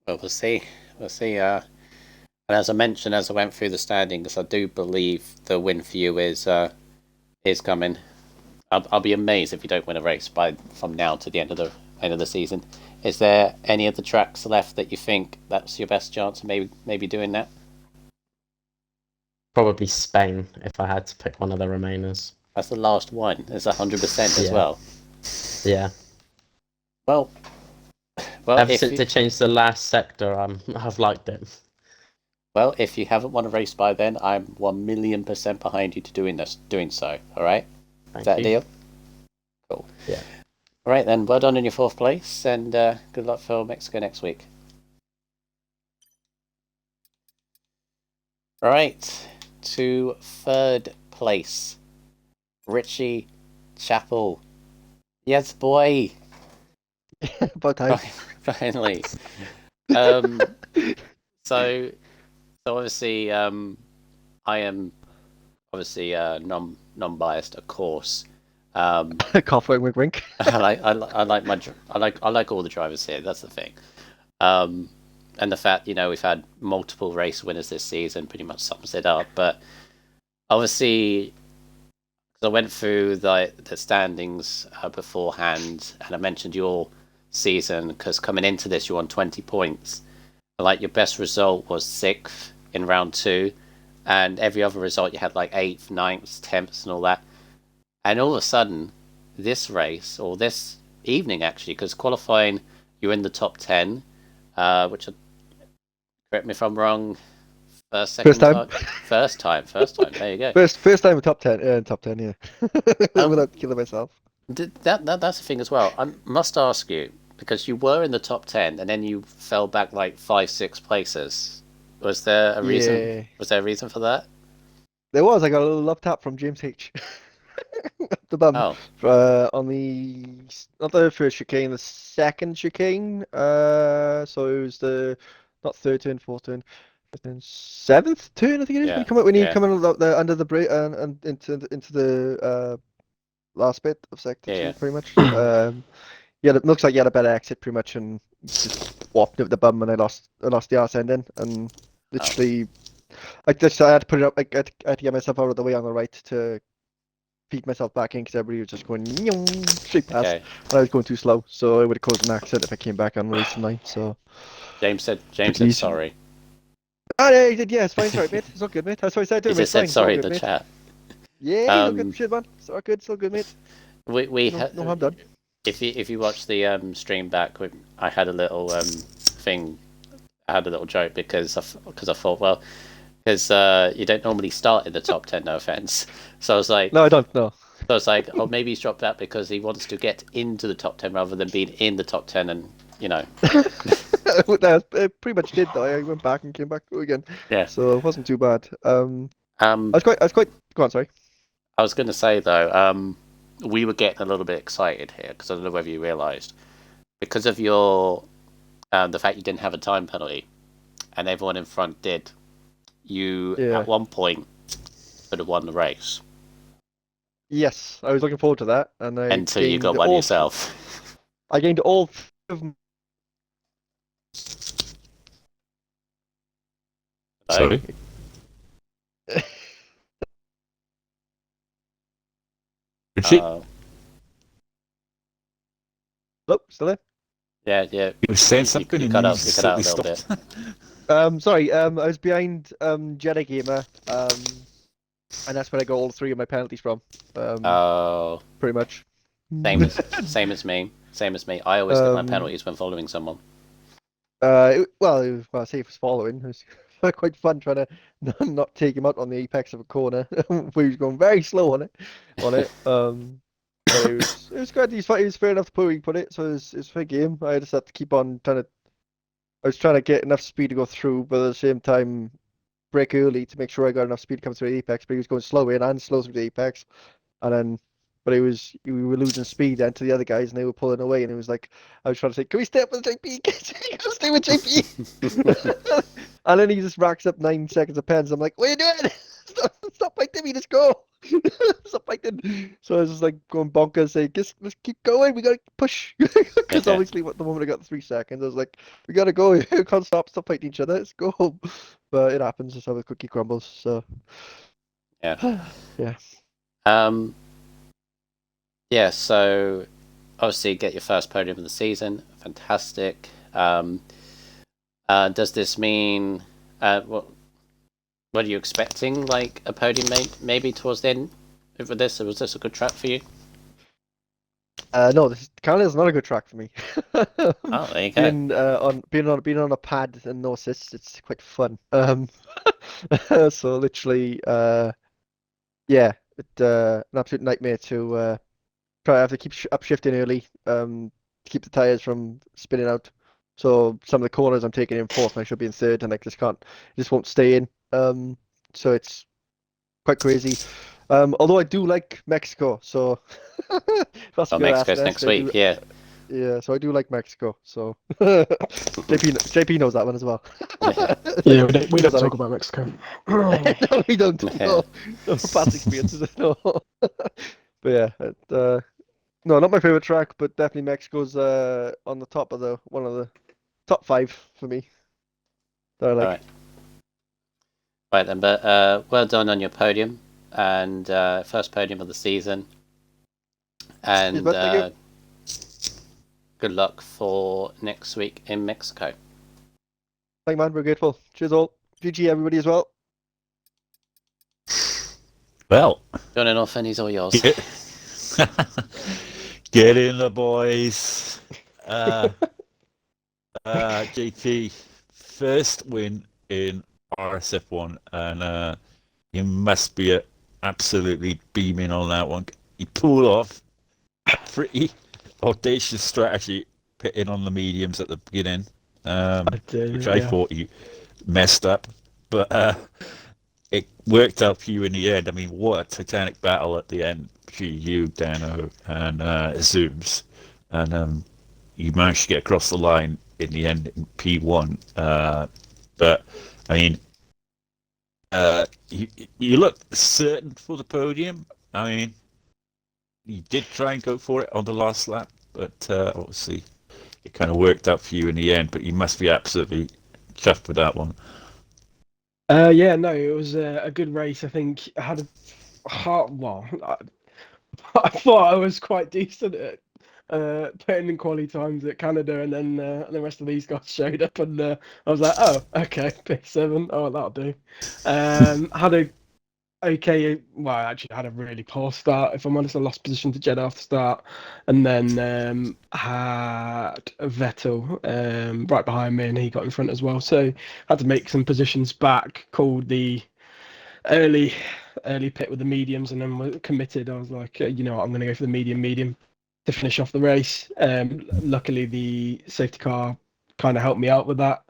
Well, we'll see. We'll see. And as I mentioned, as I went through the standings, I do believe the win for you is coming. I'll be amazed if you don't win a race from now to the end of the season. Is there any of the tracks left that you think that's your best chance of maybe doing that? Probably Spain, if I had to pick one of the remainers. That's the last one. It's 100% as well. Yeah. Well. Ever since they changed the last sector, I've liked it. Well, if you haven't won a race by then, I'm 1,000,000% behind you to doing so. All right? Is that a deal? Cool. Yeah. All right then. Well done in your 4th place, and good luck for Mexico next week. All right, to 3rd place, Richie Chappell. Yes, boy. About time. Finally. So obviously, I am obviously non-biased, of course. Cough, wink, wink. I like all the drivers here. That's the thing. And the fact we've had multiple race winners this season pretty much sums it up. But obviously, because I went through the standings beforehand, and I mentioned your season because coming into this, you're on 20 points. Like your best result was 6th in round 2, and every other result you had like 8th, 9th, 10th, and all that. And all of a sudden, this race or this evening actually, because qualifying you're in the top 10, which correct me if I'm wrong. First time. First time. There you go. First time in top 10. Top 10, yeah. Without killing myself. That's the thing as well. I must ask you because you were in the top 10 and then you fell back like 5, 6 places. Was there a reason? Yeah. Was there a reason for that? There was. I got a little love tap from James H. The bum. Oh, On the not the first chicane, the second chicane. So it was the not third turn, fourth turn, fifth turn, seventh turn. I think it is yeah, when you yeah, come in under the break and into the last bit of sector yeah, two, yeah. pretty much. Yeah, it looks like you had a better exit, pretty much, and just whopped it the bum, and I lost the arse ending, and literally, I had to put it up. I had to get myself out of the way on the right to feed myself back in because everybody was just going straight past, Okay. and I was going too slow, so it would have caused an accident if I came back on the racing line. So James said Please. sorry. ah, yeah, he did. Yeah, it's fine. Sorry, mate. It's all good, mate. That's what I said to He him. just It's said fine. It's all sorry in good, the mate. chat. Yeah, it's all good. Shit, man. It's all good. It's all good, mate. We No harm done. if you watch the stream back, I had a little thing. I had a little joke because I thought, well, because you don't normally start in the top 10. No offense. So I was like, No, I don't know. so I was like, oh, maybe he's dropped out because he wants to get into the top 10 rather than being in the top 10, and you know. I pretty much did though. I went back and came back through again. Yeah. So it wasn't too bad. I Um, was quite. Go on, sorry. I was going to say though, we were getting a little bit excited here because I don't know whether you realised because of your the fact you didn't have a time penalty and everyone in front did. You Yeah. at one point could have won the race Yes, I was looking forward to that, and I until you got gained one all. yourself. I gained all of Sorry. Richie, Uh, Oh, still there? yeah. you were saying something you and cut you out. You cut out a suddenly little stopped. bit. Sorry. I was behind Jedi Gamer. And that's where I got all three of my penalties from. Oh, Pretty much. same as me. Same as me. I always get my Um, penalties when following someone. Well, I say it was following. It was quite fun trying to not take him out on the apex of a corner. Where he was going very slow on it. But it was good. He was fair enough to put it. So it was a fair game. I just had to keep on trying to. I was trying to get enough speed to go through, but at the same time break early to make sure I got enough speed to come through the apex. But he was going slow in and slow through the apex, and then. But we were losing speed then to the other guys, and they were pulling away. And it was like I was trying to say, "Can we stay up with JP? Can we stay with JP?" And then he just racks up 9 seconds of pens. I'm like, "What are you doing? Stop fighting me! Let's go! Stop fighting!" So I was just like going bonkers, saying, "Let's keep going. We gotta push." Because obviously, the moment I got the 3 seconds, I was like, "We gotta go. We can't stop fighting each other. Let's go." But it happens. That's how the cookie crumbles. So Yeah. yeah. Yeah, so obviously get your first podium of the season. Fantastic. Does this mean what are you expecting? Like a podium maybe towards the end over this? Or was this a good track for you? No, Canada's not a good track for me. Oh, there you go. Being on a pad and no assists, it's quite fun. So literally, yeah, an absolute nightmare to try. I have to keep upshifting early, to keep the tires from spinning out. So some of the corners I'm taking in fourth, and I should be in third, and I just won't stay in. So it's quite crazy. Although I do like Mexico, so that's Oh, Mexico's next week. Yeah. Yeah, so I do like Mexico. So JP knows that one as well. Yeah, we don't talk about Mexico. No, we don't. Yeah. No past experiences. No. But yeah, no, not my favorite track, but definitely Mexico's on the top of one of the top 5 for me. That I like. All right. Right then, but well done on your podium. and first podium of the season. And bud, thank good luck for next week in Mexico. Thank you, man. We're grateful. Cheers all. GG everybody as well. Well, John and off, and he's all yours. get in the boys. JT, first win in RSF1, and you must be absolutely beaming on that one. You pulled off a pretty audacious strategy, pitting on the mediums at the beginning, which I thought you messed up, but it worked out for you in the end. I mean, what a titanic battle at the end between you, Dano, and Zooms, and you managed to get across the line in the end in P1. But I mean, you look certain for the podium. I mean, you did try and go for it on the last lap, but obviously it kind of worked out for you in the end. But you must be absolutely chuffed with that one. Yeah, no, it was a good race. I think I had a hard. Well, I thought I was quite decent at putting in quality times at Canada, and then the rest of these guys showed up, and I was like, oh, okay, P7, oh, that'll do. Had a okay, well, I actually had a really poor start. If I'm honest, I lost position to Jed after start, and then had Vettel right behind me, and he got in front as well. So had to make some positions back. Called the early pit with the mediums, and then committed. I was like, you know what, I'm going to go for the medium to finish off the race. Luckily, the safety car kind of helped me out with that.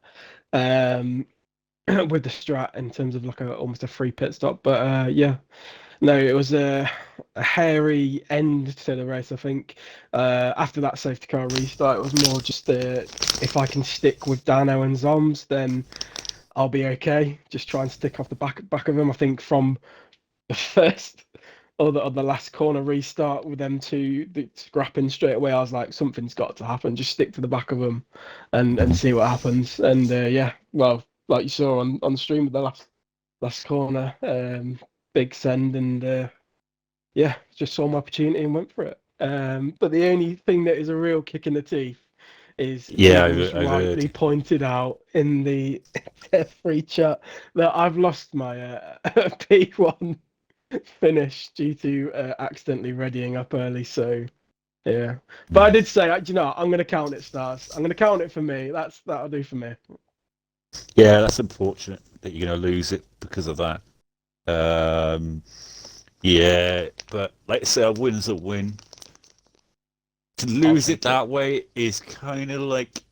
With the strat in terms of like almost a free pit stop, but yeah, no, it was a hairy end to the race. I think after that safety car restart, it was more just if I can stick with Dano and Zoms, then I'll be okay. Just try and stick off the back of them. I think from the first or the last corner restart with them two scrapping straight away, I was like, something's got to happen. Just stick to the back of them and see what happens. And yeah, well, like you saw on the stream with the last corner, big send, and yeah, just saw my opportunity and went for it. But the only thing that is a real kick in the teeth is Diggles I've rightly heard. pointed out in the F3 chat that I've lost my P1 finish due to accidentally readying up early. So yeah, but I did say, you know, I'm going to count it, stars. I'm going to count it for me. That'll do for me. Yeah, that's unfortunate that you're going to lose it because of that. Yeah, but like I say, a win's a win. To lose it that way is kind of like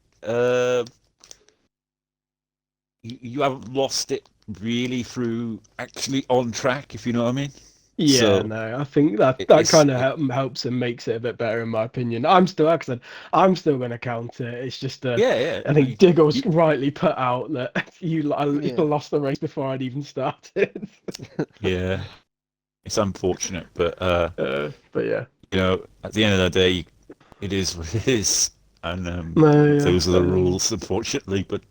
you haven't lost it really through actually on track, if you know what I mean. Yeah, So no, I think that kind of helps and makes it a bit better in my opinion. I'm still, like I said, I'm still going to count it. It's just yeah. I think Diggles rightly put out that you Yeah. lost the race before I'd even started. Yeah, it's unfortunate, but yeah, you know, at the end of the day, it is what it is, and those are the rules, unfortunately. But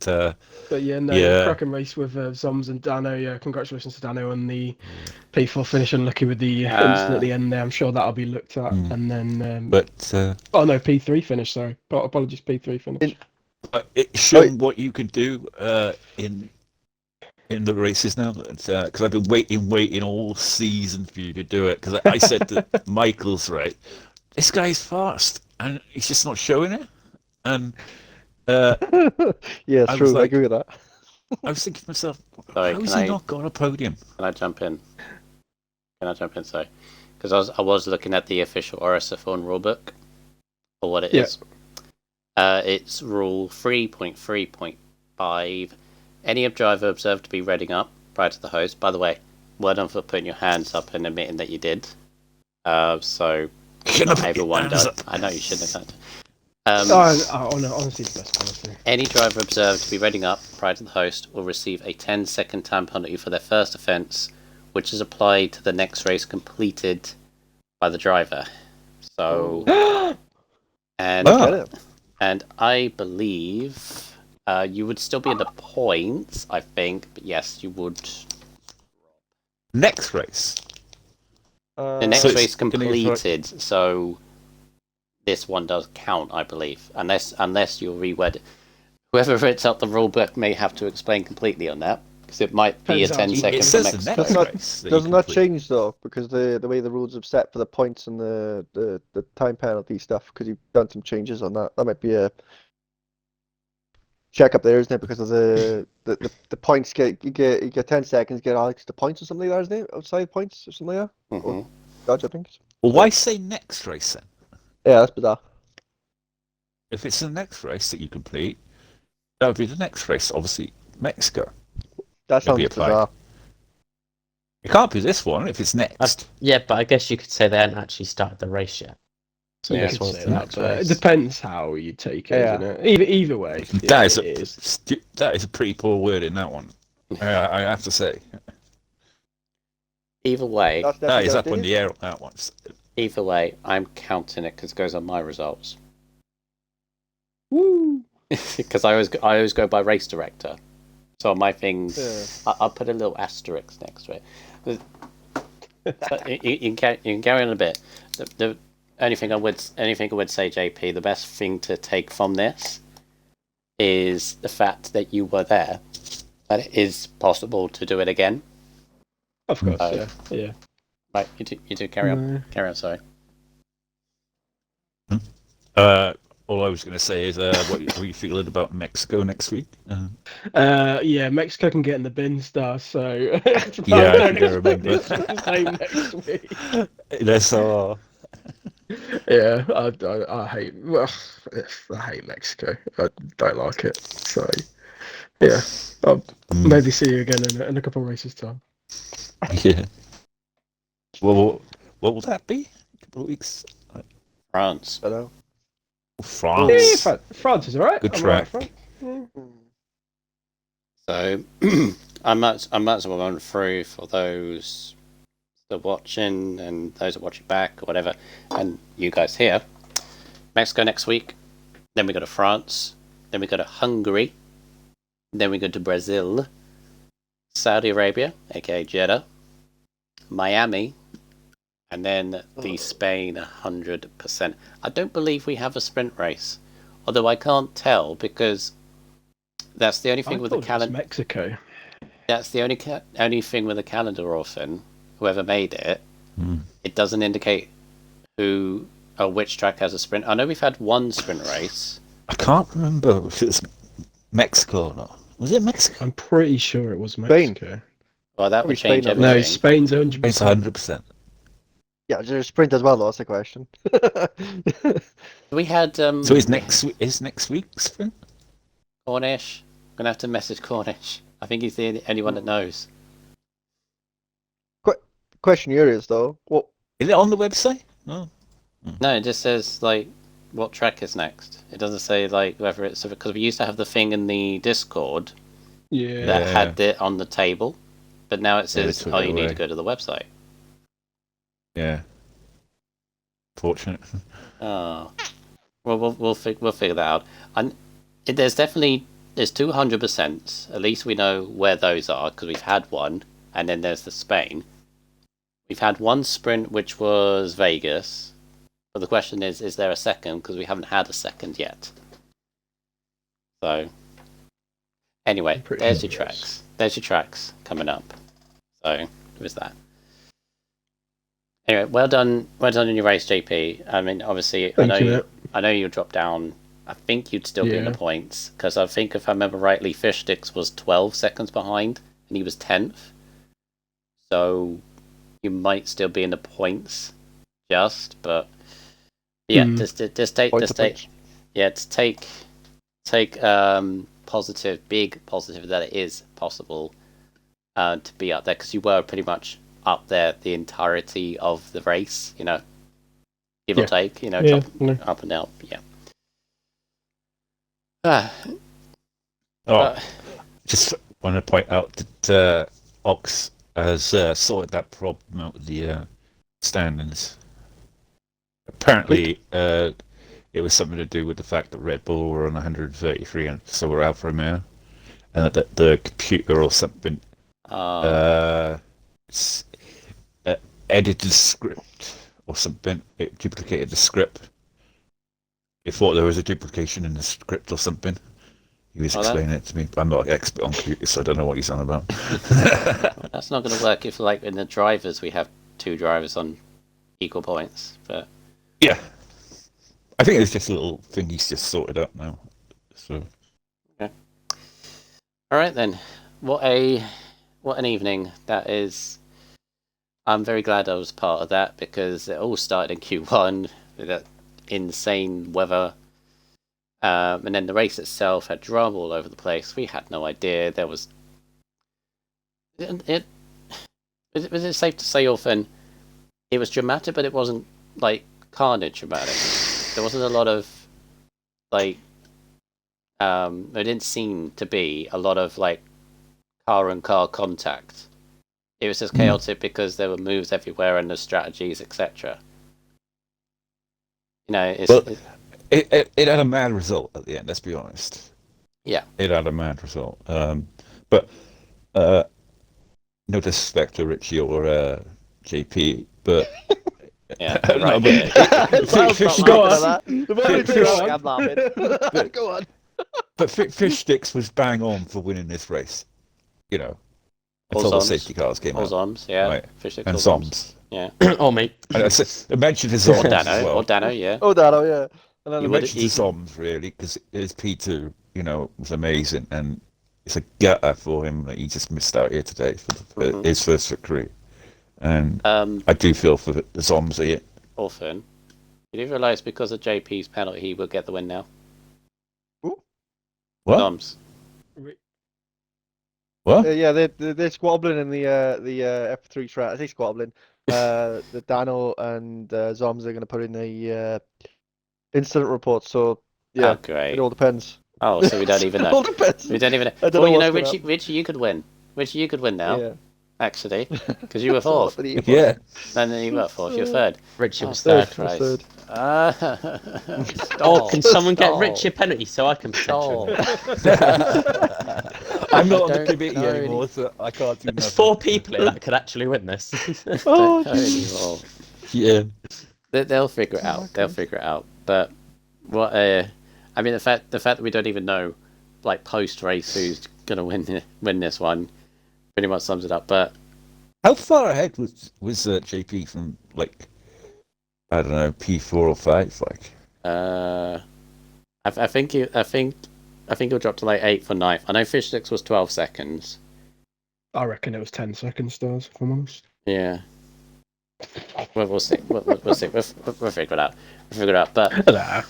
yeah, no, yeah, cracking race with Zoms and Dano. Yeah, congratulations to Dano on the P4 finish, and lucky with the instant at the end there. I'm sure that'll be looked at, and then. Oh no, P3 finish. Sorry, apologies, P3 finish. It's shown what you can do in the races now, because I've been waiting all season for you to do it. Because I said to Michael's, right, this guy's fast, and he's just not showing it. And yeah, it's true. I agree with that. I was thinking to myself, Sorry, how has he not got a podium? Can I jump in? Sorry, because I was looking at the official RSF1 rulebook for what it is. It's rule 3.3.5. Any driver observed to be reading up prior to the host. By the way, well done for putting your hands up and admitting that you did. So everyone does. I know you shouldn't have done. Honestly, the best policy. Any driver observed to be reading up prior to the host will receive a 10-second time penalty for their first offence, which is applied to the next race completed by the driver. So, and I believe you would still be in the points, I think, but yes, you would. Next race. The next So it's race gonna be for- completed, so this one does count, I believe, unless you're reword. Whoever writes out the rule book may have to explain completely on that, because it might be a Depends how 10 it's second It for says the Mexico. next Not- race. That you Doesn't that complete. change though? Because the way the rules have set for the points and the time penalty stuff, because you've done some changes on that. That might be a check up there, isn't it? Because of the points you get 10 seconds, get all the points or something like that, isn't it? Outside points or something like that. Hmm. Dodge, I think. Well, why say next race then? Yeah, that's bizarre. If it's the next race that you complete, that would be the next race. Obviously, Mexico. That It'll be sounds applied. bizarre. It can't be this one if it's next. Yeah, but I guess you could say they hadn't actually started the race yet. So Yeah, this You could was say the that, next but it race. depends how you take it, Yeah. isn't it? Either way, That is it is. that is a pretty poor word in that one. I have to say. Either way, That's That definitely is gonna up on do. the air on that one. either way, I'm counting it because it goes on my results. Woo! Because I always go by race director. So on my things, Yeah. I'll put a little asterisk next to it. But you can carry on a bit. The anything I would say, JP, the best thing to take from this is the fact that you were there. That it is possible to do it again. Of course, Oh. yeah. Right, you do carry on. No. Carry on, sorry. All I was going to say is, what are you feeling about Mexico next week? Yeah, Mexico can get in the bin star, so Yeah, I I don't think I expect remember. this the same next week. That's all. Yeah, I hate I hate Mexico. I don't like it. So yeah, I'll maybe see you again in a couple of races time. Yeah. Well, what will that be? A couple of weeks. France. I know. France. Yeah, France is alright. Good I'm alright, track. France. So I might as well run through for those that are watching and those that are watching back or whatever, and you guys here. Mexico next week, then we go to France, then we go to Hungary, then we go to Brazil, Saudi Arabia, aka Jeddah, Miami, and then the Spain 100%. I don't believe we have a sprint race, although I can't tell because that's the only thing I with the thought it was calendar. Mexico. That's the only thing with the calendar often. Whoever made it, it doesn't indicate who or which track has a sprint. I know we've had one sprint race. I can't remember if it was Mexico or not. Was it Mexico? I'm pretty sure it was Spain. Mexico. Well, that Probably would change Spain, No, everything. Spain's 100%. It's 100%. Yeah, there's a sprint as well, though. That's the question. We had So is next week sprint? Cornish. I'm gonna have to message Cornish. I think he's the only one that knows. Question here is though, what Is it on the website? No. No, it just says like what track is next. It doesn't say like whether it's because we used to have the thing in the Discord Yeah. that had it on the table, but now it they says took oh it you need to away. go to the website. Yeah. Fortunate. Oh, well we'll figure that out. And there's 200%. At least we know where those are because we've had one, and then there's the Spain. We've had one sprint which was Vegas, but the question is there a second? Because we haven't had a second yet. So anyway, pretty there's sure your there is. tracks. There's your tracks coming up. So there's that. Anyway, well done in your race, JP. I mean, obviously, Thank you, mate. I know you dropped down. I think you'd still be in the Yeah. points because I think if I remember rightly, Fish Sticks was 12 seconds behind and he was 10th. So you might still be in the points, but yeah, just take big positive that it is possible to be up there because you were pretty much up there the entirety of the race, give or Yeah. take, Yeah, dropping no. up and down, yeah. Ah, Oh, just want to point out that Ox has sorted that problem out with the standings. Apparently, it was something to do with the fact that Red Bull were on 133 and so were Alfa Romeo, and that the computer or something edited script or something. It duplicated the script. It thought there was a duplication in the script or something. He was explaining it to me. I'm not an expert on computers, so I don't know what he's on about. Well, that's not going to work if, like, in the drivers we have 2 drivers on equal points. But Yeah. I think it's just a little thing he's just sorted out now. So all right then. What an evening that is. I'm very glad I was part of that because it all started in Q1 with that insane weather. And then the race itself had drama all over the place. We had no idea. There was. Was it safe to say, Orphan, it was dramatic, but it wasn't, like, carnage dramatic. There wasn't a lot of, like, there didn't seem to be a lot of, like, car-on-car contact. It was just chaotic because there were moves everywhere and the strategies, etc. You know, it had a mad result at the end. Let's be honest. Yeah, it had a mad result. But no disrespect to Richie or JP, but yeah, no, right. but Miles Fish not Go laughing on. at that. The moment Go you're on. I'm laughing. Go on. But Fish Sticks was bang on for winning this race. You know, All until the Zoms. safety cars came All out. Zoms, yeah. Right. Fish And all Zoms. Yeah. Oh, mate. And I mentioned his Or Zoms Dano, as well. or Dano, yeah. Oh, Dano, yeah. And then You would- mentioned his Zoms, really, because his P2, you know, was amazing. And it's a gutter for him that he just missed out here today for his first victory. And I do feel for the Zoms here. Orphan, you do realise because of JP's penalty, he will get the win now. What? Zoms. What? yeah, they're squabbling in the F3 strat. I say squabbling. The Dano and Zoms are going to put in the incident report. So yeah, Oh, great. it all depends. Oh, so we don't even It all know. depends. We don't even know. I don't Well, know you know, what's gonna Richie, you could win. Richie, you could win now, Yeah. actually, because you were So what fourth. did he get for? Yeah. And then you were fourth. You're third. Richie was third. third. I was third. Oh, can someone get Stop. Richie a penalty so I can potentially win? I'm not on the Don't- committee no, anymore, so I can't do There's nothing. 4 people here that could actually win this. Oh, Don't jeez. anymore. Yeah. They'll figure it out. They'll figure it out. But what? I mean, the fact that we don't even know, like, post race who's gonna win this one, pretty much sums it up. But How far ahead was JP from, like, I don't know, P4 or 5? Like, I think he'll drop to like 8th or 9th. I know Fish Sticks was 12 seconds. I reckon it was 10 seconds, stars, if I'm honest. Yeah. Well, we'll see. We'll see. We'll figure it out. We'll figure it out. But Nah.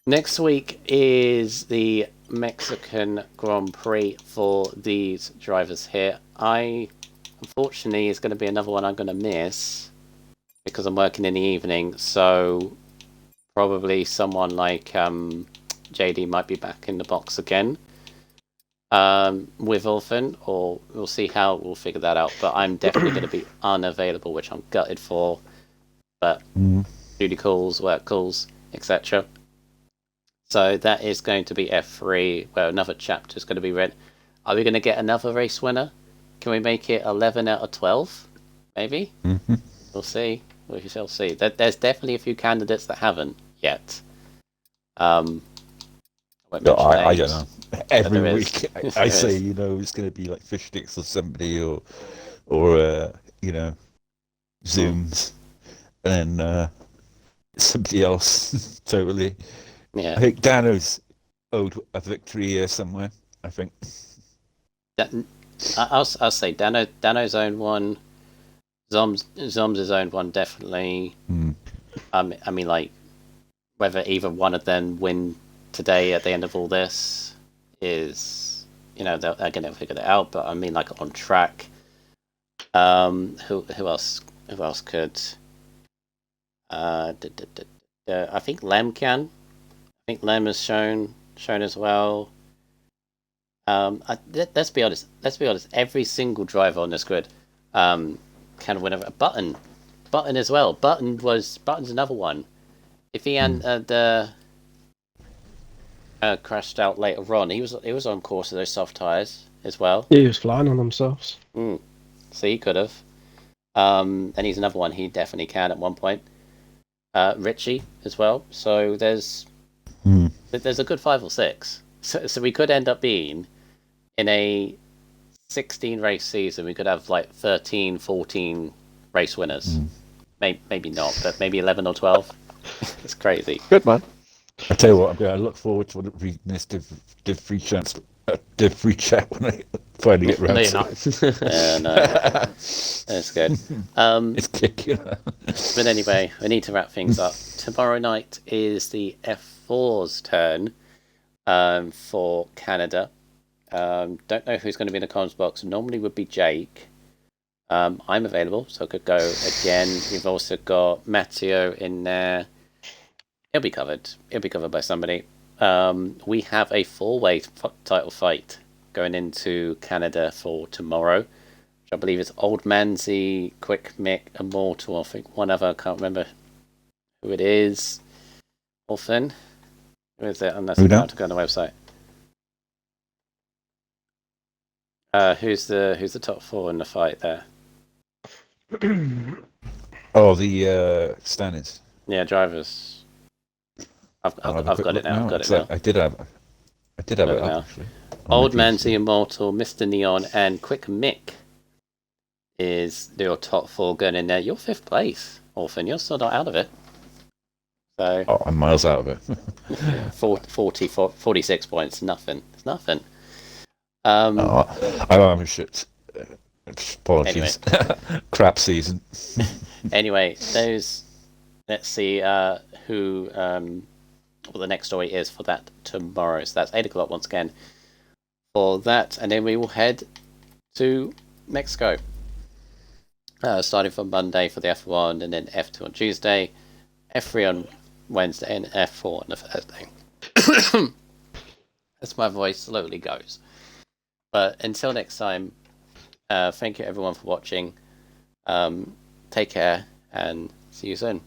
next week is the Mexican Grand Prix for these drivers here. Unfortunately, it's going to be another one I'm going to miss because I'm working in the evening. So probably someone like JD might be back in the box again with Orphan, or we'll see how we'll figure that out. But I'm definitely going to be unavailable, which I'm gutted for. But duty calls, work calls, etc. So that is going to be F3, where another chapter is going to be read. Are we going to get another race winner? Can we make it 11 out of 12? Maybe? Mm-hmm. We'll see. We shall see. There's definitely a few candidates that haven't yet. I won't mention I names. don't know. Every there is. week I There say, is. you know, it's going to be like Fish Sticks or somebody or you know, Zooms. And then somebody else totally. Yeah. I think Dano's owed a victory here somewhere, I think. I'll say Dano's owned one. Zoms' owned one, definitely. I mean, like, whether either one of them win today at the end of all this is, you know, they're going to figure that out. But I mean, like, on track. Who else? Who else could? I think Lem can. I think Lem has shown as well. Let's be honest. Every single driver on this grid can win a Button as well. Button's another one. If he hadn't crashed out later on, he was on course with those soft tires as well. He was flying on themselves. So he could have. And he's another one he definitely can at one point. Richie as well. So there's a good 5 or 6. So we could end up being in a 16 race season. We could have like 13, 14 race winners. Maybe not, but maybe 11 or 12. It's crazy. Good man. I tell you what, I'm going to look forward to reading this div free chat when I finally get round No, you're to not. it. Yeah, no, that's good. It's kicking. But anyway, I need to wrap things up. Tomorrow night is the F4's turn for Canada. Don't know who's going to be in the comms box. Normally would be Jake. I'm available, so I could go again. We've also got Matteo in there. He'll be covered. He'll be covered by somebody. We have a 4-way title fight going into Canada for tomorrow. Which I believe is Old Manzi, Quick Mick, Immortal. I think one other. I can't remember who it is. Orphan. Who is it? Unless I'm about to go on the website. Who's the top 4 in the fight there? Oh, the standings. Yeah, drivers. I've got it now. I've got it now. I did have it now. up, actually. Old Man's the Immortal, Mr. Neon, and Quick Mick is your top 4 going in there. You're 5th place, Orphan. You're still not out of it. So I'm miles out of it. 46 points. Nothing. It's nothing. I don't have a shit. Apologies. Anyway. Crap season. Anyway, let's see who what the next story is for that tomorrow. So that's 8 o'clock once again for that, and then we will head to Mexico. Starting from Monday for the F1, and then F2 on Tuesday, F3 on Wednesday, and F4 on the Thursday. As my voice slowly goes. But until next time, thank you everyone for watching. Take care and see you soon.